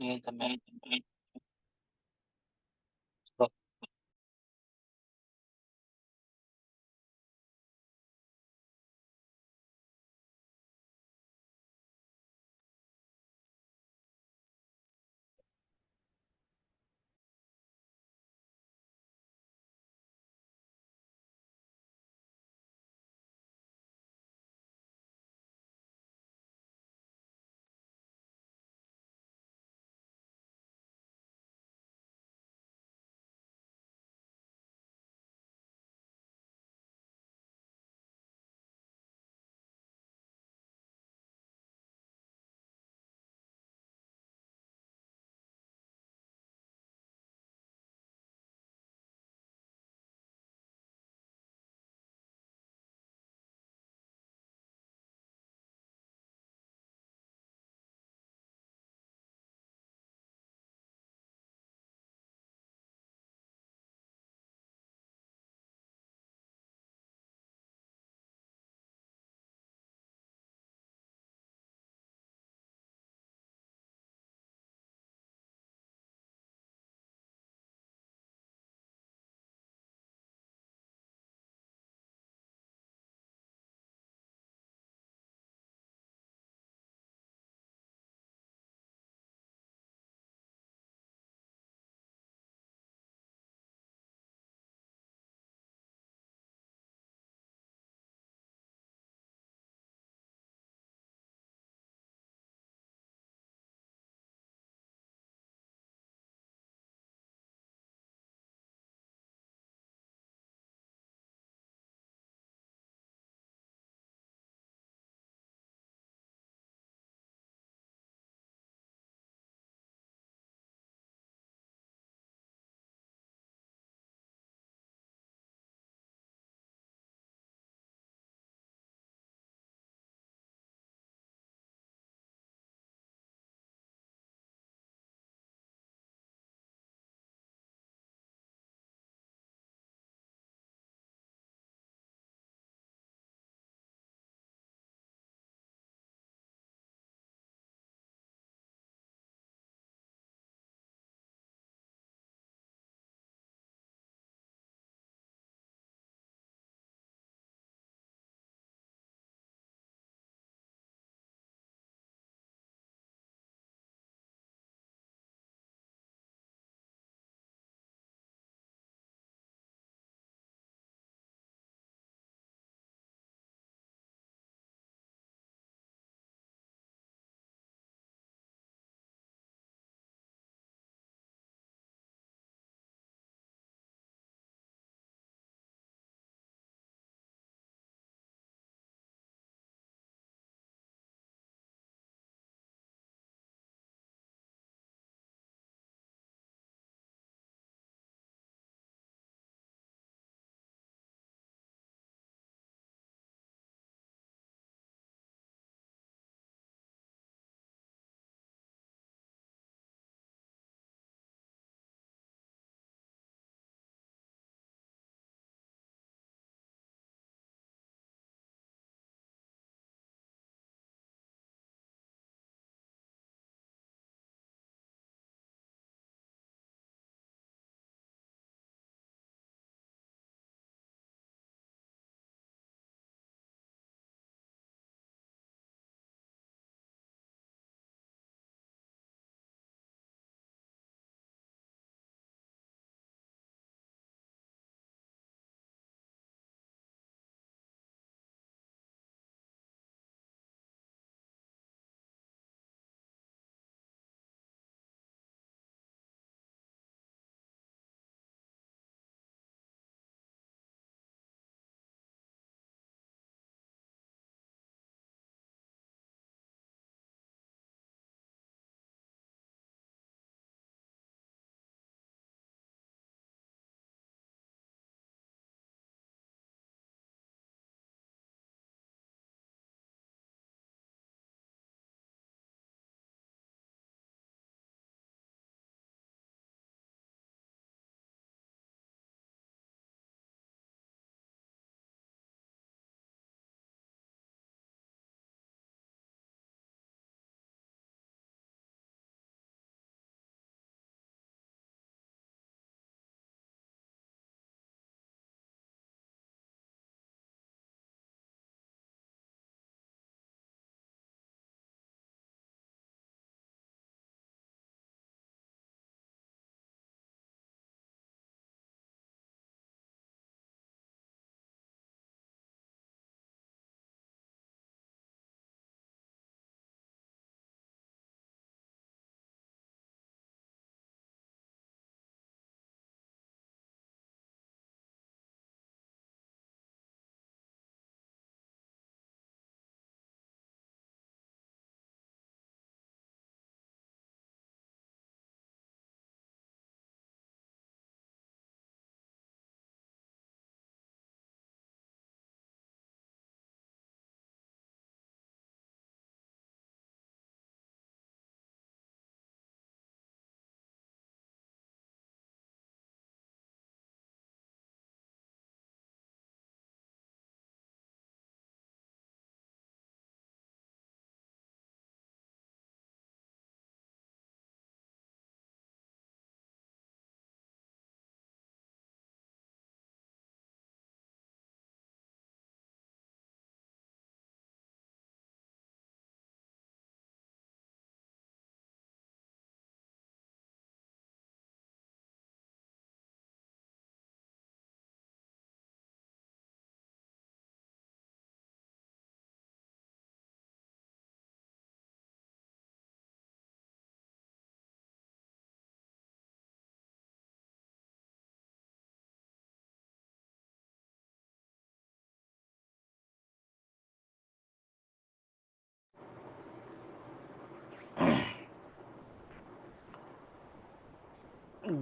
એ તમે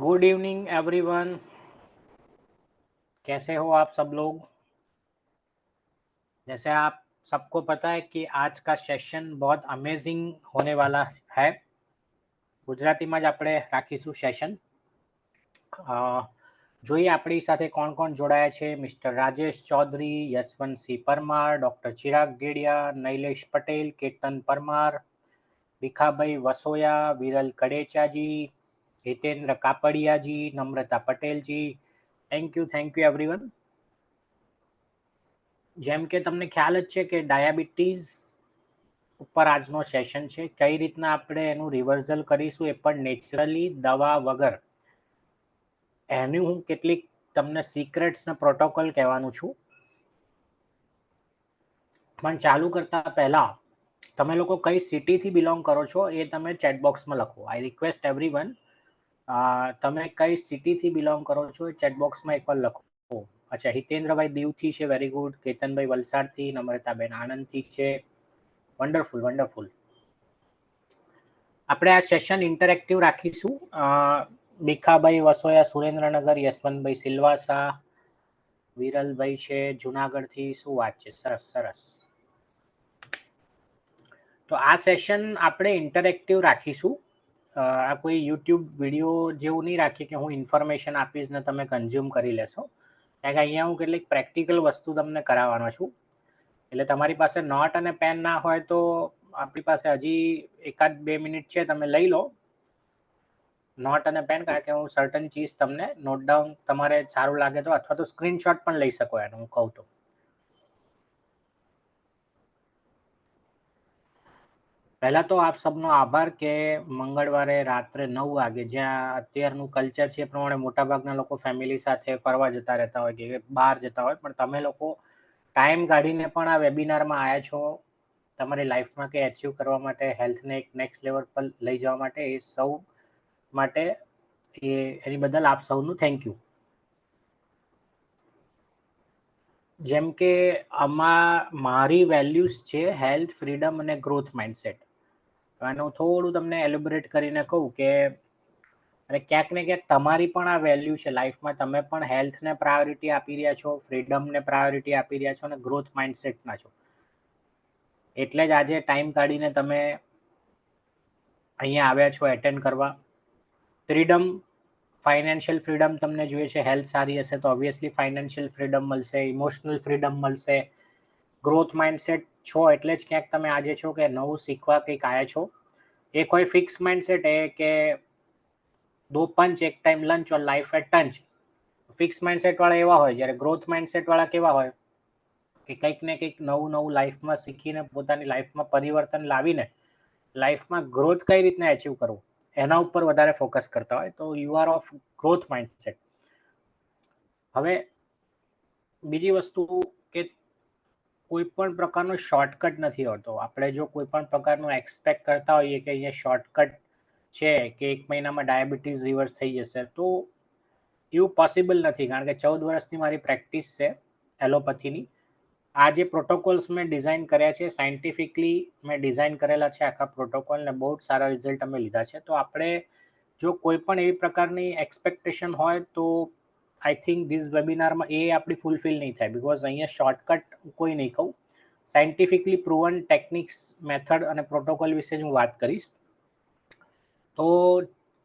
good evening everyone. कैसे हो आप सब लोग? जैसे आप सबको पता है कि आज का सेशन बहुत अमेजिंग होने वाला है। ગુજરાતીમાં જ આપણે રાખીશું સેશન। જોઈએ આપણી સાથે કોણ કોણ જોડાયા છે। મિસ્ટર રાજેશ ચૌધરી, યશવંતસિંહ પરમાર, ડૉક્ટર ચિરાગ ગેડિયા, નૈલેશ પટેલ, કેતન પરમાર, ભીખાભાઈ વસોયા, વિરલ કડેચાજી, હિતેન્દ્ર કાપડિયાજી, નમ્રતા પટેલજી। Thank you everyone. જેમ કે તમને ખ્યાલ જ છે કે ડાયાબિટીસ ઉપર આજનો સેશન છે। કઈ રીતના આપણે એનું રિવર્સલ કરીશું એ પણ નેચરલી દવા વગર। એની હું કેટલીક તમને સિક્રેટ્સ ને પ્રોટોકોલ કહેવાનું છું। પણ ચાલુ કરતા પહેલા તમે લોકો કઈ સિટીથી બિલોંગ કરો છો એ તમે ચેટ બોક્સમાં લખો। આઈ રિક્વેસ્ટ એવરીવન તમે કઈ સિટીથી બિલોંગ કરો છો એ ચેટ બોક્સમાં એકવાર લખો। અચ્છા, હિતેન્દ્રભાઈ દીવથી છે, વેરી ગુડ। કેતનભાઈ વલસાડથી, નમ્રતાબેન આણંદથી છે, વન્ડરફુલ વન્ડરફુલ। આપણે આ સેશન ઇન્ટરેક્ટિવ રાખીશું। ભીખાભાઈ વસોયા સુરેન્દ્રનગર, યશવંતભાઈ સિલવાસા, વિરલભાઈ છે જુનાગઢથી। શું વાત છે, સરસ સરસ। તો આ સેશન આપણે ઇન્ટરેક્ટિવ રાખીશું। આ કોઈ યુટ્યુબ વિડીયો જેવું નહીં રાખીએ કે હું ઇન્ફોર્મેશન આપીશ ને તમે કન્ઝ્યુમ કરી લેશો। કારણ કે અહીંયા હું કેટલીક પ્રેક્ટિકલ વસ્તુ તમને કરાવવાનો છું। એટલે તમારી પાસે નોટ અને પેન ના હોય તો આપણી પાસે હજી 1-2 મિનિટ છે, તમે લઈ લો નોટ અને પેન। કારણ કે હું સર્ટન ચીઝ તમને નોટ ડાઉન તમારે સારું લાગે તો, અથવા તો સ્ક્રીનશોટ પણ લઈ શકો એનો હું કહું તો। પહેલા તો આપ સબનો આભાર કે મંગળવારે રાત્રે 9 વાગે, જ્યાં અત્યારનું કલ્ચર છે એ પ્રમાણે મોટાભાગના લોકો ફેમિલી સાથે ફરવા જતા રહેતા હોય કે બહાર જતા હોય, પણ તમે લોકો ટાઈમ કાઢીને પણ આ વેબિનારમાં આવ્યા છો તમારી લાઈફમાં કે અચીવ કરવા માટે, હેલ્થને એક નેક્સ્ટ લેવલ પર લઈ જવા માટે। એ સૌ માટે એની બદલ આપ સૌનું થેન્ક યુ। જેમ કે મારી વેલ્યુઝ છે હેલ્થ, ફ્રીડમ અને ગ્રોથ માઇન્ડસેટ। આનું થોડું તમને એલિબરેટ કરીને કહું કે અને ક્યાંક ને ક્યાંક તમારી પણ આ વેલ્યુ છે લાઈફમાં। તમે પણ હેલ્થને પ્રાયોરિટી આપી રહ્યા છો, ફ્રીડમને પ્રાયોરિટી આપી રહ્યા છો અને ગ્રોથ માઇન્ડસેટના છો। એટલે જ આજે ટાઈમ કાઢીને તમે અહીંયા આવ્યા છો એટેન્ડ કરવા। ફ્રીડમ, ફાઇનાન્શિયલ ફ્રીડમ તમને જોઈએ છે। હેલ્થ સારી હશે તો ઓબ્વિયસલી ફાઇનાન્શિયલ ફ્રીડમ મળશે, ઇમોશનલ ફ્રીડમ મળશે। ગ્રોથ માઇન્ડસેટ છો એટલે જ ક્યાંક તમે આજે છો કે નવું શીખવા કંઈક આવ્યા છો। એક હોય ફિક્સ માઇન્ડસેટ એ કે 2 पंच एक टाइम लंच और लाइफ एट टंच। ફિક્સ માઇન્ડસેટ વાળા એવા હોય, જ્યારે ગ્રોથ માઇન્ડસેટ વાળા કેવા હોય કે કંઈક ને કંઈક નવું લાઈફમાં શીખીને પોતાની લાઈફમાં પરિવર્તન લાવીને લાઈફમાં ગ્રોથ કઈ રીતના એચીવ કરવું એના ઉપર વધારે ફોકસ કરતા હોય। તો you are of growth mindset. હવે બીજી વસ્તુ કે કોઈ પણ પ્રકારનો શોર્ટકટ નથી હોતો। આપણે જો કોઈ પણ પ્રકારનું એક્સપેક્ટ કરતા હોઈએ કે અહીંયા શોર્ટકટ છે કે 1 મહિનામાં ડાયાબિટીસ રિવર્સ થઈ જશે, તો એવું પોસિબલ નથી। કારણ કે 14 વર્ષની મારી પ્રેક્ટિસ છે એલોપેથીની। આ જે પ્રોટોકોલ્સ મેં ડિઝાઇન કર્યા છે, સાયન્ટિફિકલી મેં ડિઝાઇન કરેલા છે આખા પ્રોટોકોલને, બહુ જ સારા રિઝલ્ટ અમે લીધા છે। તો આપણે જો કોઈ પણ એવી પ્રકારની એક્સપેક્ટેશન હોય તો આઈ થિંક ધીસ વેબિનારમાં એ આપણી ફૂલફિલ નહીં થાય। બિકોઝ અહીંયા શોર્ટકટ કોઈ નહીં કહું, સાયન્ટિફિકલી પ્રૂવન ટેકનિક્સ, મેથડ અને પ્રોટોકોલ વિશે જ હું વાત કરીશ। તો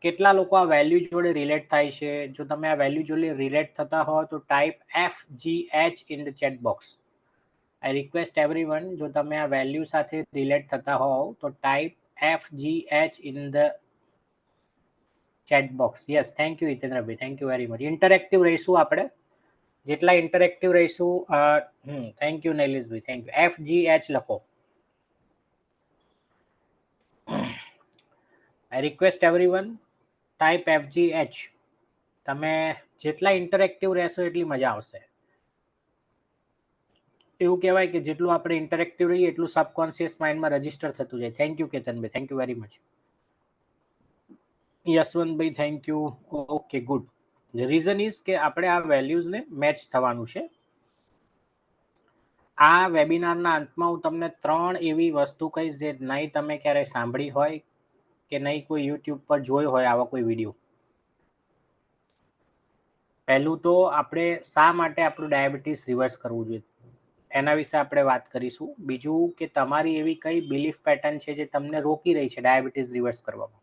કેટલા લોકો આ વેલ્યુ જોડે રિલેટ થાય છે? જો તમે આ વેલ્યુ જોડે રિલેટ થતા હો તો type FGH in the chat box. I request everyone, જો તમે આ વેલ્યુ સાથે રિલેટ થતા હોવ તો type FGH in the chat box. Yes, thank you હિતેન્દ્રભાઈ, thank you very much. Interactive રહીશું આપણે, જેટલા ઇન્ટરેક્ટિવ રહીશું। થેન્ક યુ નૈલેશભાઈ, થેન્ક યુ। FGH લખો। I request everyone type FGH। તમે જેટલા ઇન્ટરેક્ટિવ રહેશો એટલી મજા આવશે। એવું કહેવાય કે જેટલું આપણે ઇન્ટરેક્ટિવ રહીએ એટલું સબકોન્શિયસ માઇન્ડમાં રજીસ્ટર થતું જાય। Thank you Ketanbhai, thank you very much. Yashwantbhai thank you. Okay good. Reason is કે આપણે આ વેલ્યુઝને મેચ થવાનું છે। આ વેબિનારના અંતમાં હું તમને 3 એવી વસ્તુ કહીશ જે નહીં તમે ક્યારેય સાંભળી હોય કે નહીં કોઈ યુટ્યુબ પર જોઈ હોય આવા કોઈ વિડીયો। પહેલું તો આપણે શા માટે આપણું ડાયાબિટીસ રિવર્સ કરવું જોઈએ એના વિશે આપણે વાત કરીશું. બીજું કે તમારી એવી કઈ બિલીફ પેટર્ન છે જે તમને રોકી રહી છે ડાયાબિટીસ રિવર્સ કરવામાં.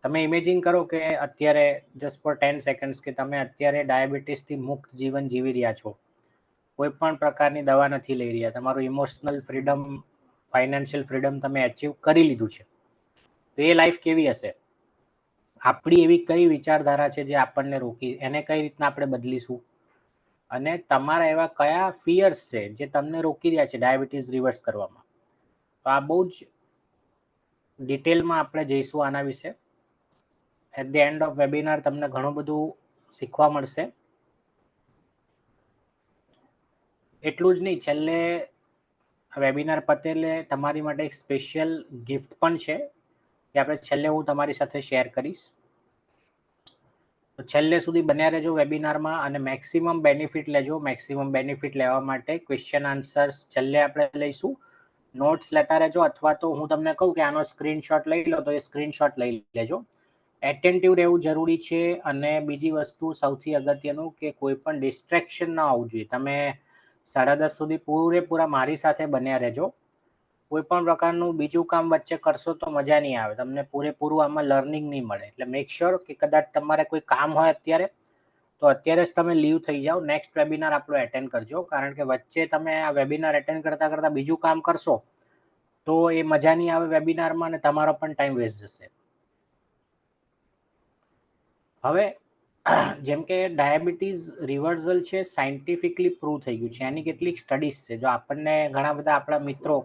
તમે ઇમેજિન કરો કે અત્યારે જસ્ટ ફોર 10 સેકન્ડ્સ કે તમે અત્યારે ડાયાબિટીસથી મુક્ત જીવન જીવી રહ્યા છો, કોઈ પણ પ્રકારની દવા નથી લઈ રહ્યા, તમારું ઇમોશનલ ફ્રીડમ, ફાઇનાન્શિયલ ફ્રીડમ તમે અચીવ કરી લીધું છે, તો એ લાઈફ કેવી હશે? આપણી એવી કઈ વિચારધારા છે જે આપણને રોકી, એને કઈ રીતના આપણે બદલીશું? અને તમારા એવા કયા ફિયર્સ છે જે તમને રોકી રહ્યા છે ડાયાબિટીસ રિવર્સ કરવામાં? તો આ બહુ જ ડિટેલમાં આપણે જઈશું આના વિશે. At the end of webinar તમને ઘણું બધું શીખવા મળશે. એટલું જ નહીં, છેલ્લે વેબિનાર પતેલે તમારી માટે એક સ્પેશિયલ ગિફ્ટ પણ છે જે આપણે છેલ્લે હું તમારી સાથે શેર કરીશ. તો છેલ્લે સુધી બન્યા રહેજો વેબિનારમાં અને મેક્સિમમ બેનિફિટ લેજો. મેક્સિમમ બેનિફિટ લેવા માટે ક્વેશ્ચન આન્સર્સ છેલ્લે આપણે લઈશું. નોટ્સ લેતા રહેજો, અથવા તો હું તમને કહું કે આનો સ્ક્રીનશોટ લઈ લો તો એ સ્ક્રીનશોટ લઈ લેજો. એટેન્ટિવ રહેવું જરૂરી છે. અને બીજી વસ્તુ સૌથી અગત્યનું કે કોઈ પણ ડિસ્ટ્રેક્શન ના આવવું જોઈએ. તમે 10:30 સુધી પૂરેપૂરા મારી સાથે બન્યા રહેજો. કોઈ પણ પ્રકારનું બીજું કામ વચ્ચે કરશો તો મજા નહીં આવે, તમને પૂરેપૂરું આમાં લર્નિંગ નહીં મળે. એટલે મેક શ્યોર કે કદાચ તમારે કોઈ કામ હોય અત્યારે તો અત્યારે જ તમે લીવ થઈ જાઓ, નેક્સ્ટ વેબિનાર આપણો એટેન્ડ કરજો. કારણ કે વચ્ચે તમે આ વેબિનાર એટેન્ડ કરતાં બીજું કામ કરશો તો એ મજા નહીં આવે વેબિનારમાં અને તમારો પણ ટાઈમ વેસ્ટ જશે. હવે જેમ કે ડાયાબિટીસ રિવર્સલ છે, સાયન્ટિફિકલી પ્રૂવ થઈ ગયું છે, એની કેટલીક સ્ટડીઝ છે. જો આપણને ઘણા બધા આપણા મિત્રો,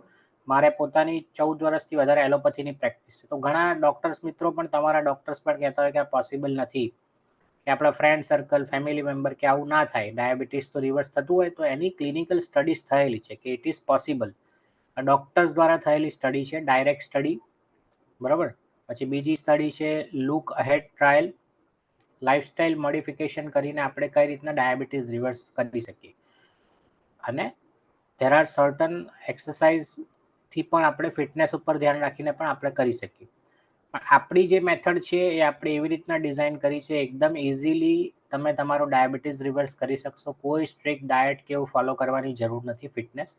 મારે પોતાની 14 વર્ષથી વધારે એલોપેથીની પ્રેક્ટિસ છે, તો ઘણા ડૉક્ટર્સ મિત્રો પણ તમારા ડૉક્ટર્સ પણ કહેતા હોય કે આ પોસિબલ નથી, કે આપણા ફ્રેન્ડ સર્કલ, ફેમિલી મેમ્બર કે આવું ના થાય, ડાયાબિટીસ તો રિવર્સ થતું હોય. તો એની ક્લિનિકલ સ્ટડીઝ થયેલી છે કે ઇટ ઇઝ પોસિબલ. ડૉક્ટર્સ દ્વારા થયેલી સ્ટડી છે, ડાયરેક્ટ સ્ટડી, બરાબર. પછી બીજી સ્ટડી છે look ahead trial, lifestyle modification કરીને આપણે કઈ રીતના ડાયાબિટીસ રિવર્સ કરી શકીએ. અને ધેર આર સર્ટન એક્સરસાઇઝથી પણ આપણે ફિટનેસ ઉપર ધ્યાન રાખીને પણ આપણે કરી શકીએ. પણ આપણી જે મેથડ છે એ આપણે એવી રીતના ડિઝાઇન કરી છે, એકદમ ઇઝીલી તમે તમારો ડાયાબિટીસ રિવર્સ કરી શકશો. કોઈ સ્ટ્રિક્ટ ડાયટ કે એવું ફોલો કરવાની જરૂર નથી ફિટનેસ,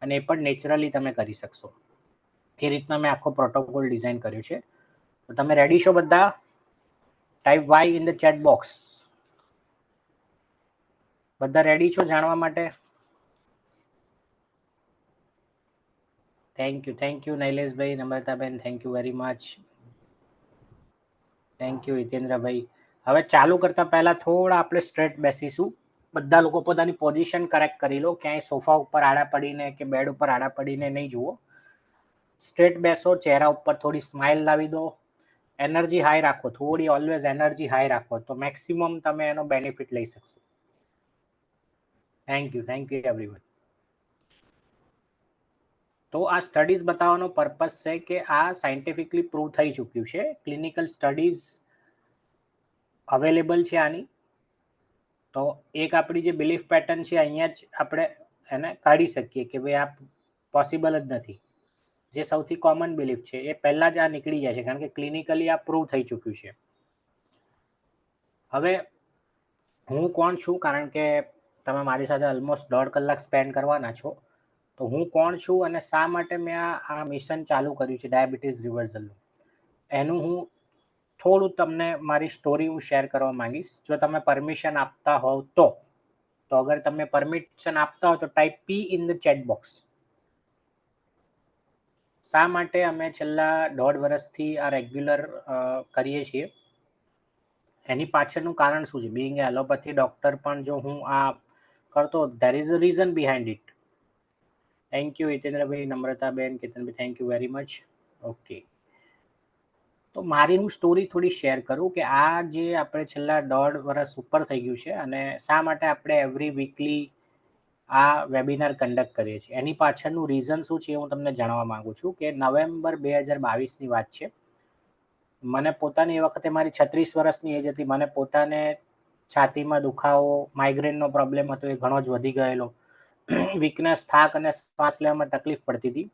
અને એ પણ નેચરલી તમે કરી શકશો. એ રીતના મેં આખો પ્રોટોકોલ ડિઝાઇન કર્યું છે. તો તમે રેડી છો બધા? Type Y in the chat box. બધા રેડી છો જાણવા માટે? થેન્ક યુ નૈલેશભાઈ, નમ્રતાબેન, thank you very much. Thank you હિતેન્દ્રભાઈ. હવે ચાલુ કરતા પહેલા થોડા આપણે સ્ટ્રેટ બેસીશું. બધા લોકો પોતાની પોઝિશન કરેક્ટ કરી લો. ક્યાંય સોફા ઉપર આડા પડીને કે બેડ ઉપર આડા પડીને નહીં જુઓ. સ્ટ્રેટ બેસો, ચહેરા ઉપર થોડી સ્માઇલ લાવી દો, એનર્જી હાઈ રાખો, થોડી ઓલવેઝ એનર્જી હાઈ રાખો, તો મેક્સિમમ તમે એનો બેનિફિટ લઈ શકશો. Thank you everyone. તો આ સ્ટડીઝ બતાવવાનો પર્પસ છે કે આ સાયન્ટિફિકલી પ્રૂવ થઈ ચૂક્યું છે, ક્લિનિકલ સ્ટડીઝ અવેલેબલ છે આની. તો એક આપણી જે બિલીફ પેટર્ન છે અહીંયા જ આપણે એને કાઢી શકીએ કે ભાઈ આ પોસિબલ જ નથી. જે સૌથી કોમન બિલીફ છે એ પહેલાં જ આ નીકળી જાય છે, કારણ કે ક્લિનિકલી આ પ્રૂવ થઈ ચૂક્યું છે. હવે હું કોણ છું, કારણ કે તમે મારી સાથે ઓલમોસ્ટ 1.5 કલાક સ્પેન્ડ કરવાના છો, તો હું કોણ છું અને શા માટે મેં આ મિશન ચાલુ કર્યું છે ડાયાબિટીસ રિવર્સલનું, એનું હું થોડું તમને મારી સ્ટોરી હું શેર કરવા માંગીશ, જો તમે પરમિશન આપતા હોવ તો. અગર તમે પરમિશન આપતા હો તો type P in the chat box. શા માટે અમે છેલ્લા 1.5 વર્ષથી આ રેગ્યુલર કરીએ છીએ, એની પાછળનું કારણ શું છે? બિંગ એ એલોપેથી ડૉક્ટર પણ જો હું આ કરતો, there is a reason behind it. Thank you હિતેન્દ્રભાઈ, નમ્રતાબેન, Ketanbhai, thank you very much. Okay, તો મારી હું સ્ટોરી થોડી શેર કરું કે આ જે આપણે છેલ્લા 1.5 વર્ષ ઉપર થઈ ગયું છે અને શા માટે આપણે એવરી વીકલી આ વેબિનાર કન્ડક્ટ કરીએ છીએ, એની પાછળનું રીઝન શું છે હું તમને જાણવા માગું છું. કે નવેમ્બર 2022ની વાત છે. મને પોતાની એ વખતે મારી 36 વર્ષની એજ હતી. મને પોતાને છાતીમાં દુખાવો, માઇગ્રેનનો પ્રોબ્લેમ હતો, એ ઘણો જ વધી ગયેલો. વીકનેસ, થાક અને શ્વાસ લેવામાં તકલીફ પડતી હતી.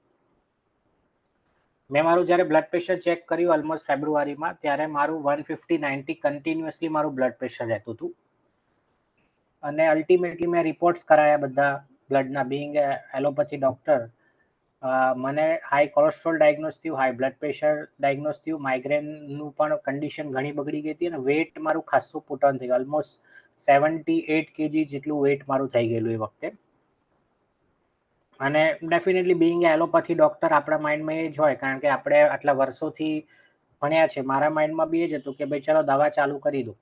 મેં મારું જ્યારે બ્લડ પ્રેશર ચેક કર્યું ઓલમોસ્ટ ફેબ્રુઆરીમાં, ત્યારે મારું 150/90 કન્ટિન્યુઅસલી મારું બ્લડ પ્રેશર રહેતું હતું. અને અલ્ટિમેટલી મેં રિપોર્ટ્સ કરાયા બધા બ્લડના, બિંગ એલોપેથી ડૉક્ટર. મને હાઈ કોલેસ્ટ્રોલ ડાયગ્નોસ થયું, હાઈ બ્લડ પ્રેશર ડાયગ્નોસ થયું, માઇગ્રેનનું પણ કન્ડિશન ઘણી બગડી ગઈ હતી, અને વેટ મારું ખાસું પુટ ઓન થયું. ઓલમોસ્ટ 78 kg જેટલું વેટ મારું થઈ ગયેલું એ વખતે. અને ડેફિનેટલી બિંગ એલોપેથી ડૉક્ટર આપણા માઇન્ડમાં એ જ હોય, કારણ કે આપણે આટલા વર્ષોથી ભણ્યા છે. મારા માઇન્ડમાં બી એ જ હતું કે ભાઈ ચલો દવા ચાલુ કરી દો.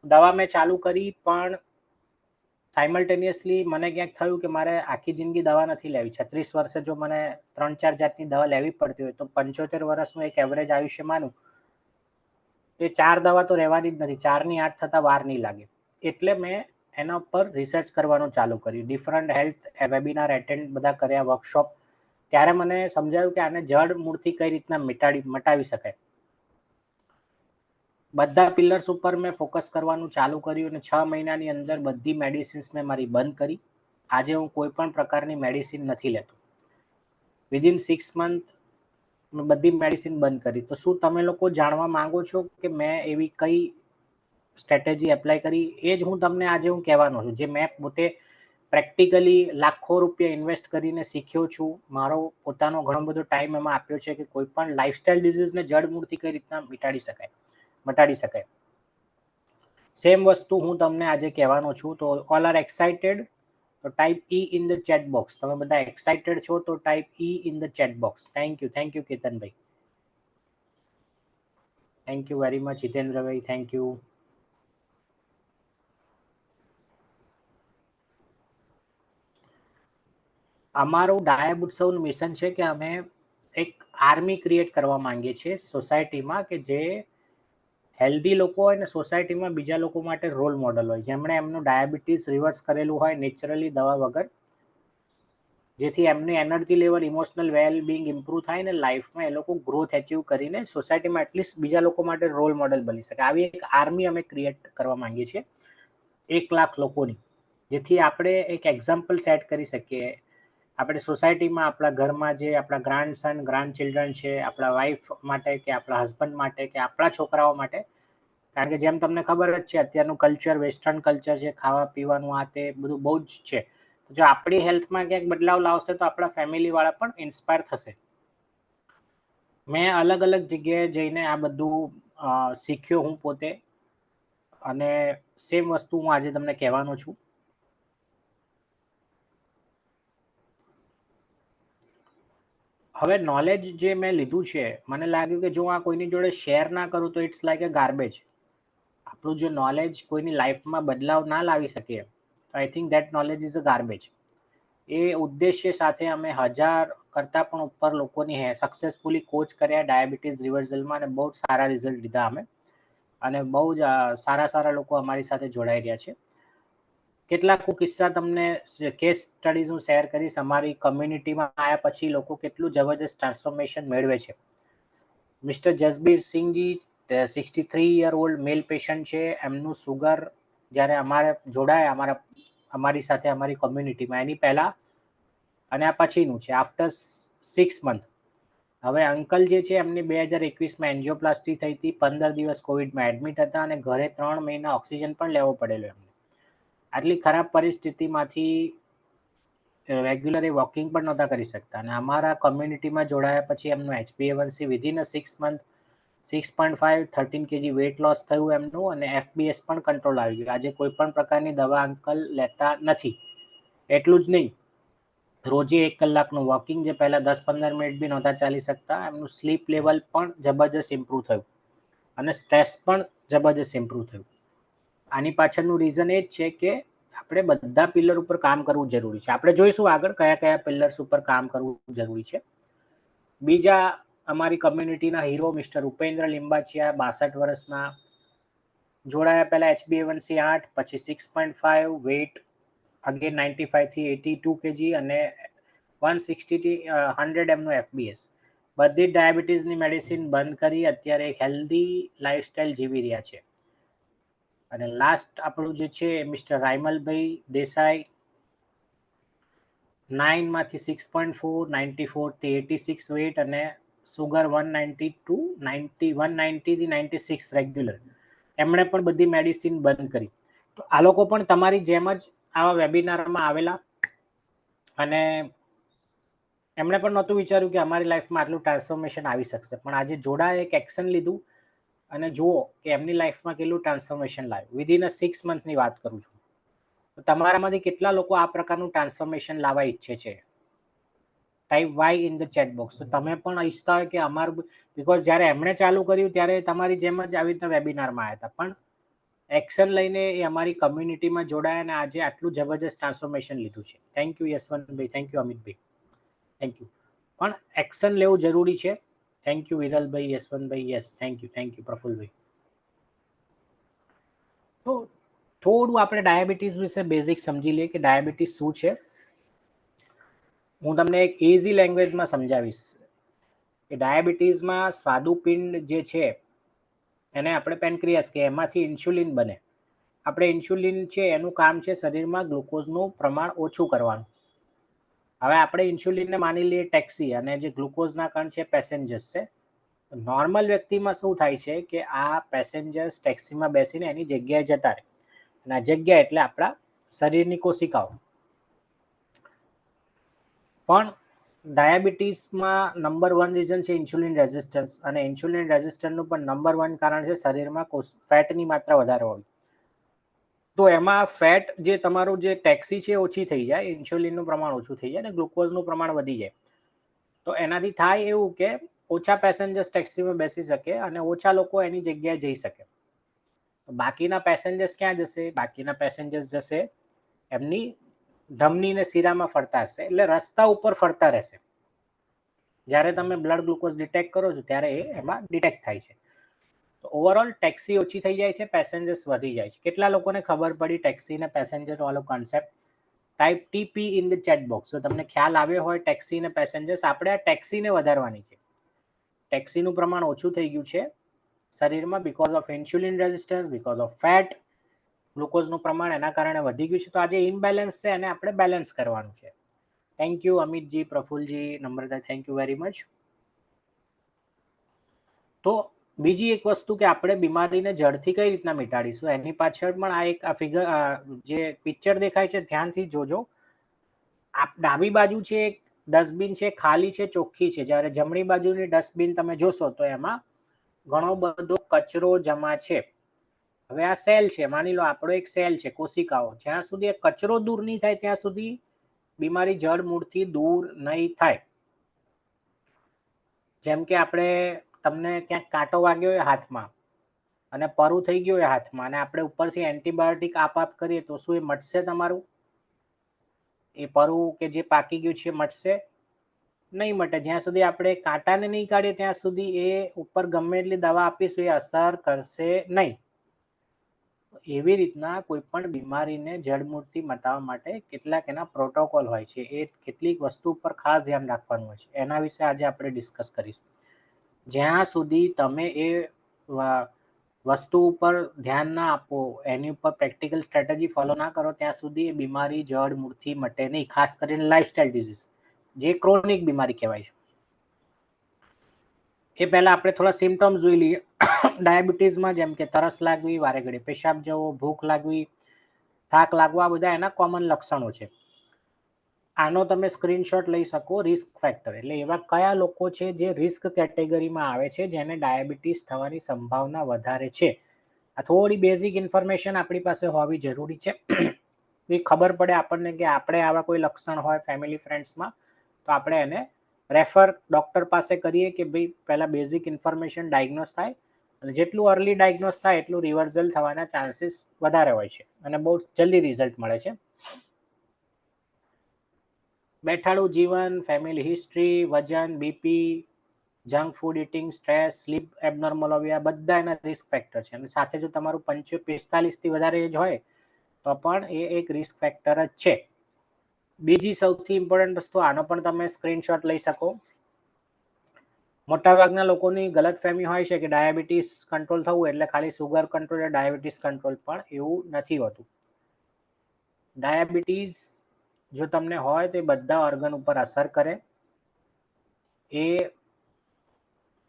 દવા મેં ચાલુ કરી, પણ સાયમલ્ટેનિયસલી મને ક્યાંક થયું કે મારે આખી જિંદગી દવા નથી લેવી. 36 વર્ષે જો મને 3-4 જાતની દવા લેવી પડતી હોય, તો 75 વર્ષનું એક એવરેજ આયુષ્ય માનું, એ 4 દવા તો રહેવાની જ નથી. 4ની 8 થતાં વાર નહીં લાગે. એટલે મેં એના ઉપર રિસર્ચ કરવાનું ચાલુ કર્યું. ડિફરન્ટ હેલ્થ વેબિનાર એટેન્ડ બધા કર્યા, વર્કશોપ. ત્યારે મને સમજાયું કે આને જડ મૂળથી કઈ રીતના મટાવી શકાય. બધા પિલર્સ ઉપર મેં ફોકસ કરવાનું ચાલુ કર્યું, અને 6 મહિનાની અંદર બધી મેડિસિન્સ મેં મારી બંધ કરી. આજે હું કોઈ પણ પ્રકારની મેડિસિન નથી લેતો. વિધિન 6 મંથ મેં બધી મેડિસિન બંધ કરી. તો શું તમે લોકો જાણવા માંગો છો કે મેં એવી કઈ સ્ટ્રેટેજી એપ્લાય કરી? એ જ હું તમને આજે હું કહેવાનો છું, જે મેં પોતે પ્રેક્ટિકલી લાખો રૂપિયા ઇન્વેસ્ટ કરીને શીખ્યો છું. મારો પોતાનો ઘણો બધો ટાઈમ એમાં આપ્યો છે કે કોઈ પણ લાઇફસ્ટાઇલ ડિઝીઝને જડમૂળથી કઈ રીતના મટાડી શકાય. સેમ વસ્તુ હું તમને આજે કહેવાનો છું. તો ઓલ આર એક્સાઇટેડ? તો type E in the chat box. તમે બધા એક્સાઇટેડ છો તો type E in the chat box. Thank you Ketanbhai. Thank you very much હિતેન્દ્રભાઈ. Thank you. અમારું ડાયાબુટ્સનું મિશન છે કે અમે એક આર્મી ક્રિએટ કરવા માંગીએ છીએ સોસાયટીમાં, કે જે હેલ્ધી લોકો હોય ને સોસાયટીમાં બીજા લોકો માટે રોલ મોડલ હોય, જેમણે એમનું ડાયાબિટીસ રિવર્સ કરેલું હોય નેચરલી દવા વગર, જેથી એમની energy level, emotional wellbeing improve થાય ને લાઈફમાં એ લોકો ગ્રોથ અચીવ કરીને સોસાયટીમાં એટલીસ્ટ બીજા લોકો માટે રોલ મોડલ બની શકે. આવી એક આર્મી અમે ક્રિએટ કરવા માંગીએ છીએ 1 લાખ લોકોની, જેથી આપણે એક એક્ઝામ્પલ સેટ કરી શકીએ. આપણે સોસાયટીમાં, આપણા ઘરમાં જે આપણા ગ્રાન્ડસન ગ્રાન્ડ ચિલ્ડ્રન છે, આપણા વાઈફ માટે કે આપણા હસબન્ડ માટે કે આપણા છોકરાઓ માટે, કારણ કે જેમ તમને ખબર જ છે અત્યારનું કલ્ચર વેસ્ટર્ન કલ્ચર છે, ખાવા પીવાનું આ તે બધું બહુ જ છે. જો આપણી હેલ્થમાં ક્યાંક બદલાવ લાવશે તો આપણા ફેમિલીવાળા પણ ઇન્સ્પાયર થશે. મેં અલગ અલગ જગ્યાએ જઈને આ બધું શીખ્યો હું પોતે, અને સેમ વસ્તુ હું આજે તમને કહેવાનો છું. હવે નોલેજ જે મેં લીધું છે, મને લાગ્યું કે જો આ કોઈની જોડે શેર ના કરું તો ઇટ્સ લાઈક એ ગાર્બેજ. આપણું જે નોલેજ કોઈની લાઈફમાં બદલાવ ના લાવી શકીએ, I think that knowledge is a garbage. એ ઉદ્દેશ્ય સાથે અમે 1000 કરતાં પણ ઉપર લોકોની સક્સેસફુલી કોચ કર્યા ડાયાબિટીસ રિવર્સલમાં, અને બહુ જ સારા રિઝલ્ટ લીધા અમે, અને બહુ જ સારા લોકો અમારી સાથે જોડાઈ રહ્યા છે. કેટલાક કિસ્સા તમને કેસ સ્ટડીઝ હું શેર કરીશ. અમારી કમ્યુનિટીમાં આવ્યા પછી લોકો કેટલું જબરજસ્ત ટ્રાન્સફોર્મેશન મેળવે છે. મિસ્ટર જસબીર સિંહજી 63 યર ઓલ્ડ મેલ પેશન્ટ છે. એમનું સુગર જ્યારે અમારે જોડાયા અમારી સાથે અમારી કમ્યુનિટીમાં, એની પહેલાં અને આ પછીનું છે, આફ્ટર 6 મંથ. હવે અંકલ જે છે એમની 2021માં એન્જિયોપ્લાસ્ટી થઈ હતી, 15 દિવસ કોવિડમાં એડમિટ હતા, અને ઘરે 3 મહિના ઓક્સિજન પણ લેવો પડેલો એમને. આટલી ખરાબ પરિસ્થિતિમાંથી રેગ્યુલર વોકિંગ પણ નહોતા કરી શકતા, અને અમારા કમ્યુનિટીમાં જોડાયા પછી એમનું HbA1c within 6 month 6.5, 13 kg weight loss થયું એમનું, અને FBS પણ કંટ્રોલ આવી ગયું. આજે કોઈ પણ પ્રકારની દવા અંકલ લેતા નથી. એટલું જ નહીં, રોજે 1 કલાકનું વોકિંગ, જે પહેલાં 10-15 મિનિટ બી નહોતા ચાલી શકતા. એમનું સ્લીપ લેવલ પણ જબરજસ્ત ઇમ્પ્રૂવ થયું, અને સ્ટ્રેસ પણ જબરજસ્ત ઇમ્પ્રૂવ થયું. આની પાછળનું રીઝન એ જ છે કે આપણે બધા પિલર ઉપર કામ કરવું જરૂરી છે. આપણે જોઈશું આગળ કયા પિલર્સ ઉપર કામ કરવું જરૂરી છે. બીજા અમારી કમ્યુનિટીના હીરો મિસ્ટર ઉપેન્દ્ર લિંબાચિયા, 62 વર્ષના, જોડાયા પહેલાં HbA1c 8, પછી 6.5, વેટ અગેન 95 થી 82 kg, અને 160 થી 100 એમનું FBS. બધી ડાયાબિટીસની મેડિસિન બંધ કરી અત્યારે એક હેલ્ધી લાઈફસ્ટાઈલ જીવી રહ્યા છે. અને લાસ્ટ આપણું જે છે મિસ્ટર રાયમલભાઈ દેસાઈ, 9 માંથી 6.4, 94 થી 86 વેટ, અને સુગર 190 ટુ 90 190 થી 96 રેગ્યુલર, એમણે પણ બધી મેડિસિન બંધ કરી. તો આ લોકો પણ તમારી જેમ જ આવા વેબિનારમાં આવેલા અને એમણે પણ નહોતું વિચાર્યું કે અમારી લાઈફમાં આટલું ટ્રાન્સફોર્મેશન આવી શકશે, પણ આજે જોડાએ એક એક્શન લીધું અને જુઓ કે એમની લાઈફમાં કેટલું ટ્રાન્સફોર્મેશન લાવ્યું. વિધિન 6 મંથની વાત કરું છું. તો તમારામાંથી કેટલા લોકો આ પ્રકારનું ટ્રાન્સફોર્મેશન લાવવા ઈચ્છે છે? Type Y in the chat box. તો તમે પણ ઈચ્છતા હોય કે અમારું, બિકોઝ જ્યારે એમણે ચાલુ કર્યું ત્યારે તમારી જેમ જ આવી રીતના વેબિનારમાં આવ્યા હતા, પણ એક્શન લઈને એ અમારી કમ્યુનિટીમાં જોડાયા અને આજે આટલું જબરજસ્ત ટ્રાન્સફોર્મેશન લીધું છે. થેન્ક યુ યશવંતભાઈ, થેન્ક યુ અમિતભાઈ, થેન્ક યુ. પણ એક્શન લેવું જરૂરી છે. થેન્ક યુ વિરલભાઈ, યશવંતભાઈ, યસ થેન્ક યુ પ્રફુલભાઈ. તો થોડું આપણે ડાયાબિટીસ વિશે બેઝિક સમજી લઈએ કે ડાયાબિટીસ શું છે. હું તમને એક ઇઝી લેંગ્વેજમાં સમજાવીશ કે ડાયાબિટીસમાં સ્વાદુપિંડ જે છે એને આપણે પેનક્રિયાસ કે એમાંથી ઇન્સ્યુલિન બને. આપણે ઇન્સ્યુલિન છે એનું કામ છે શરીરમાં ગ્લુકોઝનું પ્રમાણ ઓછું કરવાનું. હવે આપણે ઇન્સ્યુલિનને માની લઈએ ટેક્સી અને જે ગ્લુકોઝના કણ છે પેસેન્જર્સ છે. નોર્મલ વ્યક્તિમાં શું થાય છે કે આ પેસેન્જર્સ ટેક્સીમાં બેસીને એની જગ્યાએ જતા રહે અને આ જગ્યા એટલે આપણા શરીરની કોશિકાઓ. પણ ડાયાબિટીસમાં નંબર 1 રીઝન છે ઇન્સ્યુલિન રેઝિસ્ટન્સ, અને ઇન્સ્યુલિન રેઝિસ્ટન્સનું પણ નંબર 1 કારણ છે શરીરમાં ફેટની માત્રા વધારે હોવી. તો એમાં ફેટ જે તમારું જે ટેક્સી છે ઓછી થઈ જાય, ઇન્સ્યુલિનનું પ્રમાણ ઓછું થઈ જાય અને ગ્લુકોઝનું પ્રમાણ વધી જાય. તો એનાથી થાય એવું કે ઓછા પેસેન્જર્સ ટેક્સીમાં બેસી શકે અને ઓછા લોકો એની જગ્યાએ જઈ શકે. બાકીના પેસેન્જર્સ ક્યાં જશે? બાકીના પેસેન્જર્સ જશે એમની ધમની ને શિરામાં ફરતા હશે, એટલે રસ્તા ઉપર ફરતા રહેશે. જ્યારે તમે બ્લડ ગ્લુકોઝ ડિટેક્ટ કરો છો ત્યારે એ એમાં ડિટેક્ટ થાય છે. તો ઓવરઓલ ટેક્સી ઓછી થઈ જાય છે, પેસેન્જર્સ વધી જાય છે. કેટલા લોકોને ખબર પડી ટેક્સી ને પેસેન્જર વાળો concept? Type TP in the chat box. તો તમને ખ્યાલ આવ્યો હોય ટેક્સી ને પેસેન્જર્સ, આપણે આ ટેક્સીને વધારવાની છે. ટેક્સીનું પ્રમાણ ઓછું થઈ ગયું છે શરીરમાં because of insulin resistance, because of fat. ગ્લુકોઝનું પ્રમાણ એના કારણે વધી ગયું છે. તો આજે ઇમ્બેલેન્સ છે એને આપણે બેલેન્સ કરવાનું છે. થેન્ક યુ અમિતજી, પ્રફુલજી, Namrata, thank you very much. તો બીજી એક વસ્તુ કે આપણે બીમારીને જડથી કઈ રીતના મિટાડીશું એની પાછળ પણ આ એક ફિગર જે પિક્ચર દેખાય છે ધ્યાનથી જોજો. ડાબી બાજુ છે એક ડસ્ટબિન છે, ખાલી છે, ચોખ્ખી છે. જ્યારે જમણી બાજુની ડસ્ટબિન તમે જોશો તો એમાં ઘણો બધો કચરો જમા છે. હવે આ સેલ છે, માની લો આપણો એક સેલ છે, કોશિકાઓ. જ્યાં સુધી એ કચરો દૂર નહીં થાય ત્યાં સુધી બીમારી જડ મૂળથી દૂર નહીં થાય. જેમ કે આપણે તમને ક્યાંક કાંટો વાગ્યો હોય હાથમાં અને પરું થઈ ગયું હોય હાથમાં અને આપણે ઉપરથી એન્ટીબાયોટિક આપ કરીએ તો શું એ મટશે તમારું? એ પરું કે જે પાકી ગયું છે મટશે નહીં? મટે. જ્યાં સુધી આપણે કાંટાને નહીં કાઢીએ ત્યાં સુધી એ ઉપર ગમે એટલી દવા આપીશું એ અસર કરશે નહીં. એવી રીતના કોઈ પણ બીમારીને જડમૂળથી મટાવવા માટે કેટલાક એના પ્રોટોકોલ હોય છે. એ કેટલીક વસ્તુ પર ખાસ ધ્યાન રાખવાનું હોય છે. એના વિશે આજે આપણે ડિસ્કસ કરીશું. જ્યાં સુધી તમે એ વસ્તુ ઉપર ધ્યાન ના આપો, એની ઉપર પ્રેક્ટિકલ સ્ટ્રેટેજી ફોલો ના કરો ત્યાં સુધી એ બીમારી જડ મૂળથી મટે નહીં. ખાસ કરીને લાઇફસ્ટાઇલ ડિઝીઝ જે ક્રોનિક બીમારી કહેવાય છે. એ પહેલા આપણે થોડા સિમ્ટમ્સ જોઈ લઈએ. ડાયાબિટીસમાં જેમ કે તરસ લાગવી, વારે ઘડી પેશાબ જવો, ભૂખ લાગવી, થાક લાગવો, આ બધા એના કોમન લક્ષણો છે. આનો તમે સ્ક્રીનશોટ લઈ શકો. રિસ્ક ફેક્ટર એટલે એવા કયા લોકો છે જે રિસ્ક કેટેગરીમાં આવે છે, જેને ડાયાબિટીસ થવાની સંભાવના વધારે છે. આ થોડી બેઝિક ઇન્ફોર્મેશન આપણી પાસે હોવી જરૂરી છે. એ ખબર પડે આપણને કે આપણે આવા કોઈ લક્ષણ હોય ફેમિલી ફ્રેન્ડ્સમાં તો આપણે એને રેફર ડૉક્ટર પાસે કરીએ કે ભાઈ પહેલાં બેઝિક ઇન્ફોર્મેશન ડાયગ્નોસ થાય, અને જેટલું અર્લી ડાયગ્નોસ થાય એટલું રિવર્સલ થવાના ચાન્સીસ વધારે હોય છે અને બહુ જલ્દી રિઝલ્ટ મળે છે. બેઠાડું જીવન, ફેમિલી હિસ્ટ્રી, વજન, BP, junk food eating, stress, sleep abnormal હોવી, આ બધા એના રિસ્ક ફેક્ટર છે. અને સાથે જો તમારું 45થી વધારે એજ હોય તો પણ એ એક રિસ્ક ફેક્ટર જ છે. બીજી સૌથી ઇમ્પોર્ટન્ટ વસ્તુ, આનો પણ તમે સ્ક્રીનશોટ લઈ શકો. મોટાભાગના લોકોની ગલતફહેમી હોય છે કે ડાયાબિટીસ કંટ્રોલ થવું એટલે ખાલી સુગર કંટ્રોલ અને ડાયાબિટીસ કંટ્રોલ, પણ એવું નથી હોતું. ડાયાબિટીસ જો તમને હોય તો એ બધા ઓર્ગન ઉપર અસર કરે. એ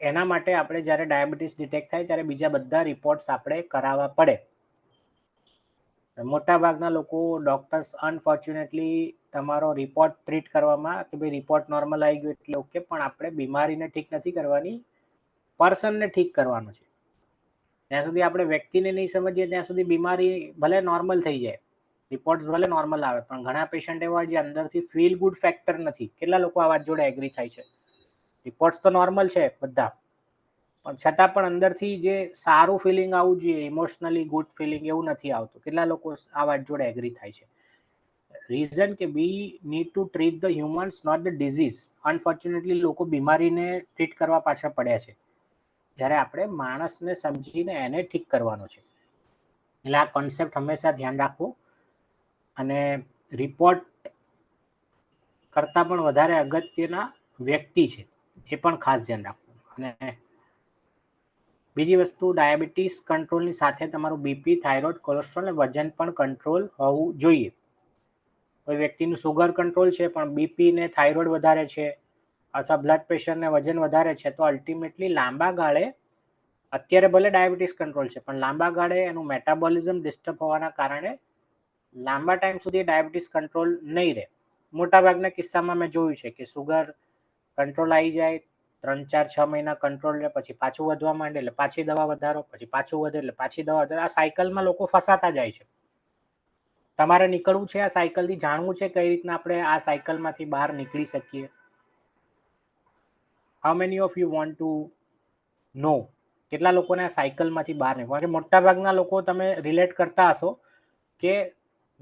એના માટે આપણે જ્યારે ડાયાબિટીસ ડિટેક્ટ થાય ત્યારે બીજા બધા રિપોર્ટ્સ આપણે કરાવવા પડે. મોટાભાગના લોકો ડૉક્ટર્સ અનફોર્ચ્યુનેટલી તમારો રિપોર્ટ ટ્રીટ કરવામાં કે ભાઈ રિપોર્ટ નોર્મલ આવી ગયો એટલે ઓકે, પણ આપણે બીમારીને ઠીક નથી કરવાની, પર્સનને ઠીક કરવાનું છે. જ્યાં સુધી આપણે વ્યક્તિને નહીં સમજીએ ત્યાં સુધી બીમારી ભલે નોર્મલ થઈ જાય, રિપોર્ટ્સ ભલે નોર્મલ આવે, પણ ઘણા પેશન્ટ એવા જે અંદરથી ફીલ ગુડ ફેક્ટર નથી. કેટલા લોકો આ વાત જોડે એગ્રી થાય છે? રિપોર્ટ્સ તો નોર્મલ છે બધા, પણ છતાં પણ અંદરથી જે સારું ફિલિંગ આવવું જોઈએ, ઇમોશનલી ગુડ ફિલિંગ, એવું નથી આવતું. કેટલા લોકો આ વાત જોડે એગ્રી થાય છે? રીઝન કે we need to treat the humans, not the disease. Unfortunately લોકો બીમારીને ટ્રીટ કરવા પાછળ પડ્યા છે, જ્યારે આપણે માણસને સમજીને એને ઠીક કરવાનો છે. એટલે આ કોન્સેપ્ટ હંમેશા ધ્યાન રાખવું, અને રિપોર્ટ કરતાં પણ વધારે અગત્યના વ્યક્તિ છે એ પણ ખાસ ધ્યાન રાખવું. અને બીજી વસ્તુ, ડાયાબિટીસ કંટ્રોલની સાથે તમારું બીપી, થાઇરોઇડ, કોલેસ્ટ્રોલ અને વજન પણ કંટ્રોલ હોવું જોઈએ. કોઈ વ્યક્તિનું સુગર કંટ્રોલ છે પણ બીપી ને થાઇરોઇડ વધારે છે, અથવા બ્લડ પ્રેશર ને વજન વધારે છે, તો અલ્ટિમેટલી લાંબા ગાળે, અત્યારે ભલે ડાયાબિટીસ કંટ્રોલ છે પણ લાંબા ગાળે એનું મેટાબોલિઝમ ડિસ્ટર્બ હોવાના કારણે લાંબા ટાઈમ સુધી ડાયાબિટીસ કંટ્રોલ નહીં રહે. મોટાભાગના કિસ્સામાં મેં જોયું છે કે સુગર કંટ્રોલ આવી જાય, 3-4-6 મહિના કંટ્રોલ રહે, પછી પાછું વધવા માંડે એટલે પાછી દવા વધારો, પછી પાછું વધે એટલે પાછી દવા વધારો. આ સાયકલમાં લોકો ફસાતા જાય છે. તમારે નીકળવું છે આ સાયકલથી, જાણવું છે કઈ રીતના આપણે આ સાયકલમાંથી બહાર નીકળી શકીએ. How many of you want to know કેટલા લોકોને આ સાયકલમાંથી બહાર નીકળવા? કે મોટાભાગના લોકો તમે રિલેટ કરતા હશો કે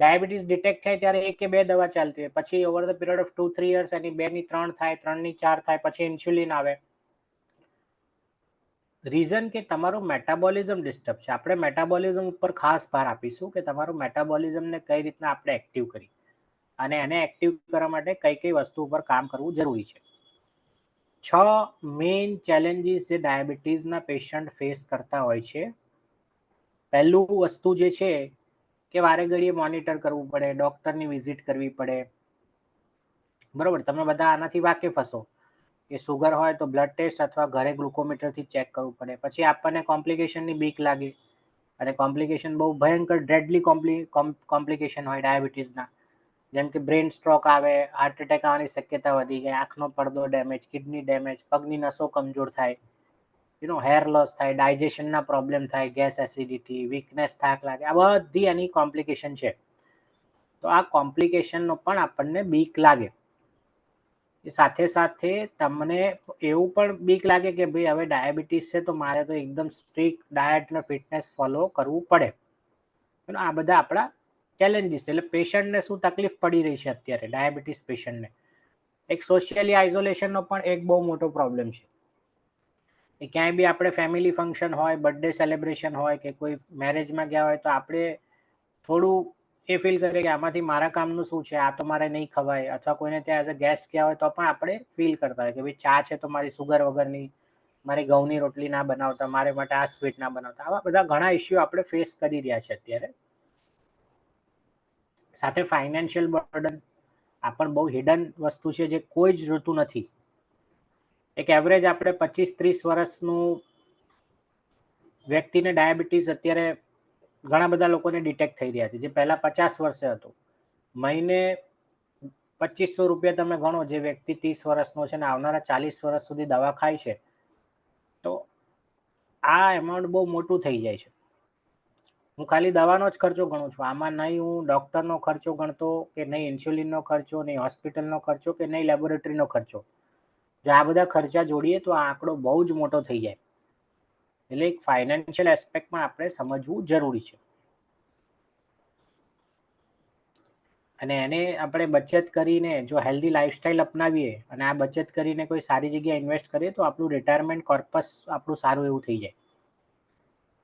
ડાયાબિટીસ ડિટેક્ટ થાય ત્યારે 1 કે 2 દવા ચાલતી હોય, પછી over the period of 2-3 years એની 2 ની 3 થાય, 3 ની 4 થાય, પછી ઇન્સ્યુલિન આવે. રીઝન કે તમારું મેટાબોલિઝમ ડિસ્ટર્બ છે. આપણે મેટાબોલિઝમ ઉપર ખાસ ભાર આપીશું કે તમારું મેટાબોલિઝમને કઈ રીતના આપણે એક્ટિવ કરી, અને એને એક્ટિવ કરવા માટે કઈ કઈ વસ્તુ ઉપર કામ કરવું જરૂરી છે. 6 મેઇન ચેલેન્જીસ જે ડાયાબિટીસના પેશન્ટ ફેસ કરતા હોય છે. પહેલું વસ્તુ જે છે કે વારે ઘડીએ મોનિટર કરવું પડે, ડૉક્ટરની વિઝિટ કરવી પડે. બરોબર, તમે બધા આનાથી વાકેફ હશો કે સુગર હોય તો બ્લડ ટેસ્ટ અથવા ઘરે ગ્લુકોમીટરથી ચેક કરવું પડે. પછી આપણને કોમ્પ્લિકેશનની બીક લાગે, અને કોમ્પ્લિકેશન બહુ ભયંકર ડ્રેડલી કોમ્પ્લિકેશન હોય ડાયાબિટીસના, જેમ કે બ્રેન સ્ટ્રોક આવે, હાર્ટ એટેક આવવાની શક્યતા વધી જાય, આંખનો પડદો ડેમેજ, કિડની ડેમેજ, પગની નસો કમજોર થાય, હેર લોસ થાય, ડાયજેશનના પ્રોબ્લેમ થાય, ગેસ એસિડિટી, વીકનેસ, થાક લાગે. આ બધી એની કોમ્પ્લિકેશન છે. તો આ કોમ્પ્લિકેશનનો પણ આપણને બીક લાગે. સાથે સાથે તમને એવું પણ બીક લાગે કે ભાઈ હવે ડાયાબિટીસ છે તો મારે તો એકદમ સ્ટ્રિક્ટ ડાયટ અને ફિટનેસ ફોલો કરવું પડે. આ બધા આપણા ચેલેન્જીસ. એટલે પેશન્ટને શું તકલીફ પડી રહી છે અત્યારે, ડાયાબિટીસ પેશન્ટને એક સોશિયલી આઇસોલેશનનો પણ એક બહુ મોટો પ્રોબ્લેમ છે. એ ક્યાંય બી આપણે ફેમિલી ફંક્શન હોય, બર્થડે સેલિબ્રેશન હોય, કે કોઈ મેરેજમાં ગયા હોય તો આપણે થોડું એ ફીલ કરીએ કે આમાંથી મારા કામનું શું છે, આ તો મારે નહીં ખવાય, અથવા કોઈને ત્યાં એઝ અ ગેસ્ટ ગયા હોય તો પણ આપણે ફીલ કરતા હોય કે ભાઈ ચા છે તો મારી સુગર વગરની, મારી ઘઉંની રોટલી ના બનાવતા, મારે માટે આ સ્વીટ ના બનાવતા. આવા બધા ઘણા ઇસ્યુ આપણે ફેસ કરી રહ્યા છે અત્યારે. સાથે ફાઇનાન્શિયલ બર્ડન આ પણ બહુ હિડન વસ્તુ છે જે કોઈ જ જોતું નથી. એક એવરેજ આપણે 25-30 વર્ષનું વ્યક્તિને ડાયાબિટીસ અત્યારે ઘણા બધા લોકોને ડિટેક્ટ થઈ રહ્યા છે, જે પહેલાં 50 વર્ષે હતું. મહિને 2500 રૂપિયા તમે ગણો, જે વ્યક્તિ 30 વર્ષનો છે ને આવનારા 40 વર્ષ સુધી દવા ખાય છે, તો આ એમાઉન્ટ બહુ મોટું થઈ જાય છે. હું ખાલી દવાનો જ ખર્ચો ગણું છું, આમાં નહીં હું ડૉક્ટરનો ખર્ચો ગણતો, કે નહીં ઇન્સ્યુલિનનો ખર્ચો, નહીં હોસ્પિટલનો ખર્ચો, કે નહીં લેબોરેટરીનો ખર્ચો. જો આ બધા ખર્ચા જોડીએ તો આ આંકડો બહુ જ મોટો થઈ જાય. એટલે એક ફાઇનાન્શિયલ એસ્પેક્ટ પણ આપણે સમજવું જરૂરી છે. અને એને આપણે બચત કરીને જો હેલ્ધી લાઈફસ્ટાઈલ અપનાવીએ અને આ બચત કરીને કોઈ સારી જગ્યાએ ઇન્વેસ્ટ કરીએ તો આપણું રિટાયરમેન્ટ કોર્પસ આપણું સારું એવું થઈ જાય.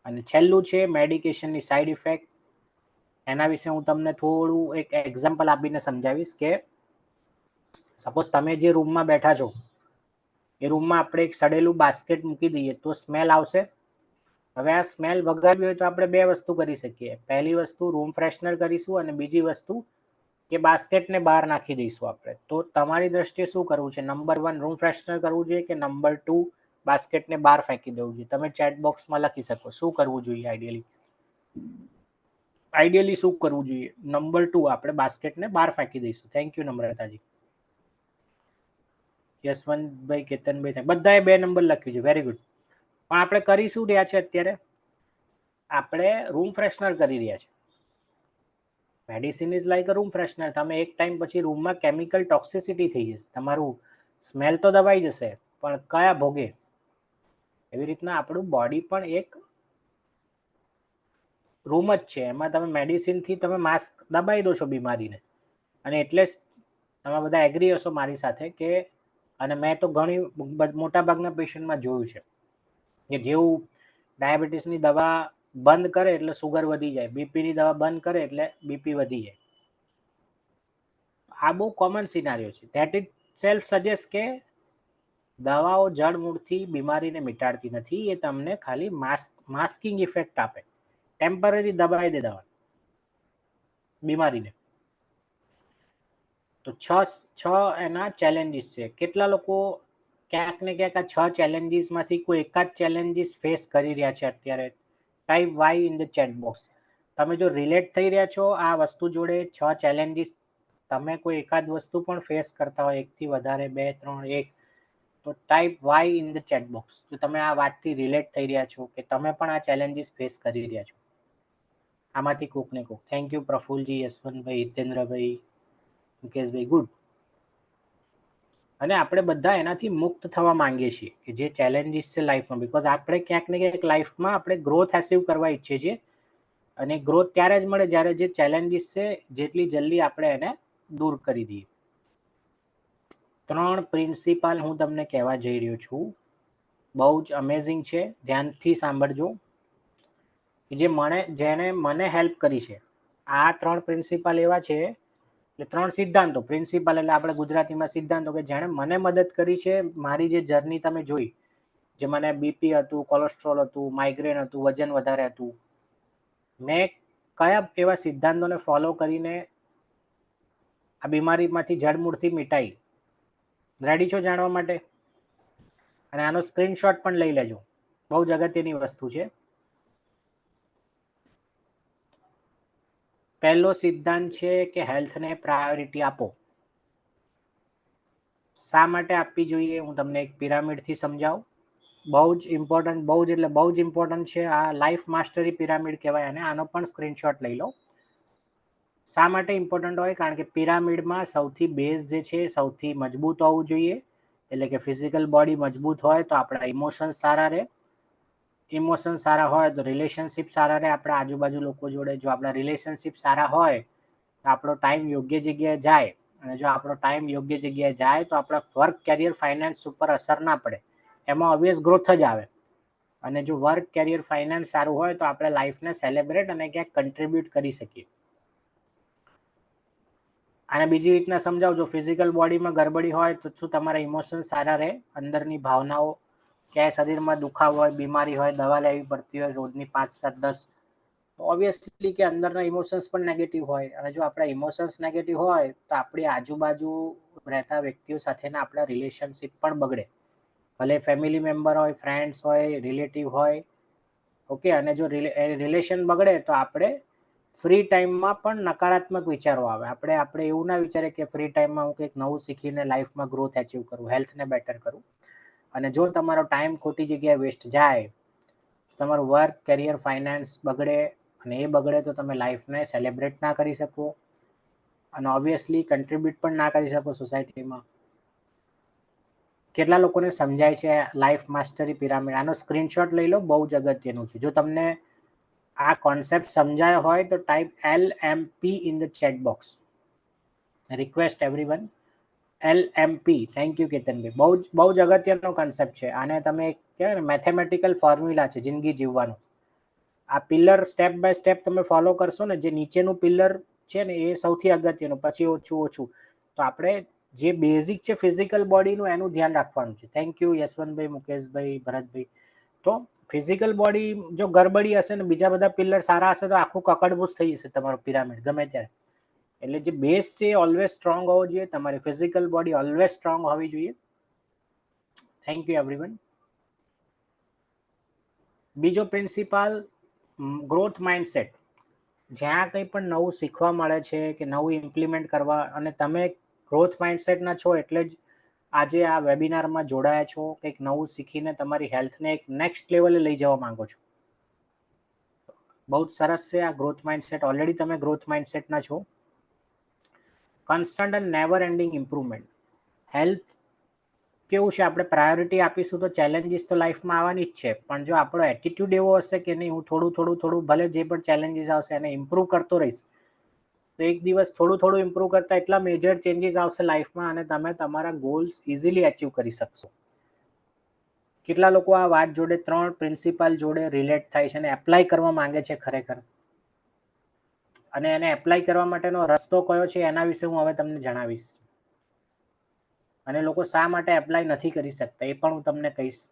અને છેલ્લું છે મેડિકેશનની સાઈડ ઇફેક્ટ. એના વિશે હું તમને થોડું એક એક્ઝામ્પલ આપીને સમજાવીશ કે સપોઝ તમે જે રૂમમાં બેઠા છો એ રૂમમાં આપણે એક સડેલું બાસ્કેટ મૂકી દઈએ તો સ્મેલ આવશે. હવે આ સ્મેલ વગાડવી હોય તો આપણે 2 વસ્તુ કરી શકીએ. પહેલી વસ્તુ રૂમ ફ્રેશનર કરીશું, અને બીજી વસ્તુ કે બાસ્કેટને બહાર નાખી દઈશું આપણે. તો તમારી દ્રષ્ટિએ શું કરવું છે? નંબર 1 રૂમ ફ્રેશનર કરવું જોઈએ કે નંબર 2 બાસ્કેટને બહાર ફેંકી દેવું જોઈએ. તમે ચેટ બોક્સમાં લખી શકો શું કરવું જોઈએ આઈડિયલી શું કરવું જોઈએ. નંબર 2 આપણે બાસ્કેટને બહાર ફેંકી દઈશું. Thank you નમ્રતાજી. યશવંતભાઈ, કેતનભાઈ, બધાએ 2 નંબર લખ્યું છે. Very good. પણ આપણે કરી શું રહ્યા છે અત્યારે? આપણે રૂમ ફ્રેશનર કરી રહ્યા છે. Medicine is like a room freshener. તમે એક ટાઈમ પછી રૂમમાં કેમિકલ ટોક્સિસિટી થઈ જશે, તમારું સ્મેલ તો દબાઈ જશે, પણ કયા ભોગે? એવી રીતના આપણું બોડી પણ એક રૂમ જ છે. એમાં તમે મેડિસિનથી તમે માસ્ક દબાઈ દો છો બીમારીને. અને એટલે જ તમે બધા એગ્રી હશો મારી સાથે કે, અને મેં તો ઘણી મોટા ભાગના પેશન્ટમાં જોયું છે કે જેવું ડાયાબિટીસની દવા બંધ કરે એટલે સુગર વધી જાય, બીપીની દવા બંધ કરે એટલે બીપી વધી જાય. આ બહુ કોમન સિનારીઓ છે. ધેટ ઇટ સેલ્ફ સજેસ્ટ કે દવાઓ જડમૂળથી બીમારીને મિટાડતી નથી, એ તમને ખાલી માસ્કિંગ ઇફેક્ટ આપે, ટેમ્પરરી દબાઈ દે દવા બીમારીને. તો છ એના ચેલેન્જીસ છે. કેટલા લોકો ક્યાંક ને ક્યાંક આ 6 ચેલેન્જીસમાંથી કોઈ એકાદ ચેલેન્જીસ ફેસ કરી રહ્યા છે અત્યારે? Type Y in the chat box. તમે જો રિલેટ થઈ રહ્યા છો આ વસ્તુ જોડે, 6 ચેલેન્જીસ, તમે કોઈ એકાદ વસ્તુ પણ ફેસ કરતા હોય, એકથી વધારે, 2, 3, 1, તો type Y in the chat box. તો તમે આ વાતથી રિલેટ થઈ રહ્યા છો કે તમે પણ આ ચેલેન્જીસ ફેસ કરી રહ્યા છો આમાંથી કોક ને કોક. થેન્ક યુ પ્રફુલજી, યશવંતભાઈ, હિતેન્દ્રભાઈ, મુકેશભાઈ. ગુડ. અને આપણે બધા એનાથી મુક્ત થવા માંગીએ છીએ કે જે ચેલેન્જીસ છે લાઈફમાં, બિકોઝ આપણે ક્યાંક ને ક્યાંક લાઈફમાં આપણે ગ્રોથ એચીવ કરવા ઈચ્છીએ છીએ. અને ગ્રોથ ત્યારે જ મળે જ્યારે જે ચેલેન્જીસ છે જેટલી જલ્દી આપણે એને દૂર કરી દઈએ. 3 પ્રિન્સિપલ હું તમને કહેવા જઈ રહ્યો છું, બહુ જ અમેઝિંગ છે, ધ્યાનથી સાંભળજો. જેને મને હેલ્પ કરી છે. આ 3 પ્રિન્સિપલ એવા છે, એટલે 3 સિદ્ધાંતો. પ્રિન્સિપલ એટલે આપણે ગુજરાતીમાં સિદ્ધાંતો, કે જેણે મને મદદ કરી છે. મારી જે જર્ની તમે જોઈ, જે મને બીપી હતું, કોલેસ્ટ્રોલ હતું, માઇગ્રેન હતું, વજન વધારે હતું, મેં કયા એવા સિદ્ધાંતોને ફોલો કરીને આ બીમારીમાંથી જડમૂળથી મિટાઈ. રેડી છો જાણવા માટે? અને આનો સ્ક્રીનશોટ પણ લઈ લેજો, બહુ જ અગત્યની વસ્તુ છે. પહેલો સિદ્ધાંત છે કે હેલ્થને પ્રાયોરિટી આપો. શા માટે આપવી જોઈએ હું તમને એક પિરામિડથી સમજાવું. બહુ જ ઇમ્પોર્ટન્ટ, બહુ જ એટલે બહુ જ ઇમ્પોર્ટન્ટ છે. આ લાઈફ માસ્ટરી પિરામિડ કહેવાય અને આનો પણ સ્ક્રીનશોટ લઈ લો. શા માટે ઇમ્પોર્ટન્ટ હોય? કારણ કે પિરામિડમાં સૌથી બેઝ જે છે સૌથી મજબૂત હોવું જોઈએ. એટલે કે ફિઝિકલ બોડી મજબૂત હોય તો આપણા ઇમોશન્સ સારા રહે. ઇમોશન્સ સારા હોય તો રિલેશનશિપ સારા રહે આપણા આજુબાજુ લોકો જોડે. જો આપણા રિલેશનશિપ સારા હોય તો આપણો ટાઈમ યોગ્ય જગ્યાએ જાય. અને જો આપણો ટાઈમ યોગ્ય જગ્યાએ જાય તો આપણા વર્ક, કેરિયર, ફાઇનાન્સ ઉપર અસર ના પડે. એમાં ઓબ્વિયસ ગ્રોથ જ આવે. અને જો વર્ક, કેરિયર, ફાઇનાન્સ સારું હોય તો આપણે લાઈફને સેલિબ્રેટ અને ક્યાંક કન્ટ્રીબ્યુટ કરી શકીએ. અને બીજી રીતના સમજાવજો, ફિઝિકલ બોડીમાં ગડબડી હોય તો શું તમારા ઇમોશન્સ સારા રહે? અંદરની ભાવનાઓ, ક્યાંય શરીરમાં દુખાવો હોય, બીમારી હોય, દવા લેવી પડતી હોય રોજની 5, 7, 10, તો ઓબ્વિયસલી કે અંદરના ઇમોશન્સ પણ નેગેટિવ હોય. અને જો આપણા ઇમોશન્સ નેગેટિવ હોય તો આપણી આજુબાજુ રહેતા વ્યક્તિઓ સાથેના આપણા રિલેશનશિપ પણ બગડે. ભલે ફેમિલી મેમ્બર હોય, ફ્રેન્ડ્સ હોય, રિલેટિવ હોય, ઓકે. અને જો રિલેશન બગડે તો આપણે ફ્રી ટાઈમમાં પણ નકારાત્મક વિચારો આવે. આપણે એવું ના વિચારીએ કે ફ્રી ટાઈમમાં હું કંઈક નવું શીખીને લાઈફમાં ગ્રોથ એચીવ કરું, હેલ્થને બેટર કરું. અને જો તમારો ટાઈમ ખોટી જગ્યાએ વેસ્ટ જાય તો તમારું વર્ક, કેરિયર, ફાઇનાન્સ બગડે. અને એ બગડે તો તમે લાઈફને સેલિબ્રેટ ના કરી શકો અને ઓબ્વિયસલી કન્ટ્રીબ્યુટ પણ ના કરી શકો સોસાયટીમાં. કેટલા લોકોને સમજાય છે લાઈફ માસ્ટરી પિરામિડ? આનો સ્ક્રીનશોટ લઈ લો, બહુ જ અગત્યનું છે. જો તમને આ કોન્સેપ્ટ સમજાયો હોય તો type LMP in the chat box. Request everyone, LMP. Thank you કેતનભાઈ. બહુ જ અગત્યનો કોન્સેપ્ટ છે. આને તમે કહેવાય ને મેથેમેટિકલ ફોર્મ્યુલા છે જિંદગી જીવવાનું. આ પિલર સ્ટેપ બાય સ્ટેપ તમે ફોલો કરશો ને, જે નીચેનું પિલર છે ને એ સૌથી અગત્યનું, પછી ઓછું. તો આપણે જે બેઝિક છે ફિઝિકલ બોડીનું, એનું ધ્યાન રાખવાનું છે. થેન્ક યુ યશવંતભાઈ, મુકેશભાઈ, ભરતભાઈ. તો ફિઝિકલ બોડી જો ગરબડી હશે ને બીજા બધા પિલર સારા હશે તો આખું કકડબૂસ થઈ જશે તમારું પિરામિડ ગમે ત્યારે. એટલે જે બેઝ છે એ ઓલવેઝ સ્ટ્રોંગ હોવો જોઈએ. તમારી ફિઝિકલ બોડી ઓલવેઝ સ્ટ્રોંગ હોવી જોઈએ. Thank you everyone. બીજો પ્રિન્સિપાલ ગ્રોથ માઇન્ડસેટ. જ્યાં કંઈ પણ નવું શીખવા મળે છે કે નવું ઇમ્પ્લિમેન્ટ કરવા, અને તમે ગ્રોથ માઇન્ડસેટના છો એટલે જ આજે આ વેબિનારમાં જોડાયા છો, કંઈક નવું શીખીને તમારી હેલ્થને એક નેક્સ્ટ લેવલે લઈ જવા માંગો છો. બહુ જ સરસ છે આ ગ્રોથ માઇન્ડસેટ. ઓલરેડી તમે ગ્રોથ માઇન્ડસેટના છો. Constant and never ending improvement. Health કેવું છે, આપણે પ્રાયોરિટી આપીશું તો ચેલેન્જીસ તો લાઈફમાં આવવાની જ છે, પણ જો આપણો એટીટ્યુડ એવો હશે કે નહીં, હું થોડું ભલે જે પણ ચેલેન્જીસ આવશે એને ઇમ્પ્રૂવ કરતો રહીશ, તો એક દિવસ થોડું ઇમ્પ્રૂવ કરતા એટલા મેજર ચેન્જીસ આવશે લાઈફમાં અને તમે તમારા ગોલ્સ ઇઝીલી અચીવ કરી શકશો. કેટલા લોકો આ વાત જોડે 3 પ્રિન્સિપલ જોડે રિલેટ થાય છે અને એપ્લાય કરવા માંગે છે ખરેખર, અને એને એપ્લાય કરવા માટેનો રસ્તો કયો છે એના વિશે હું હવે તમને જણાવીશ. અને લોકો શા માટે એપ્લાય નથી કરી શકતા એ પણ હું તમને કહીશ.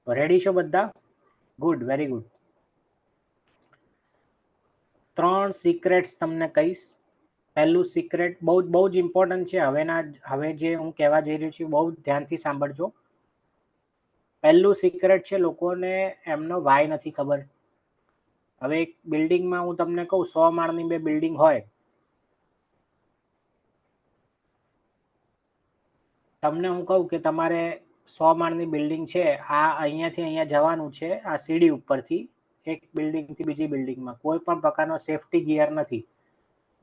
રેડી છો બધા? Good, very good. 3 સિક્રેટ્સ તમને કહીશ. પહેલું સિક્રેટ બહુ જ ઇમ્પોર્ટન્ટ છે. હવે જે હું કહેવા જઈ રહ્યો છું બહુ ધ્યાનથી સાંભળજો. પહેલું સિક્રેટ છે, લોકોને એમનો વાય નથી ખબર. હવે એક બિલ્ડિંગમાં હું તમને કહું 100 માળની 2 બિલ્ડિંગ હોય, તમને હું કહું કે તમારે 100 માળની બિલ્ડિંગ છે, આ અહીંયાથી અહીંયા જવાનું છે, આ સીડી ઉપરથી એક બિલ્ડિંગથી બીજી બિલ્ડિંગમાં કોઈ પણ પ્રકારનો સેફટી ગિયર નથી,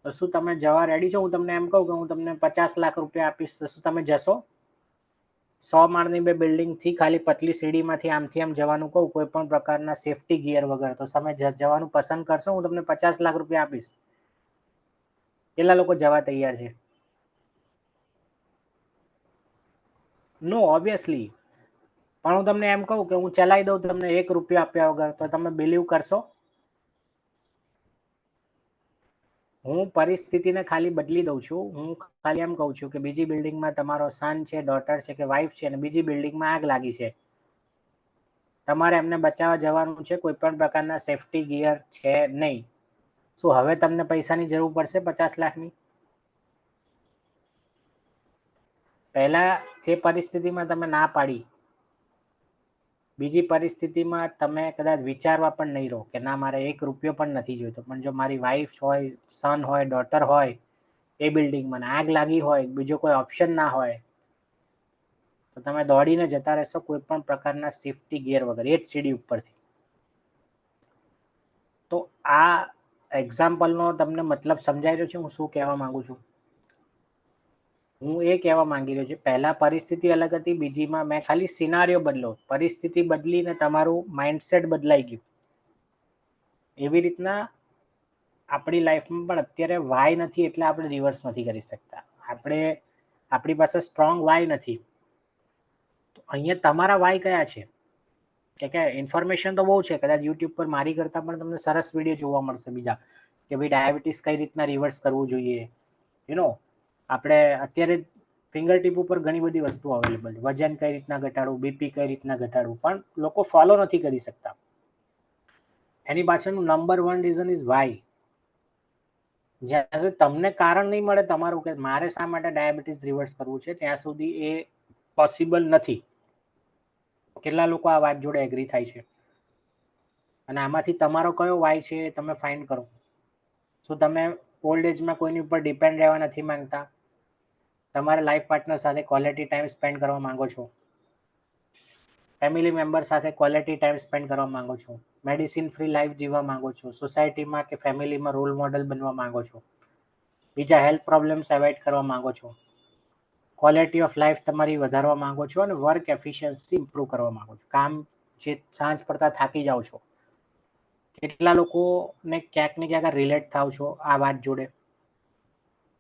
તો શું તમે જવા રેડી છો? હું તમને એમ કહું કે હું તમને 50 લાખ રૂપિયા આપીશ, તો શું તમે જશો? 100 માળની 2 બિલ્ડિંગથી ખાલી પતલી સીડીમાંથી આમથી આમ જવાનું કહું, કોઈ પણ પ્રકારના સેફટી ગિયર વગર, તો તમે જવાનું પસંદ કરશો? હું તમને 50 લાખ રૂપિયા આપીશ. કેટલા લોકો જવા તૈયાર છે? નો, ઓબ્વિયસલી. પણ હું તમને એમ કહું કે હું ચલાવી દઉં તમને 1 રૂપિયા આપ્યા વગર, તો તમે બિલીવ કરશો? હું પરિસ્થિતિને ખાલી બદલી દઉં છું. હું ખાલી એમ કહું છું કે બીજી બિલ્ડિંગમાં તમારો સન છે, ડોટર છે કે વાઈફ છે, અને બીજી બિલ્ડિંગમાં આગ લાગી છે, તમારે એમને બચાવવા જવાનું છે, કોઈ પણ પ્રકારના સેફટી ગિયર છે નહીં. શું હવે તમને પૈસાની જરૂર પડશે 50 લાખની? પહેલા જે પરિસ્થિતિમાં તમે ના પાડી, બીજી પરિસ્થિતિમાં તમે કદાચ વિચારવા પણ નહીં રહો કે ના મારે 1 રૂપિયો પણ નથી જોઈતો, પણ જો મારી વાઈફ હોય, સન હોય, ડોટર હોય એ બિલ્ડિંગમાં આગ લાગી હોય, બીજો કોઈ ઓપ્શન ના હોય, તો તમે દોડીને જતા રહેશો કોઈ પણ પ્રકારના સેફટી ગિયર વગર, એ જ સીડી ઉપરથી. તો આ એક્ઝામ્પલનો તમને મતલબ સમજાઈ રહ્યો છે હું શું કહેવા માંગુ છું? હું એ કહેવા માંગી રહ્યો છું, પહેલા પરિસ્થિતિ અલગ હતી, બીજીમાં મેં ખાલી સિનારીઓ બદલો, પરિસ્થિતિ બદલીને તમારું માઇન્ડસેટ બદલાઈ ગયું. એવી રીતના આપણી લાઈફમાં પણ અત્યારે વાય નથી એટલે આપણે રિવર્સ નથી કરી શકતા. આપણી પાસે સ્ટ્રોંગ વાય નથી. તો અહીંયા તમારા વાય કયા છે? કે ઇન્ફોર્મેશન તો બહુ છે, કદાચ યુટ્યુબ પર મારી કરતાં પણ તમને સરસ વિડીયો જોવા મળશે બીજા, કે ભાઈ ડાયાબિટીસ કઈ રીતના રિવર્સ કરવું જોઈએ. આપણે અત્યારે ફિંગર ટીપ ઉપર ઘણી બધી વસ્તુ અવેલેબલ છે. વજન કઈ રીતના ઘટાડવું, બીપી કઈ રીતના ઘટાડવું, પણ લોકો ફોલો નથી કરી શકતા. એની પાછળનું નંબર 1 રીઝન ઇઝ વાય. જ્યાં સુધી તમને કારણ નહીં મળે તમારું કે મારે શા માટે ડાયાબિટીસ રિવર્સ કરવું છે, ત્યાં સુધી એ પોસિબલ નથી. કેટલા લોકો આ વાત જોડે એગ્રી થાય છે? અને આમાંથી તમારો કયો વાય છે એ તમે ફાઇન્ડ કરો. શું તમે ઓલ્ડ એજમાં કોઈની ઉપર ડિપેન્ડ રહેવા નથી માંગતા? તમારા લાઈફ પાર્ટનર સાથે ક્વોલિટી ટાઈમ સ્પેન્ડ કરવા માંગો છો? ફેમિલી મેમ્બર સાથે ક્વોલિટી ટાઈમ સ્પેન્ડ કરવા માંગો છો? મેડિસિન ફ્રી લાઈફ જીવવા માંગો છો? સોસાયટીમાં કે ફેમિલીમાં રોલ મોડલ બનવા માંગો છો? બીજા હેલ્થ પ્રોબ્લેમ્સ એવોઇડ કરવા માંગો છો? ક્વોલિટી ઓફ લાઈફ તમારી વધારવા માંગો છો અને વર્ક એફિશિયન્સી ઇમ્પ્રૂવ કરવા માંગો છો? કામ જે સાંજ પડતા થાકી જાઓ છો, કેટલા લોકોને ક્યાંક ને ક્યાંક રિલેટ થાવ છો આ વાત જોડે?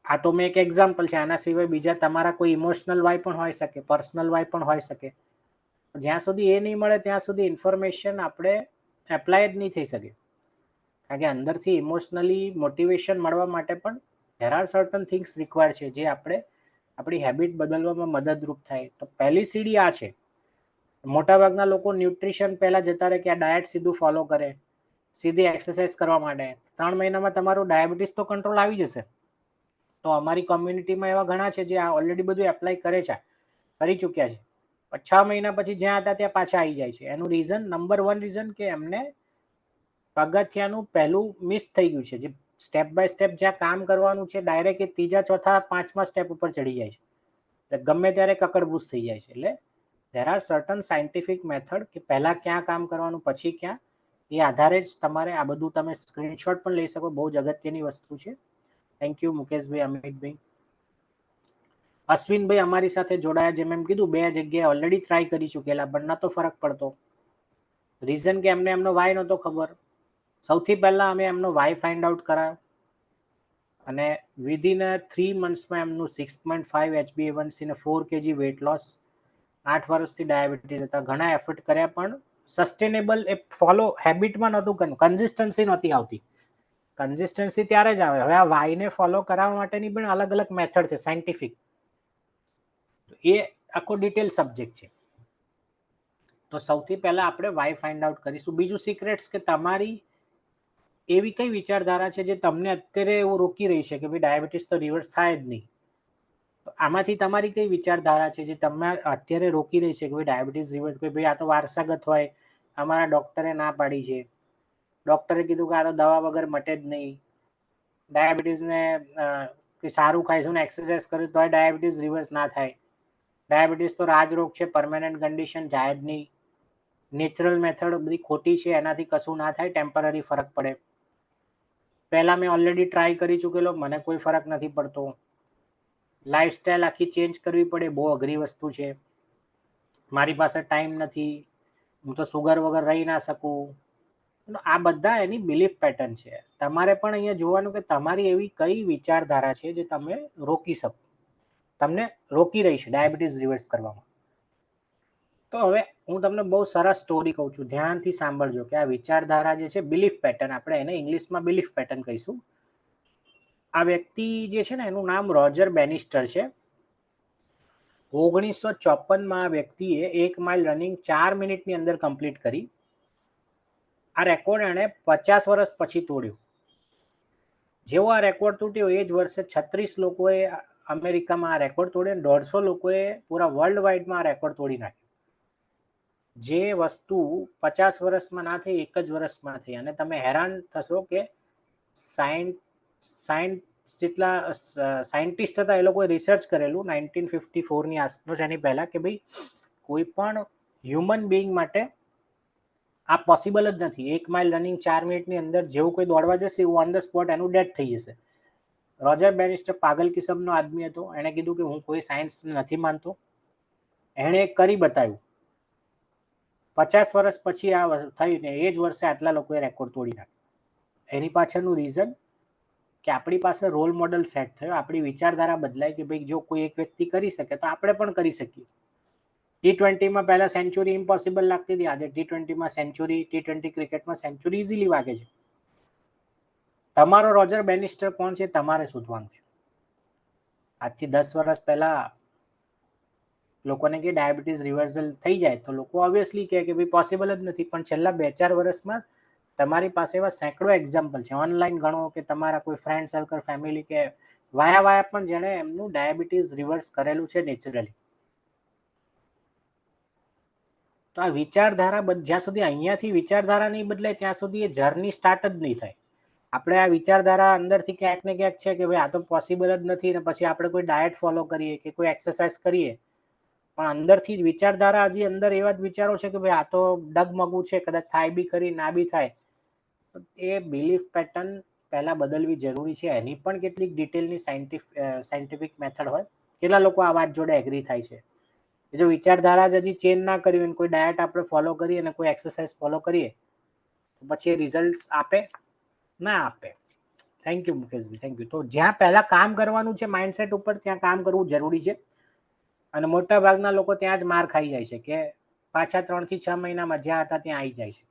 આ તો મેં એક એક્ઝામ્પલ છે, આના સિવાય બીજા તમારા કોઈ ઇમોશનલ વાય પણ હોઈ શકે, પર્સનલ વાય પણ હોઈ શકે. જ્યાં સુધી એ નહીં મળે ત્યાં સુધી ઇન્ફોર્મેશન આપણે એપ્લાય જ નહીં થઈ શકે. કારણ કે અંદરથી ઇમોશનલી મોટિવેશન મળવા માટે પણ there are certain things required છે, જે આપણે આપણી હેબિટ બદલવામાં મદદરૂપ થાય. તો પહેલી સીડી આ છે. મોટાભાગના લોકો ન્યુટ્રિશન પહેલાં જતા રહે કે આ ડાયટ સીધું ફોલો કરે, સીધી એક્સરસાઇઝ કરવા માટે. 3 મહિનામાં તમારું ડાયાબિટીસ તો કંટ્રોલ આવી જશે. તો અમારી કોમ્યુનિટીમાં એવા ઘણા છે જે આ ઓલરેડી બધું એપ્લાય કરે છે, કરી ચૂક્યા છે. 6 મહિના પછી જ્યાં હતા ત્યાં પાછા આવી જાય છે. એનું રીઝન નંબર 1 રીઝન કે એમને પગથિયાનું પહેલું મિસ થઈ ગયું છે. જે સ્ટેપ બાય સ્ટેપ જ્યાં કામ કરવાનું છે ડાયરેક્ટ એ ત્રીજા ચોથા પાંચમા સ્ટેપ ઉપર ચડી જાય છે. એટલે ગમે ત્યારે કકડબૂસ થઈ જાય છે. એટલે there are certain scientific method કે પહેલા ક્યાં કામ કરવાનું પછી ક્યાં, એ આધારે જ તમારે આ બધું તમે સ્ક્રીનશોટ પણ લઈ શકો. બહુ જ અગત્યની વસ્તુ છે. થેન્ક યુ મુકેશભાઈ, અમિતભાઈ. અશ્વિનભાઈ અમારી સાથે જોડાયા. જેમ એમ કીધું 2 જગ્યાએ ઓલરેડી ટ્રાય કરી ચૂકેલા પણ નતો ફરક પડતો. રીઝન કે એમને એમનો વાય નહોતો ખબર. સૌથી પહેલા અમે એમનો વાય ફાઇન્ડ આઉટ કરાયો અને વિધિન 3 મંથ્સમાં એમનું 6.5 HbA1c ને 4 kg વેઇટ લોસ. 8 વર્ષથી ડાયાબિટીસ હતા. ઘણા એફર્ટ કર્યા પણ સસ્ટેનેબલ એ ફોલો હેબિટમાં નહોતું કર્યું. કન્સિસ્ટન્સી નહોતી આવતી. કન્સિસ્ટન્સી ત્યારે જ આવે. હવે આ વાયને ફોલો કરાવવા માટેની પણ અલગ અલગ મેથડ છે સાયન્ટિફિક. એ આખો ડિટેલ સબ્જેક્ટ છે. તો સૌથી પહેલા આપણે વાય ફાઇન્ડ આઉટ કરીશું. બીજું સિક્રેટ્સ કે તમારી એવી કઈ વિચારધારા છે જે તમને અત્યારે એવું રોકી રહી છે કે ભાઈ ડાયાબિટીસ તો રિવર્સ થાય જ નહીં. આમાંથી તમારી કઈ વિચારધારા છે જે તમને અત્યારે રોકી રહી છે કે ભાઈ ડાયાબિટીસ રિવર્સ, કે ભાઈ આ તો વારસાગત હોય, અમારા ડોક્ટરે ના પાડી છે, ડોક્ટરે કીધું કે આ તો દવા વગર મટે જ નહીં, ડાયાબિટીસને કે સારું ખાઈશું ને એક્સરસાઇઝ કર્યું તો ડાયાબિટીસ રિવર્સ ના થાય, ડાયાબિટીસ તો રાજરોગ છે, પરમેનન્ટ કન્ડિશન જાય જ નહીં, નેચરલ મેથડ બધી ખોટી છે, એનાથી કશું ના થાય, ટેમ્પરરી ફરક પડે, પહેલા મેં ઓલરેડી ટ્રાય કરી ચૂકેલો, મને કોઈ ફરક નથી પડતો, લાઈફસ્ટાઈલ આખી ચેન્જ કરવી પડે, બહુ અઘરી વસ્તુ છે, મારી પાસે ટાઈમ નથી, હું તો સુગર વગર રહી ના શકું. આ બધા એની બિલીફ પેટર્ન છે. તમારે પણ અહીંયા જોવાનું કે તમારી એવી કઈ વિચારધારા છે જે તમે રોકી શકો, તમને રોકી રહી છે ડાયાબિટીસ રિવર્સ કરવામાં. તો હવે હું તમને બહુ સરસ સ્ટોરી કહું છું, ધ્યાનથી સાંભળજો કે આ વિચારધારા જે છે બિલીફ પેટર્ન, આપણે એને ઇંગ્લિશમાં બિલીફ પેટર્ન કહીશું. આ વ્યક્તિ જે છે ને એનું નામ રોજર બેનિસ્ટર છે. 1954માં આ વ્યક્તિએ 1 માઇલ રનિંગ 4 મિનિટની અંદર કમ્પ્લીટ કરી. આ રેકોર્ડ એણે 50 વર્ષ પછી તોડ્યો. જેવો આ રેકોર્ડ તૂટ્યો એ જ વર્ષે 36 લોકોએ અમેરિકામાં આ રેકોર્ડ તોડ્યો અને 150 લોકોએ પૂરા વર્લ્ડ વાઇડમાં આ રેકોર્ડ તોડી નાખ્યો. જે વસ્તુ 50 વર્ષમાં ના થઈ 1 જ વર્ષમાં થઈ. અને તમે હેરાન થશો કે જેટલા સાયન્ટિસ્ટ હતા એ લોકોએ રિસર્ચ કરેલું 1954ની આસપાસ, એની પહેલા, કે ભાઈ કોઈ પણ હ્યુમન બિંગ માટે આ પોસિબલ જ નથી. 1 માઇલ રનિંગ 4 મિનિટની અંદર જેવું કોઈ દોડવા જશે એવું ઓન ધ સ્પોટ એનું ડેથ થઈ જશે. રોજર બેનિસ્ટર પાગલ કિસ્મનો આદમી હતો. એણે કીધું કે હું કોઈ સાયન્સ નથી માનતો. એણે કરી બતાવ્યું. 50 વર્ષ પછી આ થયું ને એ જ વર્ષે આટલા લોકોએ રેકોર્ડ તોડી નાખ્યો. એની પાછળનું રીઝન કે આપણી પાસે રોલ મોડલ સેટ થયો, આપણી વિચારધારા બદલાય કે ભાઈ જો કોઈ એક વ્યક્તિ કરી શકે તો આપણે પણ કરી શકીએ. T20માં પહેલા સેન્ચુરી ઇમ્પોસિબલ લાગતી હતી, આજે T20માં સેન્ચુરી, T20 ક્રિકેટમાં સેન્ચુરી ઇઝીલી વાગે છે. તમારો રોજર બેનિસ્ટર કોણ છે તમારે શોધવાનું છે. આજથી 10 વર્ષ પહેલા લોકોને કે ડાયાબિટીસ રિવર્સલ થઈ જાય તો લોકો ઓબ્વિયસલી કહે કે ભાઈ પોસિબલ જ નથી. પણ છેલ્લા 2-4 વર્ષમાં તમારી પાસે એવા સેંકડો એક્ઝામ્પલ છે. ઓનલાઈન ગણો કે તમારા કોઈ ફ્રેન્ડ સર્કલ, ફેમિલી કે વાયા પણ જેણે એમનું ડાયાબિટીસ રિવર્સ કરેલું છે નેચરલી. તો આ વિચારધારા જ્યાં સુધી અહીંયાથી વિચારધારા નહીં બદલાય ત્યાં સુધી એ જર્ની સ્ટાર્ટ જ નહીં થાય. આપણે આ વિચારધારા અંદરથી ક્યાંક ને ક્યાંક છે કે ભાઈ આ તો પોસિબલ જ નથી, ને પછી આપણે કોઈ ડાયટ ફોલો કરીએ કે કોઈ એક્સરસાઇઝ કરીએ પણ અંદરથી જ વિચારધારા હજી અંદર એવા જ વિચારો છે કે ભાઈ આ તો ડગમગું છે, કદાચ થાય બી ખરી ના બી થાય. એ બિલીફ પેટર્ન પહેલા બદલવી જરૂરી છે. એની પણ કેટલીક ડિટેલની સાયન્ટિફિક મેથડ હોય. કેટલા લોકો આ વાત જોડે એગ્રી થાય છે? જો વિચારધારા જ હજી ચેન્જ ના કરી હોય, કોઈ ડાયટ આપણે ફોલો કરીએ અને કોઈ એક્સરસાઇઝ ફોલો કરીએ તો પછી એ રિઝલ્ટ આપે ના આપે. Thank you Mukeshbhai, thank you. તો જ્યાં પહેલા કામ કરવાનું છે માઇન્ડસેટ ઉપર, ત્યાં કામ કરવું જરૂરી છે. અને મોટા ભાગના લોકો ત્યાં જ માર ખાઈ જાય છે કે પાછા 3 થી 6 મહિનામાં જ્યાં હતા ત્યાં આવી જાય છે,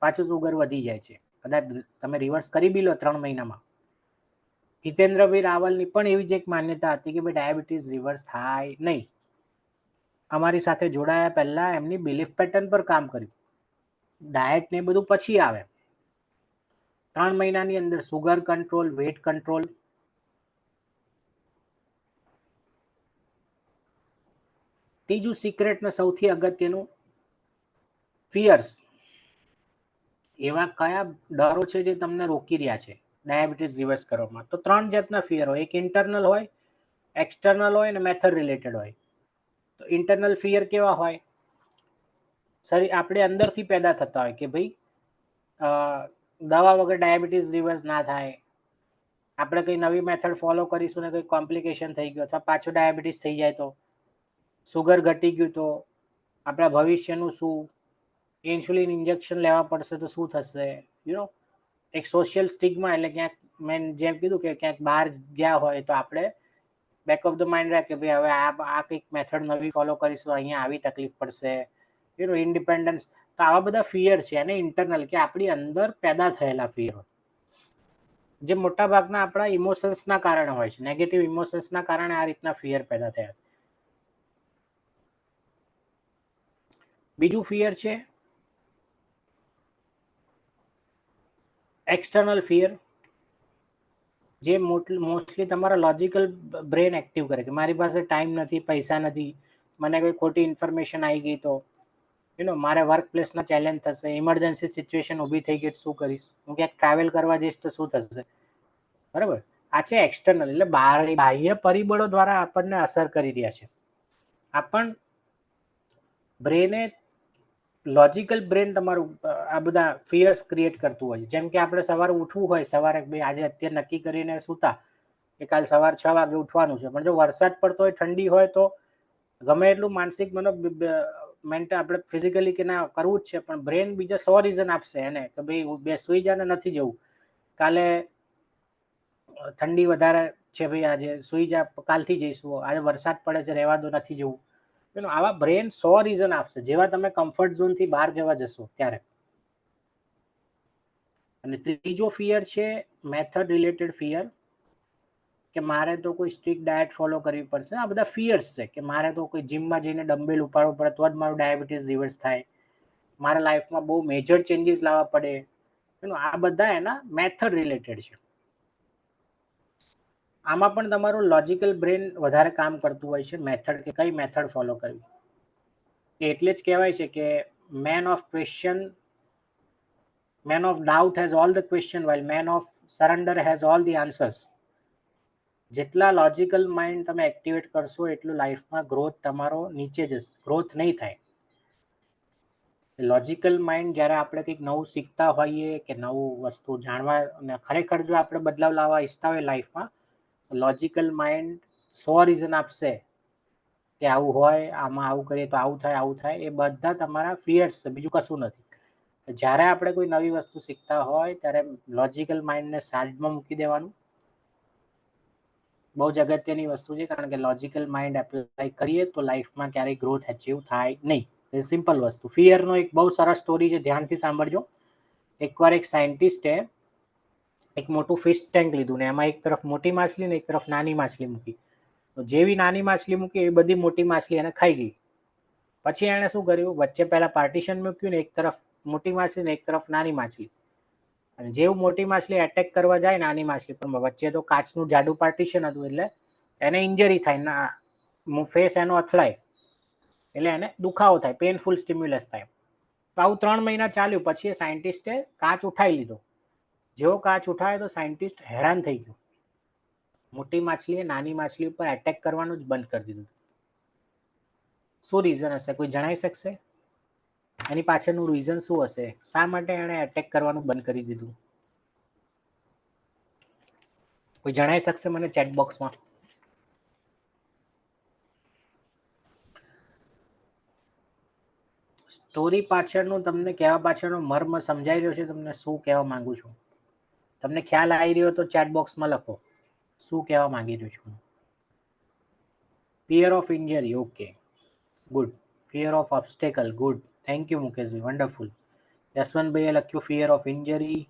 પાછું સુગર વધી જાય છે. કદાચ તમે રિવર્સ કરી બી લો 3 મહિનામાં. હિતેન્દ્રભાઈ રાવલની પણ એવી જ એક માન્યતા હતી કે ભાઈ ડાયાબિટીસ રિવર્સ થાય નહીં. અમારી સાથે જોડાયા પહેલા એમની બિલીફ પેટર્ન પર કામ કર્યું. ડાયટ ને બધું પછી આવે. 3 મહિનાની અંદર સુગર કંટ્રોલ, વેટ કંટ્રોલ, ત્રીજું સિક્રેટ ને સૌથી અગત્યનું, ફિયર્સ. એવા કયા ડરો છે જે તમને રોકી રહ્યા છે ડાયાબિટીસ રિવર્સ કરવામાં? તો 3 જાતના ફિયર હોય. એક ઇન્ટરનલ હોય, એક્સટર્નલ હોય અને મેથડ રિલેટેડ હોય. તો ઇન્ટરનલ ફિયર કેવા હોય? શરીર આપણે અંદરથી પેદા થતા હોય કે ભાઈ દવા વગર ડાયાબિટીસ રિવર્સ ના થાય, આપણે કંઈ નવી મેથડ ફોલો કરીશું ને કંઈ કોમ્પ્લિકેશન થઈ ગયો અથવા પાછું ડાયાબિટીસ થઈ જાય તો, સુગર ઘટી ગયું તો આપણા ભવિષ્યનું શું, ઇન્સ્યુલિન ઇન્જેક્શન લેવા પડશે તો શું થશે, એક સોશિયલ સ્ટિગ્મા. એટલે ક્યાંક મેં જેમ કીધું કે ક્યાંક બહાર ગયા હોય તો આપણે બેક ઓફ ધ માઇન્ડ રાખે ભાઈ હવે આ કંઈક મેથડ નવી ફોલો કરીશું, અહીંયા આવી તકલીફ પડશે, ઇન્ડિપેન્ડન્સ. તો આવા બધા ફિયર છે અને ઇન્ટરનલ કે આપણી અંદર પેદા થયેલા ફિયર, જે મોટા ભાગના આપણા ઇમોશન્સના કારણે હોય છે. નેગેટિવ ઇમોશન્સના કારણે આ રીતના ફિયર પેદા થયા. બીજું ફિયર છે એક્સટર્નલ ફિયર, જે મોસ્ટલી તમારા લોજિકલ બ્રેન એક્ટિવ કરે કે મારી પાસે ટાઈમ નથી, પૈસા નથી, મને કોઈ ખોટી ઇન્ફોર્મેશન આવી ગઈ તો, મારે વર્ક પ્લેસના ચેલેન્જ થશે, ઇમરજન્સી સિચ્યુએશન ઊભી થઈ ગઈ શું કરીશ, હું ક્યાંક ટ્રાવેલ કરવા જઈશ તો શું થશે, બરાબર. આ છે એક્સટર્નલ, એટલે બાહ્ય પરિબળો દ્વારા આપણને અસર કરી રહ્યા છે. આપણ બ્રેને, લોજિકલ બ્રેન તમારું આ બધા ફિયર્સ ક્રિએટ કરતું હોય. જેમ કે આપણે સવારે ઉઠવું હોય, સવારે ભાઈ આજે અત્યારે નક્કી કરીને સૂતા કે કાલ સવારે 6 વાગે ઉઠવાનું છે, પણ જો વરસાદ પડતો હોય, ઠંડી હોય તો ગમે એટલું માનસિક મેન્ટલ આપણે ફિઝિકલી કે ના કરવું જ છે, પણ બ્રેન બીજા 100 રીઝન આપશે એને કે ભાઈ બે સુઈ જાને, નથી જવું, કાલે ઠંડી વધારે છે, ભાઈ આજે સુઈ જા, કાલથી જઈશું, આજે વરસાદ પડે છે, રહેવા દો, નથી જવું. આવા બ્રેન 100 રીઝન આપશે જેવા તમે કમ્ફર્ટ ઝોનથી બહાર જવા જશો ત્યારે. અને ત્રીજો ફિયર છે મેથડ રિલેટેડ ફિયર, કે મારે તો કોઈ સ્ટ્રિક્ટ ડાયટ ફોલો કરવી પડશે. આ બધા ફિયર્સ છે કે મારે તો કોઈ જીમમાં જઈને ડમ્બેલ ઉપાડવું પડે તો જ મારું ડાયાબિટીસ રિવર્સ થાય, મારા લાઈફમાં બહુ મેજર ચેન્જીસ લાવવા પડે. આ બધા એના મેથડ રિલેટેડ છે. આમાં પણ તમારું લોજિકલ બ્રેન વધારે કામ કરતું હોય છે, મેથડ કે કઈ મેથડ ફોલો કરવી. એટલે જ કહેવાય છે કે man of doubt has all the question while man of surrender has all the answers. જેટલા લોજિકલ માઇન્ડ તમે એક્ટિવેટ કરશો એટલું લાઈફમાં ગ્રોથ તમારો નીચે જશે, ગ્રોથ નહીં થાય. લોજિકલ માઇન્ડ જ્યારે આપણે કંઈક નવું શીખતા હોઈએ કે નવું વસ્તુ જાણવા, અને ખરેખર જો આપણે બદલાવ લાવવા ઈચ્છતા હોય લાઈફમાં, લોજિકલ માઇન્ડ 100 રીઝન આપશે કે આવું હોય, આમાં આવું કરીએ તો આવું થાય, આવું થાય. એ બધા તમારા ફિયર્સ છે, બીજું કશું નથી. જ્યારે આપણે કોઈ નવી વસ્તુ શીખતા હોય ત્યારે લોજિકલ માઇન્ડને સાઈડમાં મૂકી દેવાનું. બહુ જ અગત્યની વસ્તુ છે, કારણ કે લોજિકલ માઇન્ડ એપ્લાય કરીએ તો લાઈફમાં ક્યારેય ગ્રોથ અચીવ થાય નહીં. એ સિમ્પલ વસ્તુ. ફિયરનો એક બહુ સરસ સ્ટોરી છે, ધ્યાનથી સાંભળજો. એકવાર એક સાયન્ટિસ્ટે એક મોટું ફિશ ટેન્ક લીધું ને એમાં એક તરફ મોટી માછલી ને એક તરફ નાની માછલી મૂકી. તો જેવી નાની માછલી મૂકી એ બધી મોટી માછલી એને ખાઈ ગઈ. પછી એણે શું કર્યું, વચ્ચે પહેલા પાર્ટીશન મૂક્યું ને એક તરફ મોટી માછલી ને એક તરફ નાની માછલી. અને જેવું મોટી માછલી એટેક કરવા જાય નાની માછલી પર, વચ્ચે તો કાચનું જાડું પાર્ટીશન હતું એટલે એને ઇન્જરી થાય, ફેસ એનો અથડાય એટલે એને દુખાવો થાય, પેનફુલ સ્ટિમ્યુલસ થાય. તો આવું 3 મહિના ચાલ્યું. પછી એ સાયન્ટિસ્ટે કાચ ઉઠાવી લીધો. જેવો કાચ ઉઠાવ્યો તો સાયન્ટિસ્ટ હેરાન થઈ ગયું. મોટી માછલીએ નાની માછલી ઉપર એટેક કરવાનું જ બંધ કરી દીધું. શું રીઝન હશે? કોઈ જણાવી શકશે? એની પાછળનું રીઝન શું હશે? શા માટે એણે એટેક કરવાનું બંધ કરી દીધું? કોઈ જણાવી શકશે મને ચેટ બોક્સમાં? સ્ટોરી પાછળનું તમને કહેવા પાછળનો મર્મ સમજાઈ રહ્યો છે તમને શું કહેવા માંગુ છું? તમને ખ્યાલ આવી રહ્યો તો ચેટ બોક્સમાં લખો શું કહેવા માંગી રહ્યો છું. Fear of injury, okay, good. Fear of obstacle, good. Thank you મુકેશભાઈ, વન્ડરફુલ. યશવંતભાઈએ લખ્યું fear of injury,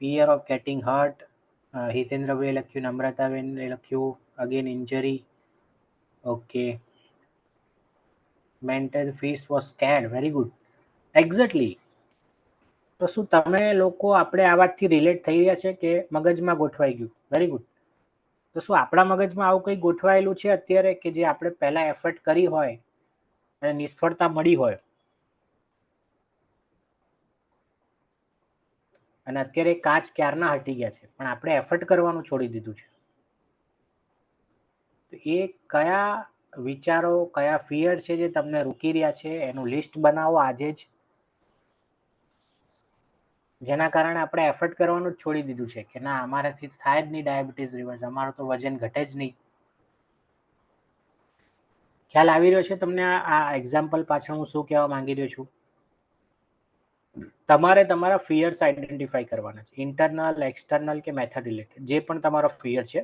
fear of getting hurt. હિતેન્દ્રભાઈએ લખ્યું, નમ્રતાબેને લખ્યું again injury, okay. Mental fees was scared, very good, exactly. તો શું તમે લોકો આપણે આ વાતથી રિલેટ થઈ રહ્યા છે કે મગજમાં ગોઠવાઈ ગયું? Very good. તો શું આપણા મગજમાં આવું કંઈ ગોઠવાયેલું છે અત્યારે કે જે આપણે પહેલાં એફર્ટ કરી હોય અને નિષ્ફળતા મળી હોય અને અત્યારે કાચ ક્યારના હટી ગયા છે, પણ આપણે એફર્ટ કરવાનું છોડી દીધું છે. તો એ કયા વિચારો, કયા ફિયર છે જે તમને રોકી રહ્યા છે, એનું લિસ્ટ બનાવો આજે જ, જેના કારણે આપણે એફર્ટ કરવાનું જ છોડી દીધું છે કે ના અમારાથી થાય જ નહીં ડાયાબિટીસ રિવર્સ, અમારું તો વજન ઘટે જ નહીં. ખ્યાલ આવી રહ્યો છે તમને આ એક્ઝામ્પલ પાછળ હું શું કહેવા માંગી રહ્યો છું? તમારે તમારા ફિયર્સ આઈડેન્ટિફાઈ કરવાના છે, ઇન્ટરનલ, એક્સટર્નલ કે મેથડ રિલેટેડ, જે પણ તમારો ફિયર છે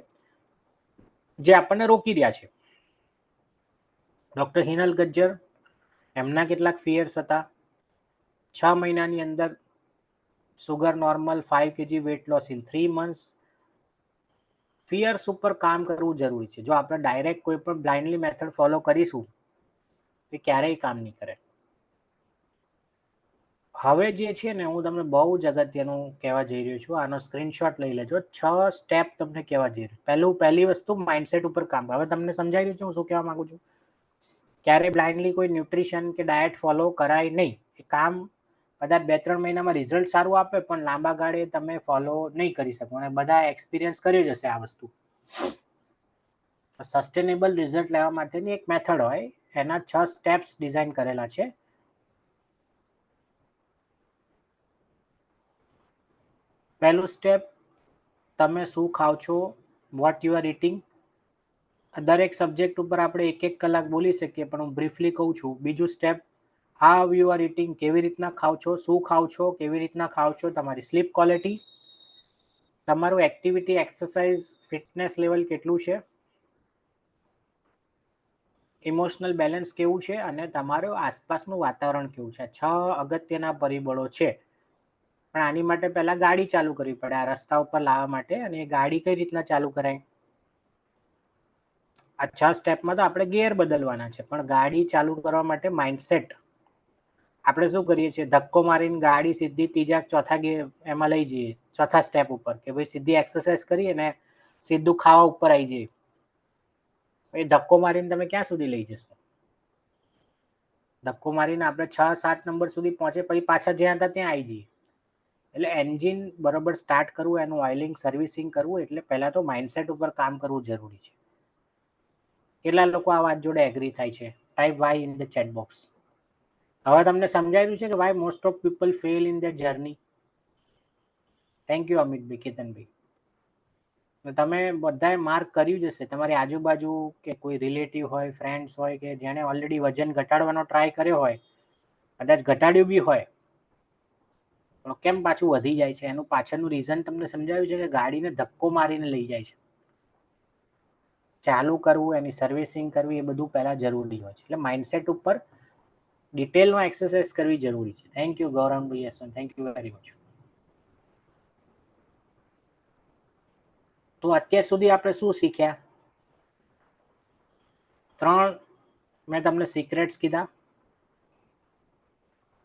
જે આપણને રોકી રહ્યા છે. ડોક્ટર હિનલ ગજ્જર, એમના કેટલાક ફિયર્સ હતા. 6 મહિનાની અંદર sugar normal, 5 kg weight loss in 3 months. Fierce ઉપર કામ કરવું જરૂરી છે. જો આપણે ડાયરેક્ટ કોઈ પણ બ્લાઇન્ડલી મેથડ ફોલો કરીશું એ ક્યારેય કામ નહીં કરે. હવે જે છે ને, હું તમને બહુ જ અગત્યનું કહેવા જઈ રહ્યો છું, આનો સ્ક્રીનશોટ લઈ લેજો. 6 સ્ટેપ તમને કહેવા જઈ રહ્યો. પહેલી વસ્તુ માઇન્ડસેટ ઉપર કામ. હવે તમને સમજાઈ રહ્યું છે હું શું કહેવા માંગુ છું? ક્યારે બ્લાઇન્ડલી કોઈ ન્યુટ્રિશન કે ડાયટ ફોલો કરાય નહીં. એ કામ કદાચ 2-3 મહિનામાં રિઝલ્ટ સારું આપે, પણ લાંબા ગાળે તમે ફોલો નહીં કરી શકો. અને બધા એક્સપિરિયન્સ કર્યું જ હશે આ વસ્તુ. સસ્ટેનેબલ રિઝલ્ટ લેવા માટેની એક મેથડ હોય, એના 6 સ્ટેપ્સ ડિઝાઇન કરેલા છે. પહેલું સ્ટેપ, તમે શું ખાવ છો, વોટ યુ આર ઇટિંગ. દરેક સબ્જેક્ટ ઉપર આપણે 1-1 કલાક બોલી શકીએ, પણ હું બ્રીફલી કહું છું. બીજું step, how you are eating, કેવી રીતના ખાવ છો, શું ખાવ છો, કેવી રીતના ખાવ છો. તમારી સ્લીપ ક્વોલિટી, તમારું એક્ટિવિટી, એક્સરસાઇઝ, ફિટનેસ લેવલ કેટલું છે, ઇમોશનલ બેલેન્સ કેવું છે, અને તમારું આસપાસનું વાતાવરણ કેવું છે. 6 અગત્યના પરિબળો છે. પણ આની માટે પહેલા ગાડી ચાલુ કરવી પડે આ રસ્તા ઉપર લાવવા માટે. અને એ ગાડી કઈ રીતના ચાલુ કરાય? આ 6 સ્ટેપમાં તો આપણે ગિયર બદલવાના છે, પણ ગાડી ચાલુ કરવા માટે માઇન્ડસેટ. આપણે શું કરીએ છીએ? ધક્કો મારીને ગાડી સીધી 3-4 ગિયર એમાં લઈ જઈએ, 4થા સ્ટેપ ઉપર, કે ભાઈ સીધી એક્સરસાઇઝ કરીએ ને સીધું ખાવા ઉપર આવી જઈએ. એ ધક્કો મારીને તમે ક્યાં સુધી લઈ જશો? ધક્કો મારીને આપણે 6-7 નંબર સુધી પહોંચે, પછી પાછા જ્યાં હતા ત્યાં આવી જઈએ. એટલે એન્જિન બરોબર સ્ટાર્ટ કરવું, એનું ઓઇલિંગ, સર્વિસિંગ કરવું, એટલે પહેલા તો માઇન્ડસેટ ઉપર કામ કરવું જરૂરી છે. કેટલા લોકો આ વાત જોડે એગ્રી થાય છે? Type Y in the chat box. હવે તમને સમજાયું છે કે why most of people fail in the journey. Thank you અમિતભાઈ, કેતનભાઈ. તમે બધાએ માર્ક કર્યું જ હશે. તમારી આજુબાજુ કે કોઈ રિલેટિવ હોય, ફ્રેન્ડ્સ હોય, કે જેણે ઓલરેડી વજન ઘટાડવાનો ટ્રાય કર્યો હોય, કદાચ ઘટાડ્યું બી હોય, પણ કેમ પાછું વધી જાય છે? એનું પાછળનું રીઝન તમને સમજાવ્યું છે કે ગાડીને ધક્કો મારીને લઈ જાય છે. ચાલુ કરવું, એની સર્વિસિંગ કરવી, એ બધું પહેલાં જરૂરી હોય છે. એટલે માઇન્ડસેટ ઉપર ડિટેલમાં એક્સરસાઇઝ કરવી જરૂરી છે. Thank you Gauravbhai, Yashwant, thank you very much. તો અત્યાર સુધી આપણે શું શીખ્યા? 3 મેં તમને સિક્રેટ્સ કીધા,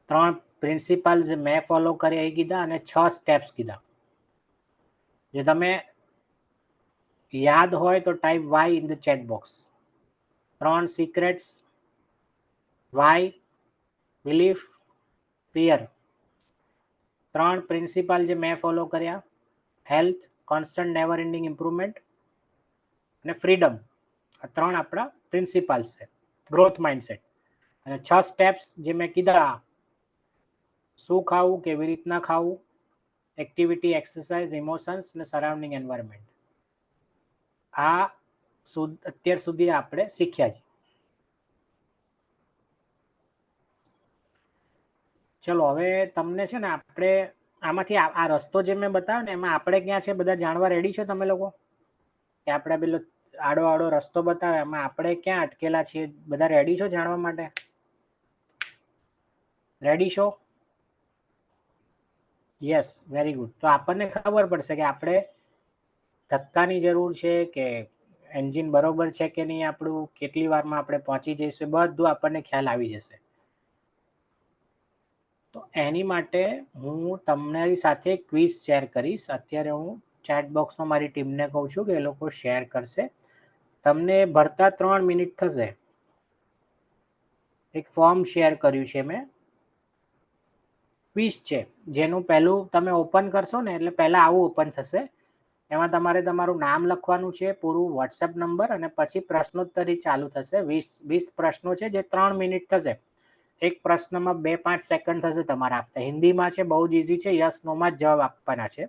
3 પ્રિન્સિપલ્સ મેં ફોલો કર્યા એ કીધા, અને 6 સ્ટેપ્સ કીધા. જે તમે યાદ હોય તો type Y in the chat box. 3 secrets, why, belief, fear. 3 principle જે મેં ફોલો કર્યા, health, constant never ending improvement અને ફ્રીડમ. આ 3 આપણા પ્રિન્સિપલ્સ છે ગ્રોથ માઇન્ડસેટ. અને 6 સ્ટેપ્સ જે મેં કીધા, શું ખાવું, કેવી રીતના ખાવું, એક્ટિવિટી, એક્સરસાઇઝ, ઇમોશન્સ અને સરાઉન્ડિંગ એન્વાયરમેન્ટ. આ અત્યાર સુધી આપણે શીખ્યા છે. ચલો હવે તમને છે ને આપણે આમાંથી આ રસ્તો જે મેં બતાવ્યો ને, એમાં આપણે ક્યાં છે બધા જાણવા રેડી છો તમે લોકો? કે આપણે પેલો આડો રસ્તો બતાવે, એમાં આપણે ક્યાં અટકેલા છીએ? બધા રેડી છો જાણવા માટે? રેડી છો? Yes, very good. તો આપણને ખબર પડશે કે આપણે ધક્કાની જરૂર છે કે એન્જિન બરોબર છે કે નહીં આપણું, કેટલી વારમાં આપણે પહોંચી જઈશું, બધું આપણને ખ્યાલ આવી જશે. તો એની માટે હું તમારી સાથે ક્વિઝ શેર કરીશ. અત્યારે હું ચેટ બોક્સમાં મારી ટીમને કહું છું કે એ લોકો શેર કરશે. તમને ભરતા 3 મિનિટ થશે. એક ફોર્મ શેર કર્યું છે મેં, ક્વિઝ છે, જેનું પહેલું તમે ઓપન કરશો ને એટલે પહેલાં આવું ઓપન થશે. એમાં તમારે તમારું નામ લખવાનું છે, પૂરું વોટ્સએપ નંબર, અને પછી પ્રશ્નોત્તરી ચાલુ થશે. 20 પ્રશ્નો છે જે 3 મિનિટ થશે. એક પ્રશ્નમાં 2-5 સેકન્ડ થશે તમારે આપતા. હિન્દીમાં છે, બહુ જ ઇઝી છે, યસ નોમાં જ જવાબ આપવાના છે.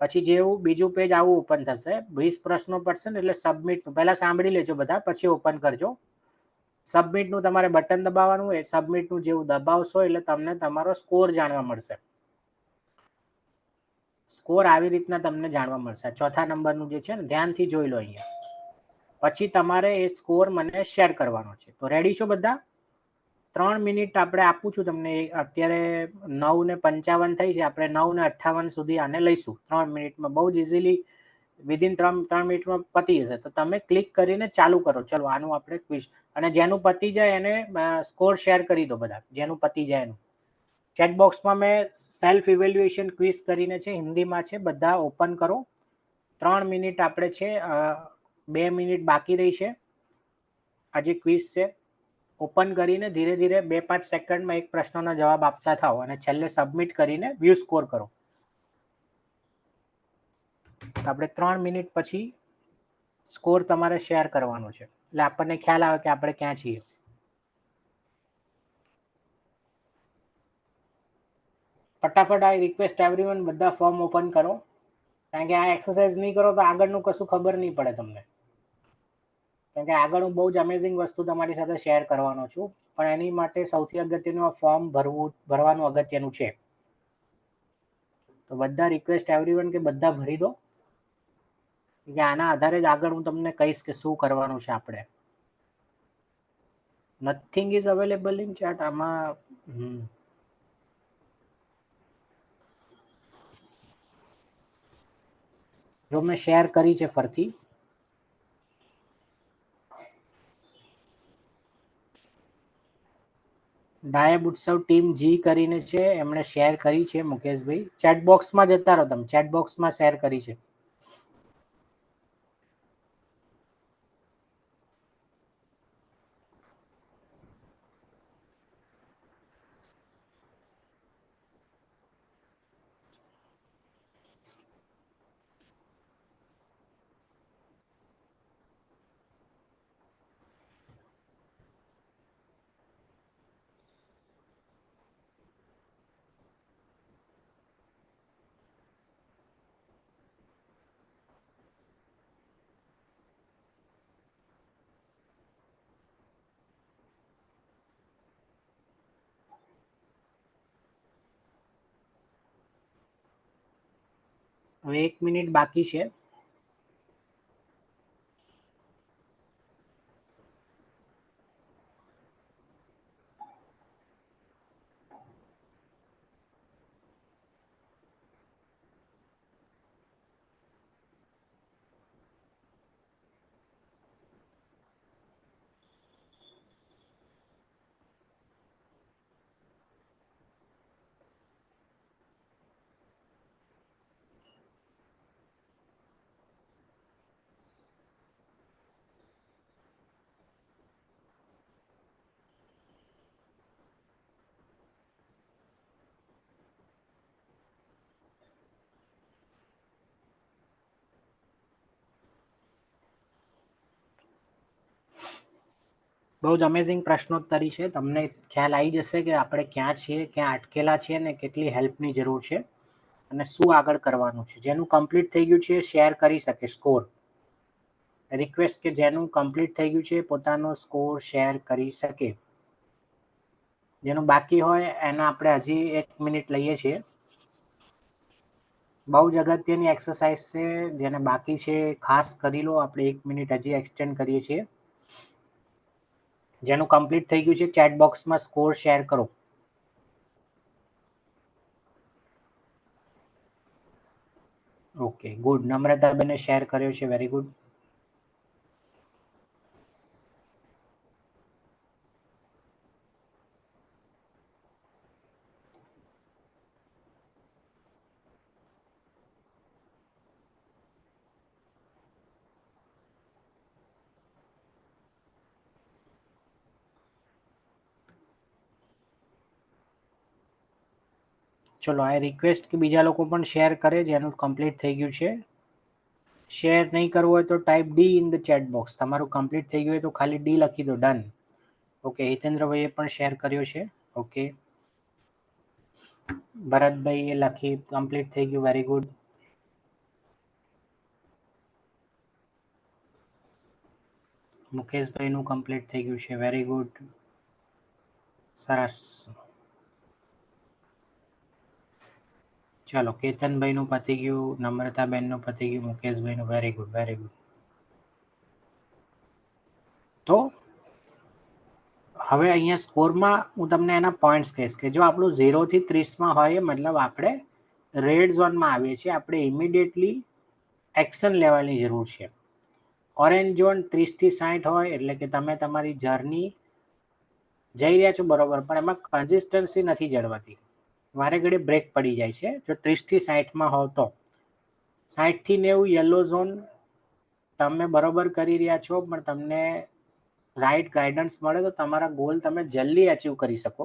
પછી જેવું બીજું પેજ આવું ઓપન થશે, 20 પ્રશ્નો પડશે ને એટલે સબમિટ, પહેલા સાંભળી લેજો બધા, પછી ઓપન કરજો. સબમિટનું તમારે બટન દબાવવાનું, એ સબમિટનું જેવું દબાવશો એટલે તમને તમારો સ્કોર જાણવા મળશે. સ્કોર આવી રીતના તમને જાણવા મળશે. ચોથા નંબરનું જે છે ને, ધ્યાનથી જોઈ લો અહીંયા. પછી તમારે એ સ્કોર મને શેર કરવાનો છે. તો રેડી છો બધા? 3 મિનિટ આપણે આપું છું તમને. અત્યારે 9:55 થઈ છે, આપણે 9:58 સુધી આને લઈશું. 3 મિનિટમાં બહુ જ ઇઝીલી વિધિન 3 મિનિટમાં પતી જશે. તો તમે ક્લિક કરીને ચાલુ કરો. ચલો આનું આપણે ક્વિઝ, અને જેનું પતી જાય એને સ્કોર શેર કરી દો બધા, જેનું પતી જાય એનું. ચેટ બોક્સમાં મેં સેલ્ફ ઇવેલ્યુએશન ક્વિઝ કરીને છે, હિન્દીમાં છે, બધા ઓપન કરો. 3 મિનિટ આપણે છે, 2 મિનિટ બાકી રહી છે. આ જે ક્વિઝ છે ઓપન કરીને ધીરે ધીરે 2-5 સેકન્ડમાં એક પ્રશ્નનો જવાબ આપતા થાઓ, અને છેલ્લે સબમિટ કરીને વ્યૂ સ્કોર કરો. આપણે 3 મિનિટ પછી સ્કોર તમારે શેર કરવાનો છે, એટલે આપણને ખ્યાલ આવે કે આપણે ક્યાં છીએ. ફટાફટ આ રિક્વેસ્ટ એવરીવન, બધા ફોર્મ ઓપન કરો, કારણ કે આ એક્સરસાઇઝ નહીં કરો તો આગળનું કશું ખબર નહીં પડે તમને. કારણ કે આગળ હું બહુ જ અમેઝિંગ વસ્તુ તમારી સાથે શેર કરવાનો છું, પણ એની માટે સૌથી અગત્યનું આ ફોર્મ ભરવાનું અગત્યનું છે. તો બધા રિક્વેસ્ટ એવરીવન કે બધા ભરી દો, કે આના આધારે જ આગળ હું તમને કહીશ કે શું કરવાનું છે આપણે. Nothing is available in chat. આમાં જો મેં શેર કરી છે ફરતી, ડાયબ ઉત્સવ ટીમ જી કરીને છે, એમણે શેર કરી છે. મુકેશભાઈ ચેટ બોક્સમાં જતા રહો, તમે ચેટ બોક્સમાં શેર કરી છે. હવે 1 મિનિટ બાકી છે. બહુ જ અમેઝિંગ પ્રશ્નોત્તરી છે. તમને ખ્યાલ આવી જશે કે આપણે ક્યાં છીએ, ક્યાં અટકેલા છીએ, ને કેટલી હેલ્પની જરૂર છે, અને શું આગળ કરવાનું છે. જેનું કમ્પ્લીટ થઈ ગયું છે શેર કરી શકે સ્કોર. રિક્વેસ્ટ કે જેનું કમ્પ્લીટ થઈ ગયું છે પોતાનો સ્કોર શેર કરી શકે. જેનું બાકી હોય એના આપણે હજી 1 મિનિટ લઈએ છીએ. બહુ જ અગત્યની એક્સરસાઇઝ છે, જેને બાકી છે ખાસ કરી લો. આપણે 1 મિનિટ હજી એક્સટેન્ડ કરીએ છીએ. જેનું કમ્પ્લીટ થઈ ગયું છે ચેટ બોક્સમાં સ્કોર શેર કરો. Okay, good. નમ્રતાબેને શેર કર્યો છે, વેરી ગુડ. ચલો આઈ રિક્વેસ્ટ કે બીજા લોકો પણ શેર કરે જેનું કમ્પ્લીટ થઈ ગયું છે. શેર નહીં કરવું હોય તો type D in the chat box. તમારું કમ્પ્લીટ થઈ ગયું હોય તો ખાલી ડી લખી દો. ડન. ઓકે, હિતેન્દ્રભાઈએ પણ શેર કર્યો છે. ઓકે, ભરતભાઈએ લખી કમ્પ્લીટ થઈ ગયું. Very good. મુકેશભાઈનું કમ્પ્લીટ થઈ ગયું છે. વેરી ગુડ, સરસ. ચાલો, કેતનભાઈનું પતી ગયું, નમ્રતાબેનનું પતી ગયું, મુકેશભાઈનું. Very good, very good. તો હવે અહીંયા સ્કોરમાં હું તમને એના પોઈન્ટ્સ કહીશ કે જો આપણું 0 થી 30માં હોય મતલબ આપણે રેડ ઝોનમાં આવીએ છીએ. આપણે ઇમિડિયેટલી એક્શન લેવાની જરૂર છે. ઓરેન્જ ઝોન 30 થી 60 હોય એટલે કે તમે તમારી જર્ની જઈ રહ્યા છો બરોબર, પણ એમાં કન્સિસ્ટન્સી નથી જળવાતી. વારે ઘડી બ્રેક પડી જાય છે. જો 30 થી 60માં હોવ તો 60 થી 90 યલો ઝોન, તમે બરોબર કરી રહ્યા છો પણ તમને રાઈટ ગાઈડન્સ મળે તો તમારા ગોલ તમે જલ્દી અચીવ કરી શકો.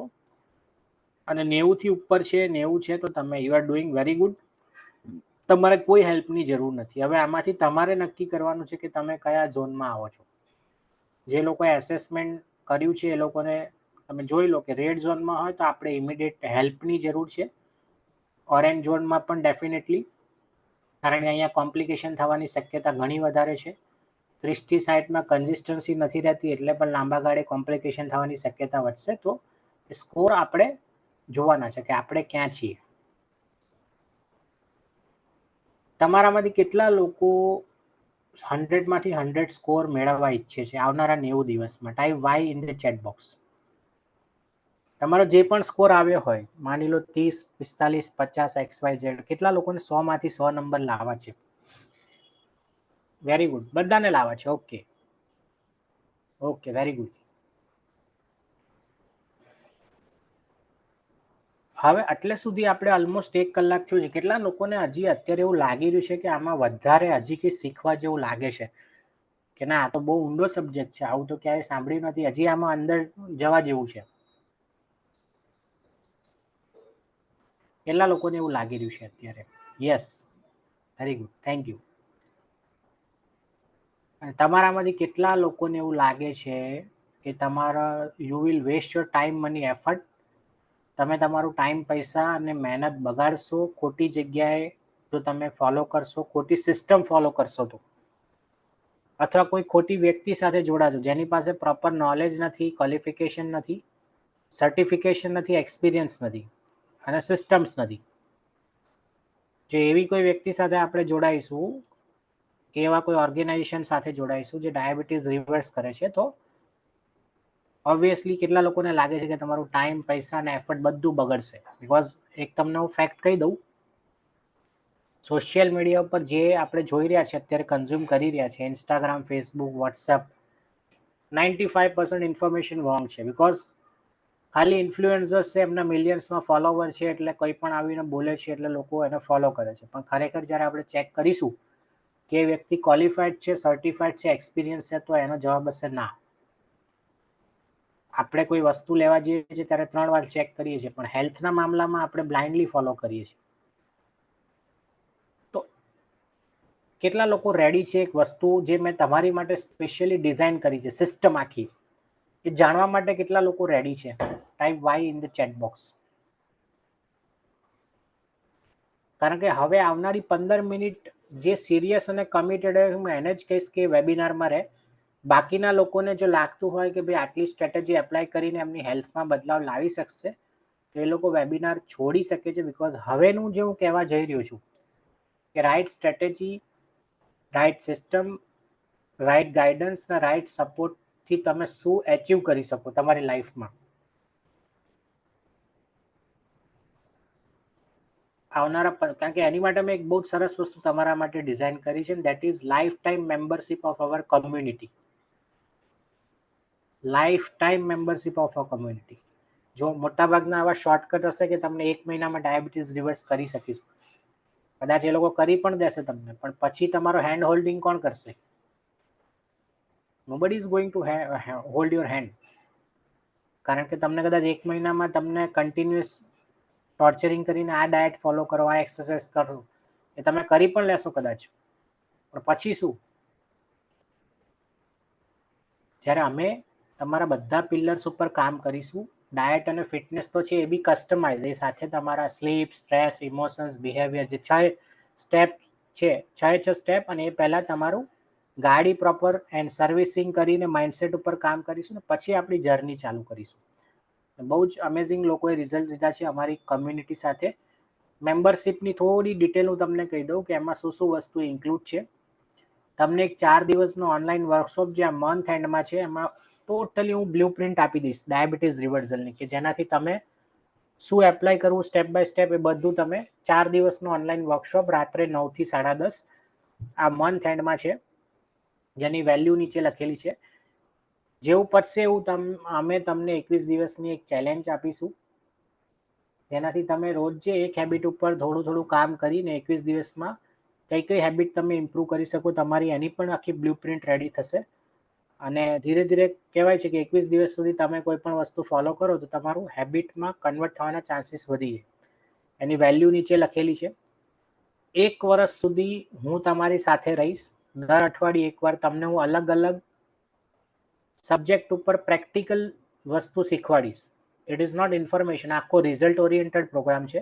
અને 90 થી ઉપર છે, 90 છે તો તમે you are doing very good. તમારે કોઈ હેલ્પની જરૂર નથી. હવે આમાંથી તમારે નક્કી કરવાનું છે કે તમે કયા ઝોનમાં આવો છો. જે લોકોએ એસેસમેન્ટ કર્યું છે એ લોકોને તમે જોઈ લો કે રેડ ઝોનમાં હોય તો આપણે ઇમિડિયેટ હેલ્પની જરૂર છે. ઓરેન્જ ઝોનમાં પણ ડેફિનેટલી, કારણ કે અહીંયા કોમ્પ્લિકેશન થવાની શક્યતા ઘણી વધારે છે. 30 થી 60માં કન્સિસ્ટન્સી નથી રહેતી એટલે પણ લાંબા ગાળે કોમ્પ્લિકેશન થવાની શક્યતા વધશે. તો સ્કોર આપણે જોવાના છે કે આપણે ક્યાં છીએ. તમારામાંથી કેટલા લોકો 100માંથી 100 સ્કોર મેળવવા ઈચ્છે છે આવનારા 90 દિવસમાં? Type Y in the chat box. તમારો જે પણ સ્કોર આવ્યો હોય, માની લો 30, 45, 50, XYZ, કેટલા લોકોને 100માંથી 100 નંબર લાવવા છે? વેરી ગુડ, બધાને લાવવા છે. Okay okay, very good. હવે એટલે સુધી આપણે ઓલમોસ્ટ 1 કલાક થયું છે. કેટલા લોકોને હજી અત્યારે એવું લાગી રહ્યું છે કે આમાં વધારે હજી કંઈ શીખવા જેવું લાગે છે કે ના આ તો બહુ ઊંડો સબ્જેક્ટ છે, આવું તો ક્યારેય સાંભળ્યું નથી, હજી આમાં અંદર જવા જેવું છે? કેટલા લોકોને એવું લાગી રહ્યું છે અત્યારે? Yes, very good, thank you. અને તમારામાંથી કેટલા લોકોને એવું લાગે છે કે તમારા you will waste your time, money, effort? તમે તમારું ટાઈમ, પૈસા અને મહેનત બગાડશો ખોટી જગ્યાએ જો તમે ફોલો કરશો, ખોટી સિસ્ટમ ફોલો કરશો તો, અથવા કોઈ ખોટી વ્યક્તિ સાથે જોડાજો જેની પાસે પ્રોપર નોલેજ નથી, ક્વોલિફિકેશન નથી, સર્ટિફિકેશન નથી, એક્સપિરિયન્સ નથી અને સિસ્ટમ્સ નથી. જો એવી કોઈ વ્યક્તિ સાથે આપણે જોડાઈશું, એવા કોઈ ઓર્ગેનાઇઝેશન સાથે જોડાઈશું જે ડાયાબિટીસ રિવર્સ કરે છે, તો ઓબ્વિયસલી કેટલા લોકોને લાગે છે કે તમારું ટાઈમ, પૈસા અને એફર્ટ બધું બગડશે? બિકોઝ એક તમને હું ફેક્ટ કહી દઉં, સોશિયલ મીડિયા ઉપર જે આપણે જોઈ રહ્યા છે અત્યારે, કન્ઝ્યુમ કરી રહ્યા છે, Instagram, Facebook, WhatsApp, 95% information wrong છે. બિકોઝ ખાલી ઇન્ફ્લુએન્સર્સ છે, એમના મિલિયન્સમાં ફોલોવર છે એટલે કંઈ પણ આવીને બોલે છે એટલે લોકો એને ફોલો કરે છે. પણ ખરેખર જ્યારે આપણે ચેક કરીશું કે એ વ્યક્તિ ક્વોલિફાઈડ છે, સર્ટિફાઈડ છે, એક્સપિરિયન્સ છે, તો એનો જવાબ હશે ના. આપણે કોઈ વસ્તુ લેવા જઈએ છીએ ત્યારે 3 વાર ચેક કરીએ છીએ, પણ હેલ્થના મામલામાં આપણે બ્લાઇન્ડલી ફોલો કરીએ છીએ. તો કેટલા લોકો રેડી છે એક વસ્તુ જે મેં તમારી માટે સ્પેશિયલી ડિઝાઇન કરી છે, સિસ્ટમ આખી, એ જાણવા માટે કેટલા લોકો રેડી છે? Type Y in the chat box. કારણ કે હવે આવનારી 15 મિનિટ જે સિરિયસ અને કમિટેડ હોય, હું એને જ કહીશ કે વેબિનારમાં રહે. બાકીના લોકોને જો લાગતું હોય કે ભાઈ આટલી સ્ટ્રેટેજી એપ્લાય કરીને એમની હેલ્થમાં બદલાવ લાવી શકશે તો એ લોકો વેબિનાર છોડી શકે છે. બિકોઝ હવેનું જે હું કહેવા જઈ રહ્યો છું કે right strategy, right system, right guidance અને રાઇટ સપોર્ટથી તમે શું એચીવ કરી શકો તમારી લાઈફમાં. આવનારા કારણ કે એની માટે મેં એક બહુ જ સરસ વસ્તુ તમારા માટે ડિઝાઇન કરી છે, that is life time membership of our community. Life time membership of a community. જો મોટાભાગના આવા શોર્ટકટ હશે કે તમને 1 મહિનામાં ડાયાબિટીસ રિવર્સ કરી શકીશું, કદાચ એ લોકો કરી પણ દેશે તમને, પણ પછી તમારો હેન્ડ હોલ્ડિંગ કોણ કરશે? Nobody is going to hold your hand. કારણ કે તમને કદાચ 1 મહિનામાં તમને કન્ટિન્યુઅસ ટોર્ચરિંગ કરીને આ ડાયટ ફોલો કરો, આ એક્સરસાઇઝ કરો, એ તમે કરી પણ લેશો કદાચ, પણ પછી શું? જ્યારે અમે તમારા બધા પિલર્સ ઉપર કામ કરીશું, ડાયટ અને ફિટનેસ તો છે એ બી કસ્ટમાઇઝ, એ સાથે તમારા સ્લીપ, સ્ટ્રેસ, ઇમોશન્સ, બિહેવિયર, જે 6 સ્ટેપ છે, 6 સ્ટેપ, અને એ પહેલાં તમારું ગાડી પ્રોપર એન્ડ સર્વિસિંગ કરીને માઇન્ડસેટ ઉપર કામ કરીશું ને પછી આપણી જર્ની ચાલુ કરીશું. બહુ જ અમેઝિંગ લોકોએ રિઝલ્ટ લીધા છે અમારી કમ્યુનિટી સાથે. મેમ્બરશિપની થોડી ડિટેલ હું તમને કહી દઉં કે એમાં શું શું વસ્તુ ઇન્ક્લુડ છે. તમને એક 4 દિવસનો ઓનલાઈન વર્કશોપ જે આ મંથ એન્ડમાં છે, એમાં ટોટલી હું બ્લુ પ્રિન્ટ આપી દઈશ ડાયાબિટીસ રિવર્સલની, કે જેનાથી તમે શું એપ્લાય કરવું સ્ટેપ બાય સ્ટેપ એ બધું તમે 4 દિવસનો ઓનલાઈન વર્કશોપ રાત્રે 9 થી 10:30 આ મંથ એન્ડમાં છે, જેની વેલ્યુ નીચે લખેલી છે. જેવું પતશે એવું અમે તમને 21 દિવસની એક ચેલેન્જ આપીશું, જેનાથી તમે રોજ જે એક હેબિટ ઉપર થોડું થોડું કામ કરીને 21 દિવસમાં કઈ હેબિટ તમે ઇમ્પ્રૂવ કરી શકો તમારી, એની પણ આખી બ્લુ પ્રિન્ટ રેડી થશે. અને ધીરે ધીરે કહેવાય છે કે 21 દિવસ સુધી તમે કોઈ પણ વસ્તુ ફોલો કરો તો તમારું હેબિટમાં કન્વર્ટ થવાના ચાન્સીસ વધી જાય. એની વેલ્યુ નીચે લખેલી છે. 1 વર્ષ સુધી હું તમારી સાથે રહીશ. દર અઠવાડિયે એકવાર તમને હું અલગ અલગ સબ્જેક્ટ ઉપર પ્રેક્ટિકલ વસ્તુ શીખવાડીશ. ઇટ ઇઝ નોટ ઇન્ફોર્મેશન, આખો રિઝલ્ટ ઓરિએન્ટેડ પ્રોગ્રામ છે.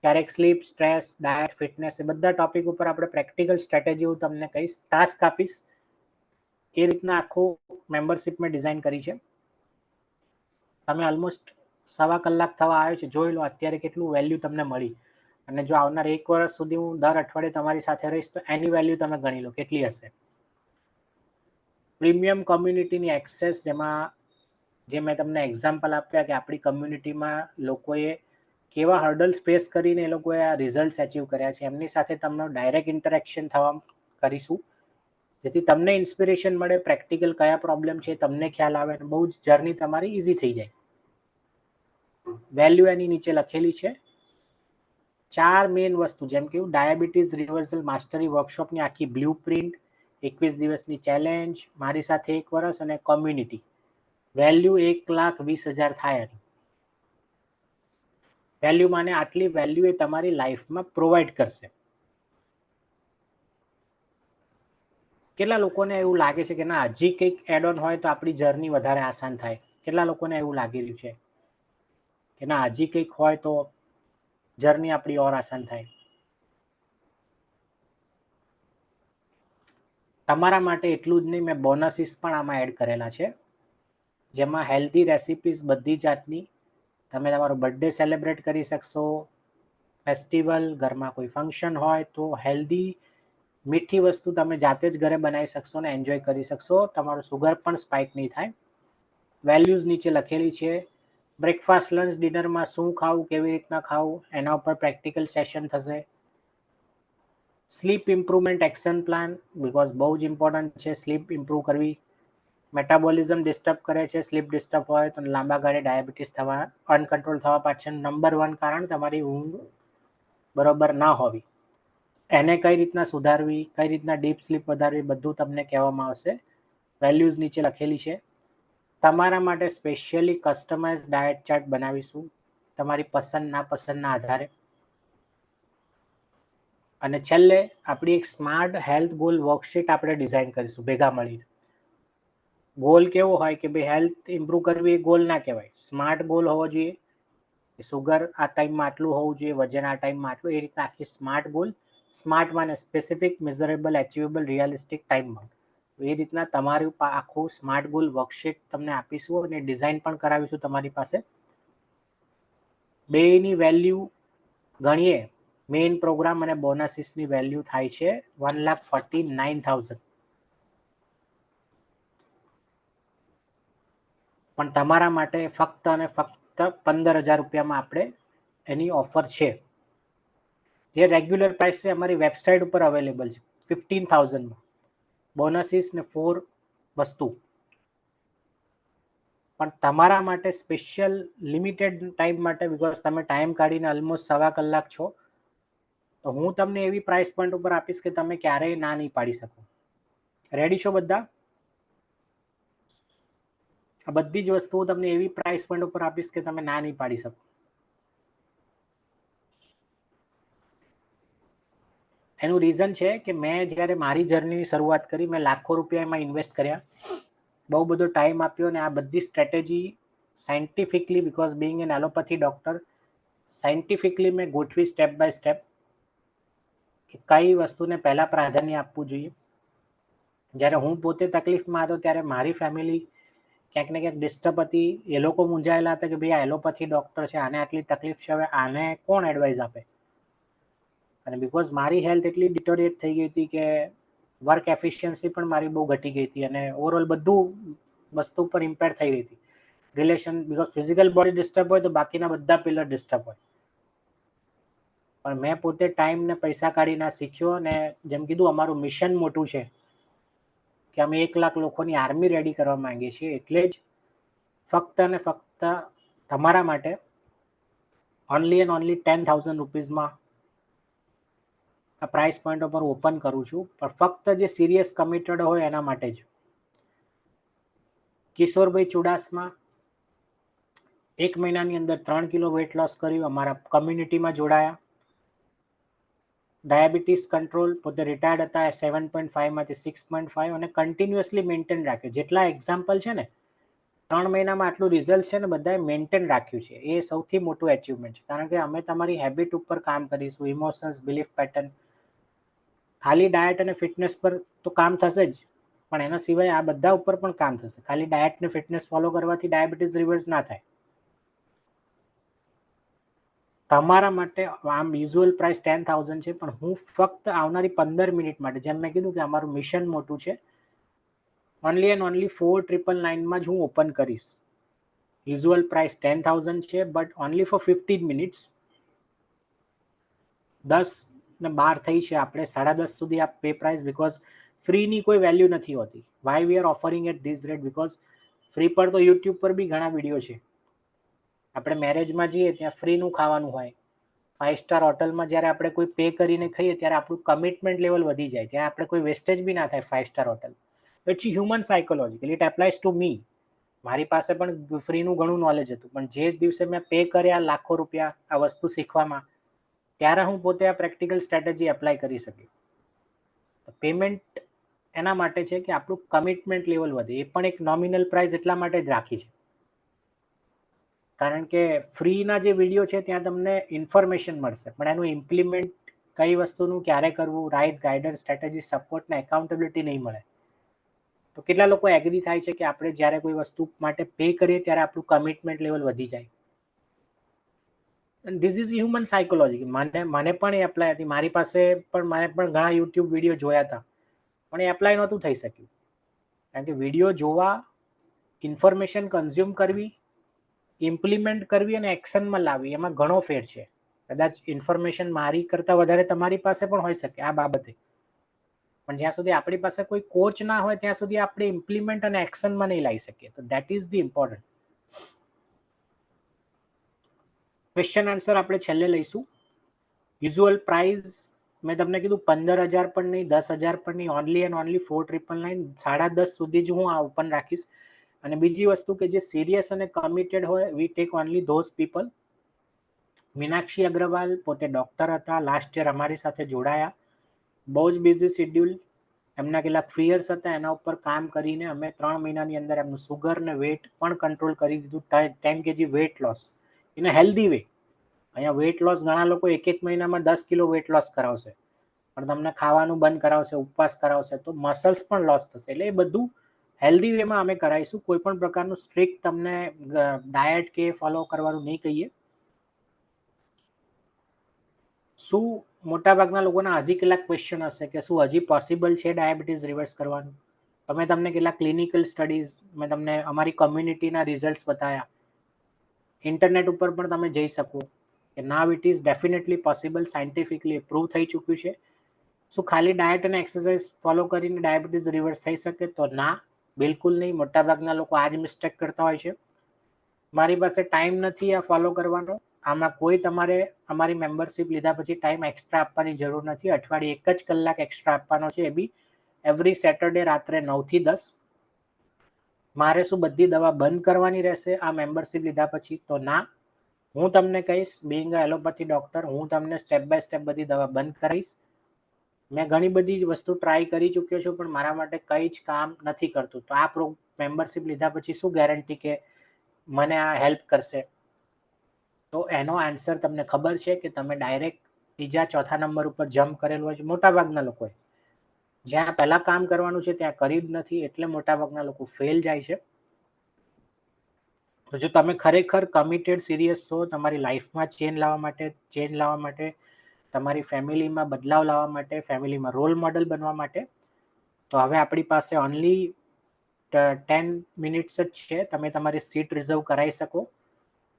ક્યારેક સ્લીપ, સ્ટ્રેસ, ડાયટ, ફિટનેસ એ બધા ટોપિક ઉપર આપણે પ્રેક્ટિકલ સ્ટ્રેટેજી હું તમને કહીશ, ટાસ્ક આપીશ. એ રીતના આખું મેમ્બરશિપ મેં ડિઝાઇન કરી છે. તમે ઓલમોસ્ટ 1.25 કલાક થવા આવ્યો છે, જોઈ લો અત્યારે કેટલું વેલ્યુ તમને મળી. અને જો આવનાર 1 વર્ષ સુધી હું દર અઠવાડિયે તમારી સાથે રહીશ તો એની વેલ્યુ તમે ગણી લો કેટલી હશે. પ્રીમિયમ કોમ્યુનિટીની એક્સેસ, જેમાં જે મેં તમને એક્ઝામ્પલ આપ્યા કે આપણી કમ્યુનિટીમાં લોકોએ કેવા હર્ડલ્સ ફેસ કરીને એ લોકોએ આ રિઝલ્ટ્સ અચીવ કર્યા છે, એમની સાથે તમને ડાયરેક્ટ ઇન્ટરેક્શન થવા કરીશું, જેથી તમને ઇન્સ્પિરેશન મળે, પ્રેક્ટિકલ કયા પ્રોબ્લેમ છે તમને ખ્યાલ આવે, અને બહુ જ જર્ની તમારી ઇઝી થઈ જાય. વેલ્યુ એની નીચે લખેલી છે. 4 મેઇન વસ્તુ, જેમ કે ડાયાબિટીસ રિવર્સલ માસ્ટરી વર્કશોપની આખી બ્લુ પ્રિન્ટ, 21 દિવસની ચેલેન્જ, મારી સાથે 1 વર્ષ, અને કોમ્યુનિટી. વેલ્યુ 1,20,000 થાય. વેલ્યુ માને આટલી વેલ્યુ એ તમારી લાઈફમાં પ્રોવાઈડ કરશે. કેટલા લોકોને એવું લાગે છે કે ના હજી કંઈક એડ ઓન હોય તો આપણી જર્ની વધારે આસાન થાય? કેટલા લોકોને એવું લાગી રહ્યું છે કે ના હજી કંઈક હોય તો જર્ની આપણી ઓર આસાન થાય? તમારા માટે એટલું જ નહીં, મેં બોનસીસ પણ આમાં એડ કરેલા છે, જેમાં હેલ્ધી રેસિપીઝ બધી જાતની. તમે તમારો બર્થડે સેલિબ્રેટ કરી શકશો, ફેસ્ટિવલ, ઘરમાં કોઈ ફંક્શન હોય તો હેલ્ધી મીઠી વસ્તુ તમે જાતે જ ઘરે બનાવી શકશો ને એન્જોય કરી શકશો. તમારું સુગર પણ સ્પાઇક નહીં થાય. વેલ્યુઝ નીચે લખેલી છે. બ્રેકફાસ્ટ, લંચ, ડિનરમાં શું ખાવું, કેવી રીતના ખાવું, એના ઉપર પ્રેક્ટિકલ સેશન થશે. Sleep improvement action plan, because બહુ જ ઇમ્પોર્ટન્ટ છે સ્લીપ ઇમ્પ્રૂવ કરવી. મેટાબોલિઝમ ડિસ્ટર્બ કરે છે, સ્લીપ ડિસ્ટર્બ હોય તો લાંબા ગાળે ડાયાબિટીસ થવા, અનકન્ટ્રોલ થવા પાછળ નંબર 1 કારણ તમારી ઊંઘ બરોબર ના હોવી. એને કઈ રીતના સુધારવી, કઈ રીતના ડીપ સ્લીપ વધારવી, બધું તમને કહેવામાં આવશે. વેલ્યુઝ નીચે લખેલી છે. તમારા માટે સ્પેશિયલી કસ્ટમાઇઝ ડાયટ ચાર્ટ બનાવીશું તમારી પસંદ નાપસંદના આધારે. અને છેલ્લે આપણી એક સ્માર્ટ હેલ્થ ગોલ વર્કશીટ આપણે ડિઝાઇન કરીશું ભેગા મળીને. ગોલ કેવો હોય કે ભાઈ હેલ્થ ઇમ્પ્રૂવ કરવી એ ગોલ ના કહેવાય, સ્માર્ટ ગોલ હોવો જોઈએ. સુગર આ ટાઈમમાં આટલું હોવું જોઈએ, વજન આ ટાઈમમાં આટલું, એ રીતના આખી સ્માર્ટ ગોલ. સ્માર્ટ માને સ્પેસિફિક, મેઝરેબલ, એચિવેબલ, રિયલિસ્ટિક ટાઈમમાં. એ રીતના તમારું આખું સ્માર્ટ ગોલ વર્કશીટ તમને આપીશું અને ડિઝાઇન પણ કરાવીશું તમારી પાસે. બેની વેલ્યુ ગણીએ, મેઇન પ્રોગ્રામ અને બોનસીસની વેલ્યુ થાય છે 1,49,000. પણ તમારા માટે ફક્ત અને ફક્ત 15,000 રૂપિયામાં આપણે એની ઓફર છે. જે રેગ્યુલર પ્રાઇસ છે અમારી વેબસાઇટ ઉપર અવેલેબલ છે 15,000માં. બોનસીસ ને 4 વસ્તુ. પણ તમારા માટે સ્પેશિયલ લિમિટેડ ટાઈમ માટે, બિકોઝ તમે ટાઈમ કાઢીને ઓલમોસ્ટ 1.25 કલાક છો, તો હું તમને એવી પ્રાઇસ પોઈન્ટ ઉપર આપીશ કે તમે ક્યારેય ના નહીં પાડી શકો. રેડી છો બધા? આ બધી જ વસ્તુઓ તમને એવી પ્રાઇસ પોઈન્ટ ઉપર આપીશ કે તમે ના નહીં પાડી શકો. એનું રીઝન છે કે મેં જ્યારે મારી જર્નીની શરૂઆત કરી, મેં લાખો રૂપિયા એમાં ઇન્વેસ્ટ કર્યા, બહુ બધો ટાઈમ આપ્યો, અને આ બધી strategy scientifically, because being an allopathy doctor, scientifically મેં ગોઠવી સ્ટેપ બાય સ્ટેપ કે કઈ વસ્તુને પહેલાં પ્રાધાન્ય આપવું જોઈએ. જ્યારે હું પોતે તકલીફમાં હતો ત્યારે મારી ફેમિલી ક્યાંક ને ક્યાંક ડિસ્ટર્બ હતી. એ લોકો મૂંઝાયેલા હતા કે ભાઈ આ એલોપેથી ડૉક્ટર છે, આને આટલી તકલીફ છે, હવે આને કોણ એડવાઇસ આપે. અને બિકોઝ મારી હેલ્થ એટલી ડિટોરિએટ થઈ ગઈ હતી કે વર્ક એફિશિયન્સી પણ મારી બહુ ઘટી ગઈ હતી, અને ઓવરઓલ બધું વસ્તુ પર ઇમ્પેક્ટ થઈ રહી હતી. Relation, because physical body disturb હોય તો બાકીના બધા પિલર ડિસ્ટર્બ હોય. પણ મેં પોતે ટાઈમ ને પૈસા કાઢીને શીખ્યો, અને જેમ કીધું અમારું મિશન મોટું છે કે અમે 1 લાખ લોકોની આર્મી રેડી કરવા માંગીએ છીએ. એટલે જ ફક્ત અને ફક્ત તમારા માટે ઓનલી એન્ડ ઓનલી 10,000 રૂપીઝમાં આ પ્રાઇસ પોઈન્ટ ઉપર ઓપન કરું છું, પણ ફક્ત જે સિરિયસ કમિટેડ હોય એના માટે જ. કિશોરભાઈ ચુડાસમા 1 મહિનાની અંદર 3 કિલો વેટ લોસ કર્યું, અમારા કમ્યુનિટીમાં જોડાયા. ડાયાબિટીસ કંટ્રોલ, પોતે રિટાયર્ડ હતા, 7.5માંથી 6.5, અને કન્ટિન્યુઅસલી મેન્ટેન રાખ્યું. જેટલા એક્ઝામ્પલ છે ને, 3 મહિનામાં આટલું રિઝલ્ટ છે ને, બધાએ મેન્ટેન રાખ્યું છે. એ સૌથી મોટું એચિવમેન્ટ છે, કારણ કે અમે તમારી હેબિટ ઉપર કામ કરીશું, ઇમોશન્સ, બિલીફ પેટર્ન. ખાલી ડાયટ અને ફિટનેસ પર તો કામ થશે જ, પણ એના સિવાય આ બધા ઉપર પણ કામ થશે. ખાલી ડાયટ ને ફિટનેસ ફોલો કરવાથી ડાયાબિટીસ રિવર્સ ના થાય. તમારા માટે આમ યુઝ્યુઅલ પ્રાઇસ 10,000 છે, પણ હું ફક્ત આવનારી 15 મિનિટ માટે, જેમ મેં કીધું કે અમારું મિશન મોટું છે, ઓનલી એન્ડ ઓનલી 4,999 જ હું ઓપન કરીશ. યુઝ્યુઅલ પ્રાઇસ 10,000 છે, બટ ઓનલી ફોર 15 મિનિટ્સ. 10:12 થઈ છે, આપણે 10:30 સુધી આ પે પ્રાઇસ, બીકોઝ ફ્રીની કોઈ વેલ્યુ નથી હોતી. Why we are offering at this rate? Because free પર તો યુટ્યુબ પર બી ઘણા વિડીયો છે. આપણે મેરેજમાં જઈએ ત્યાં ફ્રીનું ખાવાનું હોય. 5 સ્ટાર હોટલમાં જ્યારે આપણે કોઈ પે કરીને ખાઈએ ત્યારે આપણું કમિટમેન્ટ લેવલ વધી જાય, ત્યાં આપણે કોઈ વેસ્ટેજ બી ના થાય. 5 star hotel, it's human psychology, it applies to me. મારી પાસે પણ ફ્રીનું ઘણું નોલેજ હતું, પણ જે દિવસે મેં પે કર્યા લાખો રૂપિયા આ વસ્તુ શીખવામાં, ત્યારે હું પોતે આ પ્રેક્ટિકલ સ્ટ્રેટેજી એપ્લાય કરી શકી. પેમેન્ટ એના માટે છે કે આપણું કમિટમેન્ટ લેવલ વધે. એ પણ એક નોમિનલ પ્રાઇસ એટલા માટે જ રાખી છે, કારણ કે ફ્રીના જે વિડીયો છે ત્યાં તમને ઇન્ફોર્મેશન મળશે, પણ એનું ઇમ્પ્લિમેન્ટ કઈ વસ્તુનું ક્યારે કરવું, રાઇટ ગાઈડન્સ, સ્ટ્રેટેજી, સપોર્ટ ને એકાઉન્ટેબિલિટી નહીં મળે. તો કેટલા લોકો એગ્રી થાય છે કે આપણે જ્યારે કોઈ વસ્તુ માટે પે કરીએ ત્યારે આપણું કમિટમેન્ટ લેવલ વધી જાય. This is human psychology. મને પણ એ એપ્લાય હતી. મારી પાસે પણ મેં પણ ઘણા યુટ્યુબ વિડીયો જોયા હતા, પણ એ એપ્લાય નહોતું થઈ શક્યું, કારણ કે વિડીયો જોવા, ઇન્ફોર્મેશન કન્ઝ્યુમ કરવી, ઇમ્પ્લિમેન્ટ કરવી અને એક્શનમાં લાવવી, એમાં ઘણો ફેર છે. કદાચ ઇન્ફોર્મેશન મારી કરતાં વધારે તમારી પાસે પણ હોઈ શકે આ બાબતે, પણ જ્યાં સુધી આપણી પાસે કોઈ કોચ ના હોય ત્યાં સુધી આપણે ઇમ્પ્લિમેન્ટ અને એક્શનમાં નહીં લાવી શકીએ. તો that is the important. Question answer આપણે છેલ્લે લઈશું. યુઝ્યુઅલ પ્રાઇસ મેં તમને કીધું 15,000 પણ નહીં, 10,000 પણ નહીં, ઓનલી એન્ડ ઓનલી 4,999, 10:30 સુધી જ હું આ ઓપન રાખીશ. અને બીજી વસ્તુ કે જે સિરિયસ અને કમિટેડ હોય, we take only those people. Meenakshi Agarwal પોતે ડૉક્ટર હતા, લાસ્ટ યર અમારી સાથે જોડાયા. બહુ જ બિઝી શેડ્યુલ, એમના કેટલાક ફિયર્સ હતા, એના ઉપર કામ કરીને અમે 3 મહિનાની અંદર એમનું સુગર ને વેટ પણ કંટ્રોલ કરી દીધું. 10 kg weight loss in a healthy way. અહીંયા વેટ લોસ ઘણા લોકો 1 મહિનામાં 10 કિલો વેટ લોસ કરાવશે, પણ તમને ખાવાનું બંધ કરાવશે, ઉપવાસ કરાવશે, તો મસલ્સ પણ લોસ થશે. એટલે એ બધું હેલ્ધી વેમાં અમે કરાવીશું. કોઈ પણ પ્રકારનું સ્ટ્રિક્ટ તમને ડાયટ કે ફોલો કરવાનું નહીં કહીએ. શું મોટાભાગના લોકોના હજી કેટલાક ક્વેશ્ચન હશે કે શું હજી પોસિબલ છે ડાયાબિટીસ રિવર્સ કરવાનું? તમે તમને કેટલાક ક્લિનિકલ સ્ટડીઝ, મેં તમને અમારી કમ્યુનિટીના રિઝલ્ટ્સ બતાવ્યા. ઇન્ટરનેટ ઉપર પણ તમે જઈ શકો કે now it is definitely possible, scientifically prove થઈ ચૂક્યું છે. શું ખાલી ડાયટ અને એક્સરસાઇઝ ફોલો કરીને ડાયાબિટીસ રિવર્સ થઈ શકે? તો ના, બિલકુલ નહીં. મોટાભાગના લોકો આ જ મિસ્ટેક કરતા હોય છે. મારી પાસે ટાઈમ નથી આ ફોલો કરવાનો. આમાં કોઈ તમારે અમારી મેમ્બરશિપ લીધા પછી ટાઈમ એક્સ્ટ્રા આપવાની જરૂર નથી. અઠવાડિયે 1 જ કલાક એક્સ્ટ્રા આપવાનો છે, એ બી એવરી સેટરડે રાત્રે 9 થી 10. મારે શું બધી દવા બંધ કરવાની રહેશે આ મેમ્બરશિપ લીધા પછી? તો ના, હું તમને કહીશ, બિંગ અ એલોપેથી ડૉક્ટર, હું તમને સ્ટેપ બાય સ્ટેપ બધી દવા બંધ કરાવીશ. મેં ઘણી બધી વસ્તુ ટ્રાય કરી ચૂક્યો છું પણ મારા માટે કંઈ જ કામ નથી કરતું. તો આ મેમ્બરશિપ લીધા પછી શું ગેરંટી કે મને આ હેલ્પ કરશે? તો એનો આન્સર તમને ખબર છે કે તમે ડાયરેક્ટ ત્રીજા ચોથા નંબર ઉપર જમ્પ કરેલું હોય છે મોટાભાગના લોકોએ. જ્યાં પહેલાં કામ કરવાનું છે ત્યાં કરી જ નથી, એટલે મોટાભાગના લોકો ફેલ જાય છે. તો જો તમે ખરેખર કમિટેડ સિરિયસ છો તમારી લાઈફમાં ચેન્જ લાવવા માટે, તમારી ફેમિલીમાં બદલાવ લાવવા માટે, ફેમિલીમાં રોલ મોડલ બનવા માટે, તો હવે આપણી પાસે ઓનલી 10 મિનિટ્સ જ છે. તમે તમારી સીટ રિઝર્વ કરાવી શકો.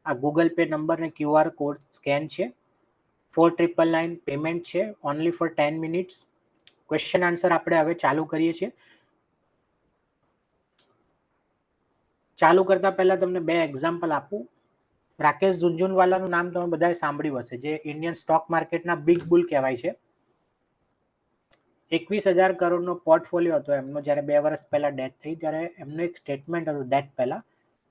આ ગૂગલ પે નંબર ને QR કોડ સ્કેન છે. 4999 પેમેન્ટ છે only for 10 minutes. Question answer આપણે હવે ચાલુ કરીએ છીએ. ચાલુ કરતા પહેલા તમને 2 એક્ઝામ્પલ આપું. રાકેશ ઝુનઝુનવાલાનું નામ તમે બધાએ સાંભળ્યું હશે, જે ઇન્ડિયન સ્ટોક માર્કેટના બિગ બુલ કહેવાય છે. 21,000 કરોડનો પોર્ટફોલિયો હતો એમનો. જ્યારે 2 વર્ષ પહેલા ડેથ થઈ ત્યારે એમનું એક સ્ટેટમેન્ટ હતું ડેથ પહેલા,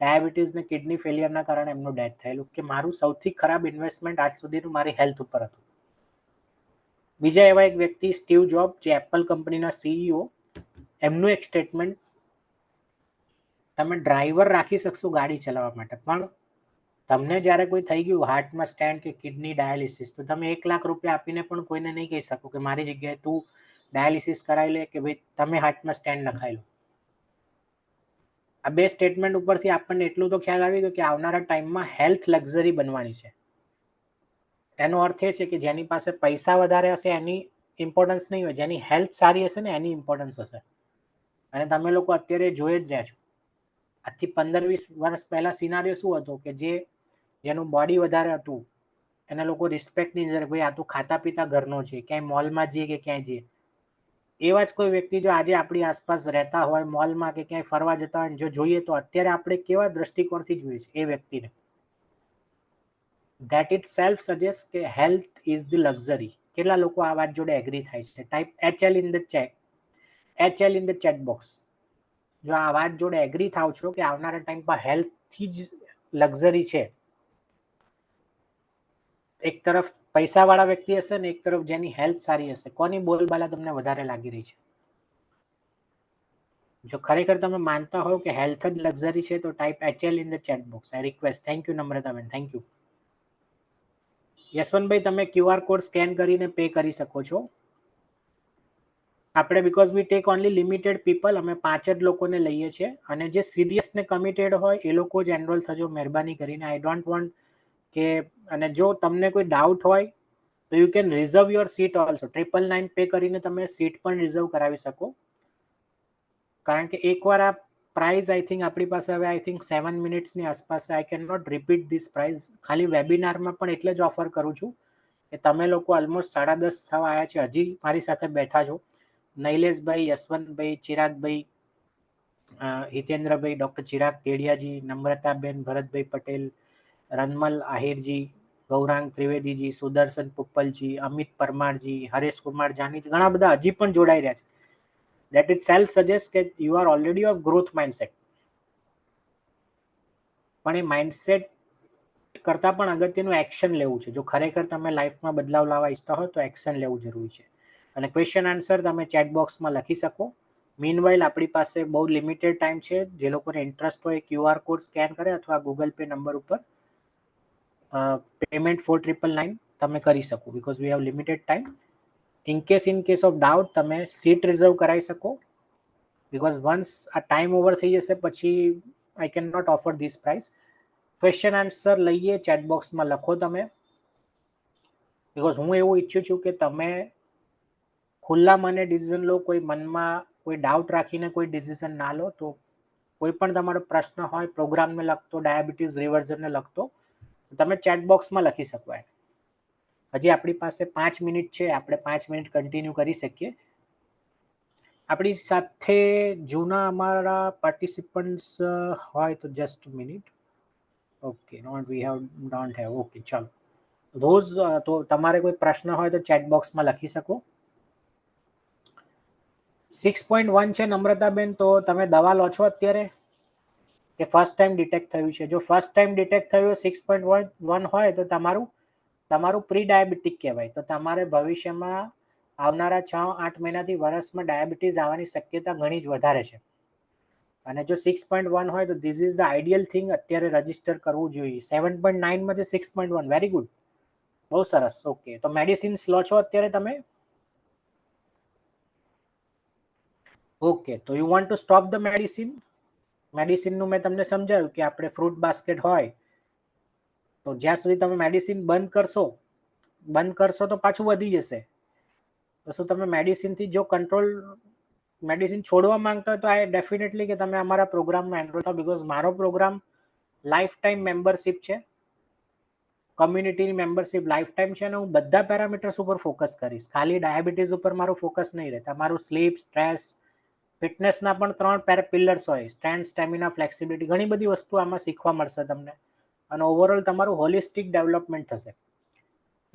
ડાયાબિટીસ ને કિડની ફેલિયરના કારણે એમનું ડેથ થયેલું, કે મારું સૌથી ખરાબ ઇન્વેસ્ટમેન્ટ આજ સુધીનું મારી હેલ્થ ઉપર હતું. બીજા એવા એક વ્યક્તિ સ્ટીવ જોબ, જે એપલ કંપનીના CEO, એમનું એક સ્ટેટમેન્ટ, તમે ડ્રાઈવર રાખી શકશો ગાડી ચલાવવા માટે, પણ તમને જ્યારે કોઈ થઈ ગયું હાર્ટમાં સ્ટેન્ટ કે કિડની ડાયાલિસિસ, તો તમે 1 લાખ રૂપિયા આપીને પણ કોઈને નહીં કહી શકો કે મારી જગ્યાએ તું ડાયાલિસિસ કરાવી લે, કે ભાઈ તમે હાર્ટમાં સ્ટેન્ટ નખાઈ લો. આ 2 સ્ટેટમેન્ટ ઉપરથી આપણને એટલું તો ખ્યાલ આવી ગયો કે આવનારા ટાઈમમાં હેલ્થ લક્ઝરી બનવાની છે. એનો અર્થ એ છે કે જેની પાસે પૈસા વધારે હશે એની ઇમ્પોર્ટન્સ નહીં હોય, જેની હેલ્થ સારી હશે ને એની ઇમ્પોર્ટન્સ હશે. અને તમે લોકો અત્યારે જોઈ જ રહ્યા છો. આજથી 15-20 વર્ષ પહેલા સિનારીઓ શું હતો કે જેનું બોડી વધારે હતું એને લોકો રિસ્પેક્ટ નહીં કરે, ભાઈ આ તો ખાતા પીતા ઘરનો છે, ક્યાંય મોલમાં જઈએ કે ક્યાંય જઈએ. એવા જ કોઈ વ્યક્તિ જો આજે આપણી આસપાસ રહેતા હોય, મોલમાં કે ક્યાંય ફરવા જતા હોય, જો જોઈએ તો અત્યારે આપણે કેવા દ્રષ્ટિકોણથી જોઈએ છે એ વ્યક્તિને. ધેટ ઇટ સેલ્ફ સજેસ્ટ કે હેલ્થ ઇઝ ધ લક્ઝરી. કેટલા લોકો આ વાત જોડે એગ્રી થાય છે? Type HL in the chat box. જો આ વાત જોડે એગ્રી થાવ છો કે આવનારા ટાઈમ પર હેલ્થથી જ લક્ઝરી છે. એક તરફ પૈસાવાળા વ્યક્તિ હશે ને એક તરફ જેની હેલ્થ સારી હશે. કોની બોલબાલા તમને વધારે લાગી રહી છે? જો ખરેખર તમે માનતા હો કે હેલ્થ જ લક્ઝરી છે તો type HL in the chat box. I request. Thank you નમ્રતાબેન, થેન્ક યુ. યશવંતભાઈ, તમે QR કોડ સ્કેન કરીને પે કરી શકો છો. આપણે because we take only limited people, અમે 5 જ લોકોને લઈએ છીએ, અને જે સિરિયસ ને કમિટેડ હોય એ લોકો જ એનરોલ થજો મહેરબાની કરીને. આઈ ડોન્ટ વોન્ટ કે, અને જો તમને કોઈ ડાઉટ હોય તો you can reserve your seat also. 999 pay કરીને તમે સીટ પણ રિઝર્વ કરાવી શકો. કારણ કે એકવાર આ પ્રાઇઝ આઈ થિંક આપણી પાસે હવે આઈ થિંક 7 મિનિટ્સની આસપાસ. I can not repeat this prize. ખાલી વેબિનારમાં પણ એટલે જ ઓફર કરું છું કે તમે લોકો ઓલમોસ્ટ 10:30 થવા આવ્યા છે, હજી મારી સાથે બેઠા છો. નૈલેશભાઈ, યશવંતભાઈ, ચિરાગભાઈ, હિતેન્દ્રભાઈ, ડૉક્ટર ચિરાગ કેડિયાજી, નમ્રતાબેન, ભરતભાઈ પટેલ, રનમલ આહિરજી, ગૌરાંગ ત્રિવેદીજી, સુદર્શન પુપ્પલજી, અમિત પરમારજી, હરેશ કુમાર જાની, ઘણા બધા હજી પણ જોડાઈ રહ્યા છે. That it self suggests કે you are already of growth mindset. પણ એ માઇન્ડસેટ કરતાં પણ અગત્યનું એક્શન લેવું છે. જો ખરેખર તમે લાઈફમાં બદલાવ લાવવા ઈચ્છતા હો તો એક્શન લેવું જરૂરી છે. અને ક્વેશ્ચન આન્સર તમે ચેટ બોક્સમાં લખી શકો. મીનવાઇલ આપણી પાસે બહુ લિમિટેડ ટાઈમ છે. જે લોકોને ઇન્ટરેસ્ટ હોય QR કોડ સ્કેન કરે અથવા ગૂગલ પે નંબર ઉપર પેમેન્ટ 4999 તમે કરી શકો. Because we have limited time. In case of doubt તમે સીટ રિઝર્વ કરાવી શકો. બીકોઝ વન્સ આ ટાઈમ ઓવર થઈ જશે પછી I can not offer this price. Question answer લઈએ, ચેટ બોક્સમાં લખો તમે. બીકોઝ હું એવું ઈચ્છું છું કે તમે ખુલ્લા મને ડિસિઝન લો. કોઈ મનમાં કોઈ ડાઉટ રાખીને કોઈ ડિસિઝન ના લો. તો કોઈ પણ તમારો પ્રશ્ન હોય પ્રોગ્રામને લગતો, ડાયાબિટીસ રિવર્ઝનને લગતો, તમે ચેટ બોક્સમાં લખી શકો. હજી આપણી પાસે 5 મિનિટ છે, આપણે 5 મિનિટ કન્ટિન્યુ કરી શકીએ. આપણી સાથે જૂના અમારા પાર્ટિસિપન્ટ્સ હોય તો just minute. Okay, don't have. Okay, ચાલો. રોઝ, તો તમારે કોઈ પ્રશ્ન હોય તો ચેટ બોક્સમાં લખી શકો. 6.1 છે નમ્રતાબેન, તો તમે દવા લો છો અત્યારે કે ફર્સ્ટ ટાઈમ ડિટેક્ટ થયું છે? જો ફર્સ્ટ ટાઈમ ડિટેક્ટ થયું 6.1 હોય તો તમારું પ્રી ડાયાબિટીક કહેવાય. તો તમારે ભવિષ્યમાં આવનારા 6-8 મહિનાથી વર્ષમાં ડાયાબિટીસ આવવાની શક્યતા ઘણી જ વધારે છે. અને જો 6.1 હોય તો this is the ideal thing અત્યારે રજીસ્ટર કરવું જોઈએ. 7.9 માંથી 6.1 વેરી ગુડ, બહુ સરસ. ઓકે, તો મેડિસિન્સ લો છો અત્યારે તમે? ઓકે, તો you want to stop the medicine? મેડિસિનનું મેં તમને સમજાવ્યું કે આપણે ફ્રૂટ બાસ્કેટ હોય તો જ્યાં સુધી તમે મેડિસિન બંધ કરશો તો પાછું વધી જશે. તો શું તમે મેડિસિનથી જો મેડિસિન છોડવા માંગતા હોય તો આઈ ડેફિનેટલી કે તમે અમારા પ્રોગ્રામમાં એનરોલ થાઓ, બિકોઝ મારો પ્રોગ્રામ લાઈફ ટાઈમ મેમ્બરશિપ છે, કમ્યુનિટીની મેમ્બરશિપ લાઈફ ટાઈમ છે, અને હું બધા પેરામીટર્સ ઉપર ફોકસ કરીશ. ખાલી ડાયાબિટીસ ઉપર મારું ફોકસ નહીં રહે. તમારું સ્લીપ, સ્ટ્રેસ, ફિટનેસના પણ 3 પિલર્સ હોય, સ્ટ્રેન્થ, સ્ટેમિના, ફ્લેક્સિબિલિટી, ઘણી બધી વસ્તુ આમાં શીખવા મળશે તમને, અને ઓવરઓલ તમારું હોલિસ્ટિક ડેવલપમેન્ટ થશે.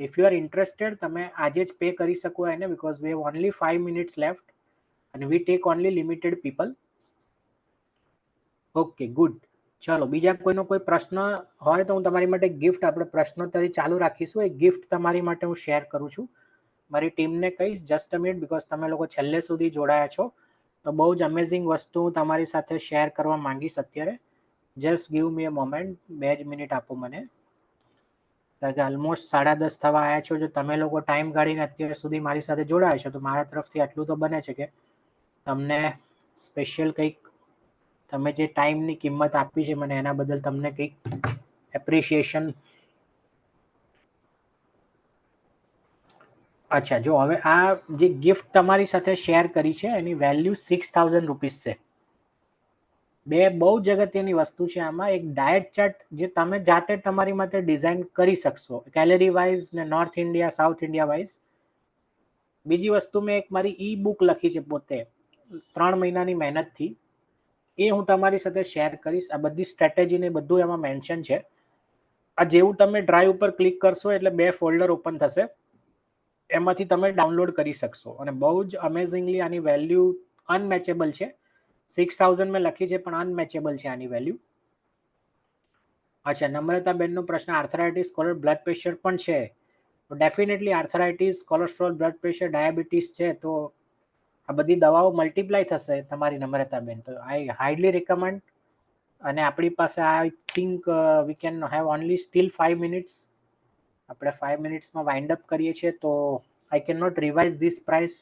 ઇફ યુ આર ઇન્ટરેસ્ટેડ, તમે આજે જ પે કરી શકો એને, because we have only 5 minutes left અને we take only limited people. Okay, good. ચલો, બીજા કોઈનો કોઈ પ્રશ્ન હોય તો હું તમારી માટે ગિફ્ટ, આપણે પ્રશ્નોત્તરી ચાલુ રાખીશું. એક ગિફ્ટ તમારી માટે હું શેર કરું છું. મારી ટીમને કહીશ જસ્ટ અ મિનિટ, બિકોઝ તમે લોકો છેલ્લે સુધી જોડાયા છો, તો બહુ જ અમેઝિંગ વસ્તુ હું તમારી સાથે શેર કરવા માંગીશ અત્યારે. જસ્ટ ગીવ મી અ મોમેન્ટ, 2 જ મિનિટ આપો મને, કારણ કે ઓલમોસ્ટ 10:30 થવા આવ્યા છો. જો તમે લોકો ટાઈમ કાઢીને અત્યાર સુધી મારી સાથે જોડાયા છો તો મારા તરફથી આટલું તો બને છે કે તમને સ્પેશિયલ કંઈક, તમે જે ટાઈમની કિંમત આપી છે મને, એના બદલ તમને કંઈક એપ્રિશિએશન. અચ્છા, જો હવે આ જે ગિફ્ટ તમારી સાથે શેર કરી છે એની વેલ્યુ 6,000 રૂપીસ છે. બે બહુ જ અગત્યની વસ્તુ છે આમાં. એક ડાયટ ચાર્ટ જે તમે જાતે તમારી માટે ડિઝાઇન કરી શકશો, કેલેરી વાઇઝ ને north India, south India wise. બીજી વસ્તુ, મેં એક મારી ઈ બુક લખી છે પોતે 3 મહિનાની મહેનતથી, એ હું તમારી સાથે શેર કરીશ. આ બધી સ્ટ્રેટેજી ને બધું એમાં મેન્શન છે. આ જેવું તમે ડ્રાઈવ ઉપર ક્લિક કરશો એટલે 2 ફોલ્ડર ઓપન થશે, એમાંથી તમે ડાઉનલોડ કરી શકશો. અને બહુ જ અમેઝિંગલી આની વેલ્યુ અનમેચેબલ છે. 6,000 મેં લખી છે પણ અનમેચેબલ છે આની વેલ્યુ. અચ્છા, નમ્રતાબેનનો પ્રશ્ન, આર્થરાઇટિસ, બ્લડ પ્રેશર પણ છે? તો definitely arthritis, cholesterol, blood pressure, diabetes છે તો આ બધી દવાઓ મલ્ટીપ્લાય થશે તમારી નમ્રતાબેન. તો આઈ હાઈલી રિકમેન્ડ. અને આપણી પાસે I think we can have only still 5 minutes. આપણે 5 મિનિટ્સમાં વાઇન્ડ અપ કરીએ છીએ, તો I can not revise this price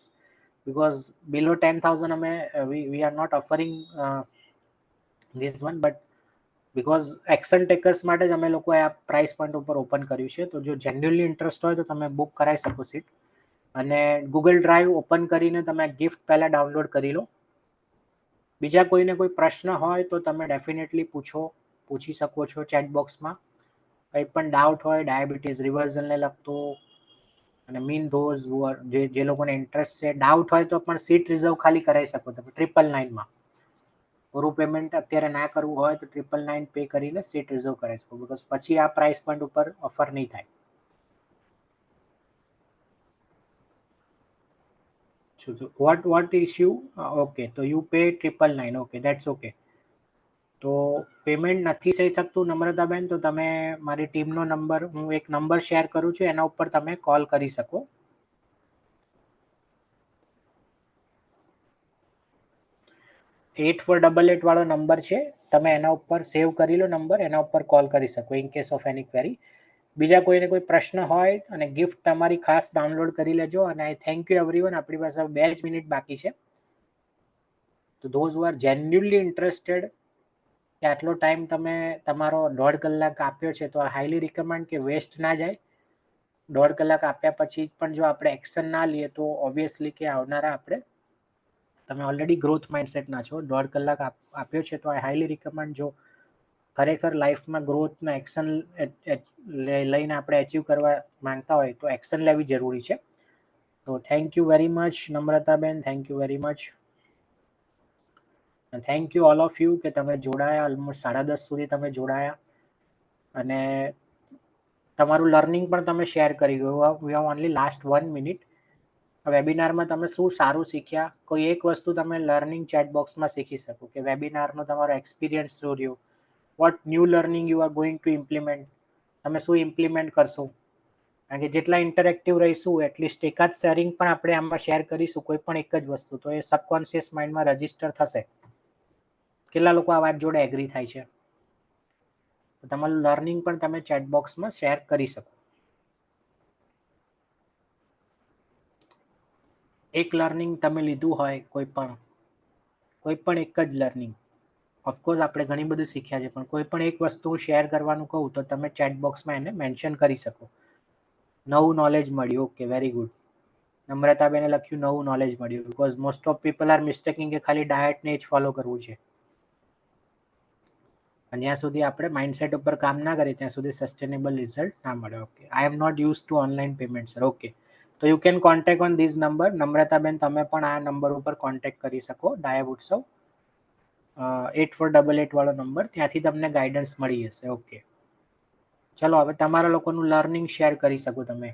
because below 10,000 અમે we are not offering this one, but because action takers માટે જ અમે લોકોએ આ પ્રાઇસ પોઈન્ટ ઉપર ઓપન કર્યું છે. તો જો જેન્યુઅલી ઇન્ટરેસ્ટ હોય તો તમે બુક કરાવી શકો સીટ, અને ગૂગલ ડ્રાઈવ ઓપન કરીને તમે ગિફ્ટ પહેલાં ડાઉનલોડ કરી લો. બીજા કોઈને કોઈ પ્રશ્ન હોય તો તમે ડેફિનેટલી પૂછી શકો છો ચેટ બોક્સમાં. કંઈ પણ ડાઉટ હોય ડાયાબિટીસ રિવર્ઝનને લગતો, અને મીન ધોઝ જે લોકોને ઇન્ટરેસ્ટ છે, ડાઉટ હોય તો પણ સીટ રિઝર્વ ખાલી કરાવી શકો તમે 999માં. પૂરું પેમેન્ટ અત્યારે ના કરવું હોય તો 999 પે કરીને સીટ રિઝર્વ કરાવી શકો, બિકોઝ પછી આ પ્રાઇસ પોઈન્ટ ઉપર ઓફર નહીં થાય. what issue? Okay, તો you pay 999. Okay, that's okay. તો પેમેન્ટ નથી થઈ શકતું નમ્રતાબેન, તો તમે મારી ટીમનો નંબર, હું એક નંબર શેર કરું છું, એના ઉપર તમે કોલ કરી શકો. 8488 વાળો નંબર છે, તમે એના ઉપર સેવ કરી લો નંબર, એના ઉપર કોલ કરી શકો in case of any query. બીજા કોઈને કોઈ પ્રશ્ન હોય, અને ગિફ્ટ તમારી ખાસ ડાઉનલોડ કરી લેજો. અને આઈ થેન્ક યુ એવરીવન. આપણી પાસે 2 જ મિનિટ બાકી છે. તો those who are genuinely interested, કે આટલો ટાઈમ તમે તમારો 1.5 કલાક આપ્યો છે, તો હાઈલી રિકમેન્ડ કે વેસ્ટ ના જાય. 1.5 કલાક આપ્યા પછી પણ જો આપણે એક્શન ના લઈએ તો ઓબ્વિયસલી કે આવનારા આપણે, તમે ઓલરેડી ગ્રોથ માઇન્ડસેટના છો, 1.5 કલાક આપ્યો છે, તો આઈ હાઈલી રિકમેન્ડ, જો ખરેખર લાઈફમાં ગ્રોથના એક્શન લઈને આપણે અચીવ કરવા માંગતા હોય તો એક્શન લેવી જરૂરી છે. તો thank you very much નમ્રતાબેન, thank you very much. Thank you all of you કે તમે જોડાયા, ઓલમોસ્ટ 10:30 સુધી તમે જોડાયા, અને તમારું લર્નિંગ પણ તમે શેર કરી ગયું. વી હેવ ઓનલી લાસ્ટ 1 મિનિટ. વેબિનારમાં તમે શું સારું શીખ્યા, કોઈ એક વસ્તુ તમે લર્નિંગ ચેટ બોક્સમાં શીખી શકો કે વેબિનારનો તમારો એક્સપિરિયન્સ શું રહ્યો, what new learning you are going to implement, તમે શું ઇમ્પ્લિમેન્ટ કરશો. કારણ કે જેટલા ઇન્ટરેક્ટિવ રહીશું એટલીસ્ટ એકાદ શેરિંગ પણ આપણે આમાં શેર કરીશું કોઈ પણ એક જ વસ્તુ, તો એ સબકોન્શિયસ માઇન્ડમાં રજીસ્ટર થશે. કેટલા લોકો આ વાત જોડે એગ્રી થાય છે? તમારું લર્નિંગ પણ તમે ચેટબોક્સમાં શેર કરી શકો. એક લર્નિંગ તમે લીધું હોય કોઈ પણ એક જ લર્નિંગ, ઓફકોર્સ આપણે ઘણી બધું શીખ્યા છે, પણ કોઈ પણ એક વસ્તુ શેર કરવાનું કહું તો તમે ચેટબોક્સમાં એને મેન્શન કરી શકો. નવું નોલેજ મળ્યું, ઓકે વેરી ગુડ. નમ્રતાબેને લખ્યું નવું નોલેજ મળ્યું, because most of people are mistaking કે ખાલી ડાયટને જ ફોલો કરવું છે. અને જ્યાં સુધી આપણે માઇન્ડસેટ ઉપર કામ ના કરીએ ત્યાં સુધી સસ્ટેનેબલ રિઝલ્ટ ના મળે. Okay, I am not use to online payment sir. Okay, તો you can contact on this number. નમ્રતાબેન તમે પણ આ નંબર ઉપર કોન્ટેક્ટ કરી શકો, ડાયબ ઉત્સવ 8488 વાળો નંબર, ત્યાંથી તમને ગાઈડન્સ મળી જશે. ઓકે, ચલો હવે તમારા લોકોનું લર્નિંગ શેર કરી શકો. તમે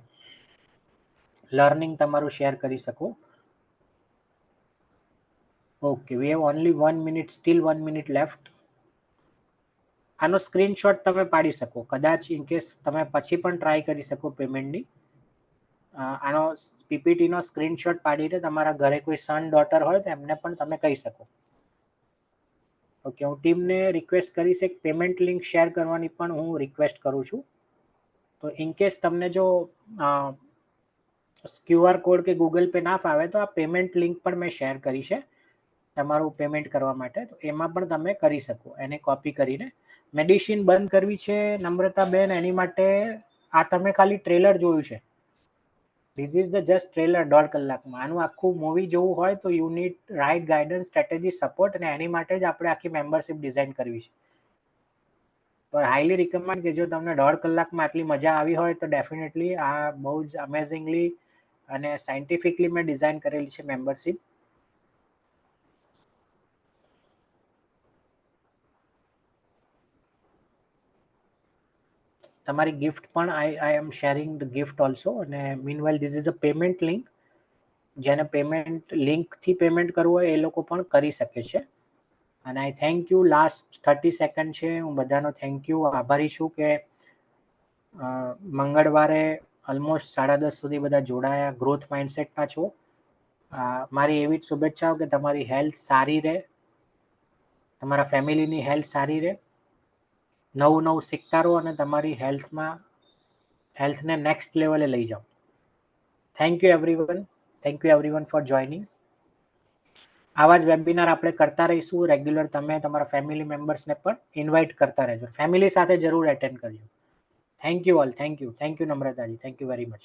લર્નિંગ તમારું શેર કરી શકો. Okay, V have only 1 minute, steel 1 minute left. આનો સ્ક્રીનશોટ તમે પાડી શકો, કદાચ ઇન કેસ તમે પછી પણ ટ્રાય કરી શકો પેમેન્ટની. આનો પીપીટીનો સ્ક્રીનશોટ પાડીને તમારા ઘરે કોઈ સન ડોટર હોય તો એમને પણ તમે કહી શકો. ઓકે, હું ટીમને રિક્વેસ્ટ કરીશ એક પેમેન્ટ લિંક શેર કરવાની પણ હું રિક્વેસ્ટ કરું છું. તો ઇન કેસ તમને જો QR કોડ કે ગૂગલ પે ના ફાવે તો આ પેમેન્ટ લિંક પણ મેં શેર કરી છે તમારું પેમેન્ટ કરવા માટે, તો એમાં પણ તમે કરી શકો એને કોપી કરીને. મેડિસિન બંધ કરવી છે નમ્રતાબેન, એની માટે આ તમે ખાલી ટ્રેલર જોયું છે. This is the just trailer 1.5 કલાકમાં. આનું આખું મૂવી જોવું હોય તો you need right guidance, strategy, support, અને એની માટે જ આપણે આખી મેમ્બરશિપ ડિઝાઇન કરવી છે. તો હાઈલી રિકમેન્ડ કે જો તમને 1.5 કલાકમાં આટલી મજા આવી હોય તો ડેફિનેટલી આ બહુ જ અમેઝિંગલી અને સાયન્ટિફિકલી મેં ડિઝાઇન કરેલી છે મેમ્બરશિપ. તમારી ગિફ્ટ પણ આઈ એમ શેરિંગ ધ ગિફ્ટ ઓલ્સો. અને meanwhile this is a payment link. જેને પેમેન્ટ લિંકથી પેમેન્ટ કરવું હોય એ લોકો પણ કરી શકે છે. અને આઈ થેન્ક યુ, લાસ્ટ 30 સેકન્ડ છે, હું બધાનો થેન્ક યુ આભારી છું કે મંગળવારે ઓલમોસ્ટ 10:30 સુધી બધા જોડાયા, ગ્રોથ માઇન્ડસેટમાં છો. મારી એવી જ શુભેચ્છાઓ કે તમારી હેલ્થ સારી રહે, તમારા ફેમિલીની હેલ્થ સારી રહે, નવું શીખતા રહો અને તમારી હેલ્થને નેક્સ્ટ લેવલે લઈ જાઓ. Thank you everyone, thank you everyone four joining. આવા જ વેબિનાર આપણે કરતા રહીશું રેગ્યુલર. તમે તમારા ફેમિલી મેમ્બર્સને પણ ઇન્વાઇટ કરતા રહેજો, ફેમિલી સાથે જરૂર એટેન્ડ કરજો. Thank you all, thank you નમ્રતાજી, થેન્ક યુ વેરી મચ.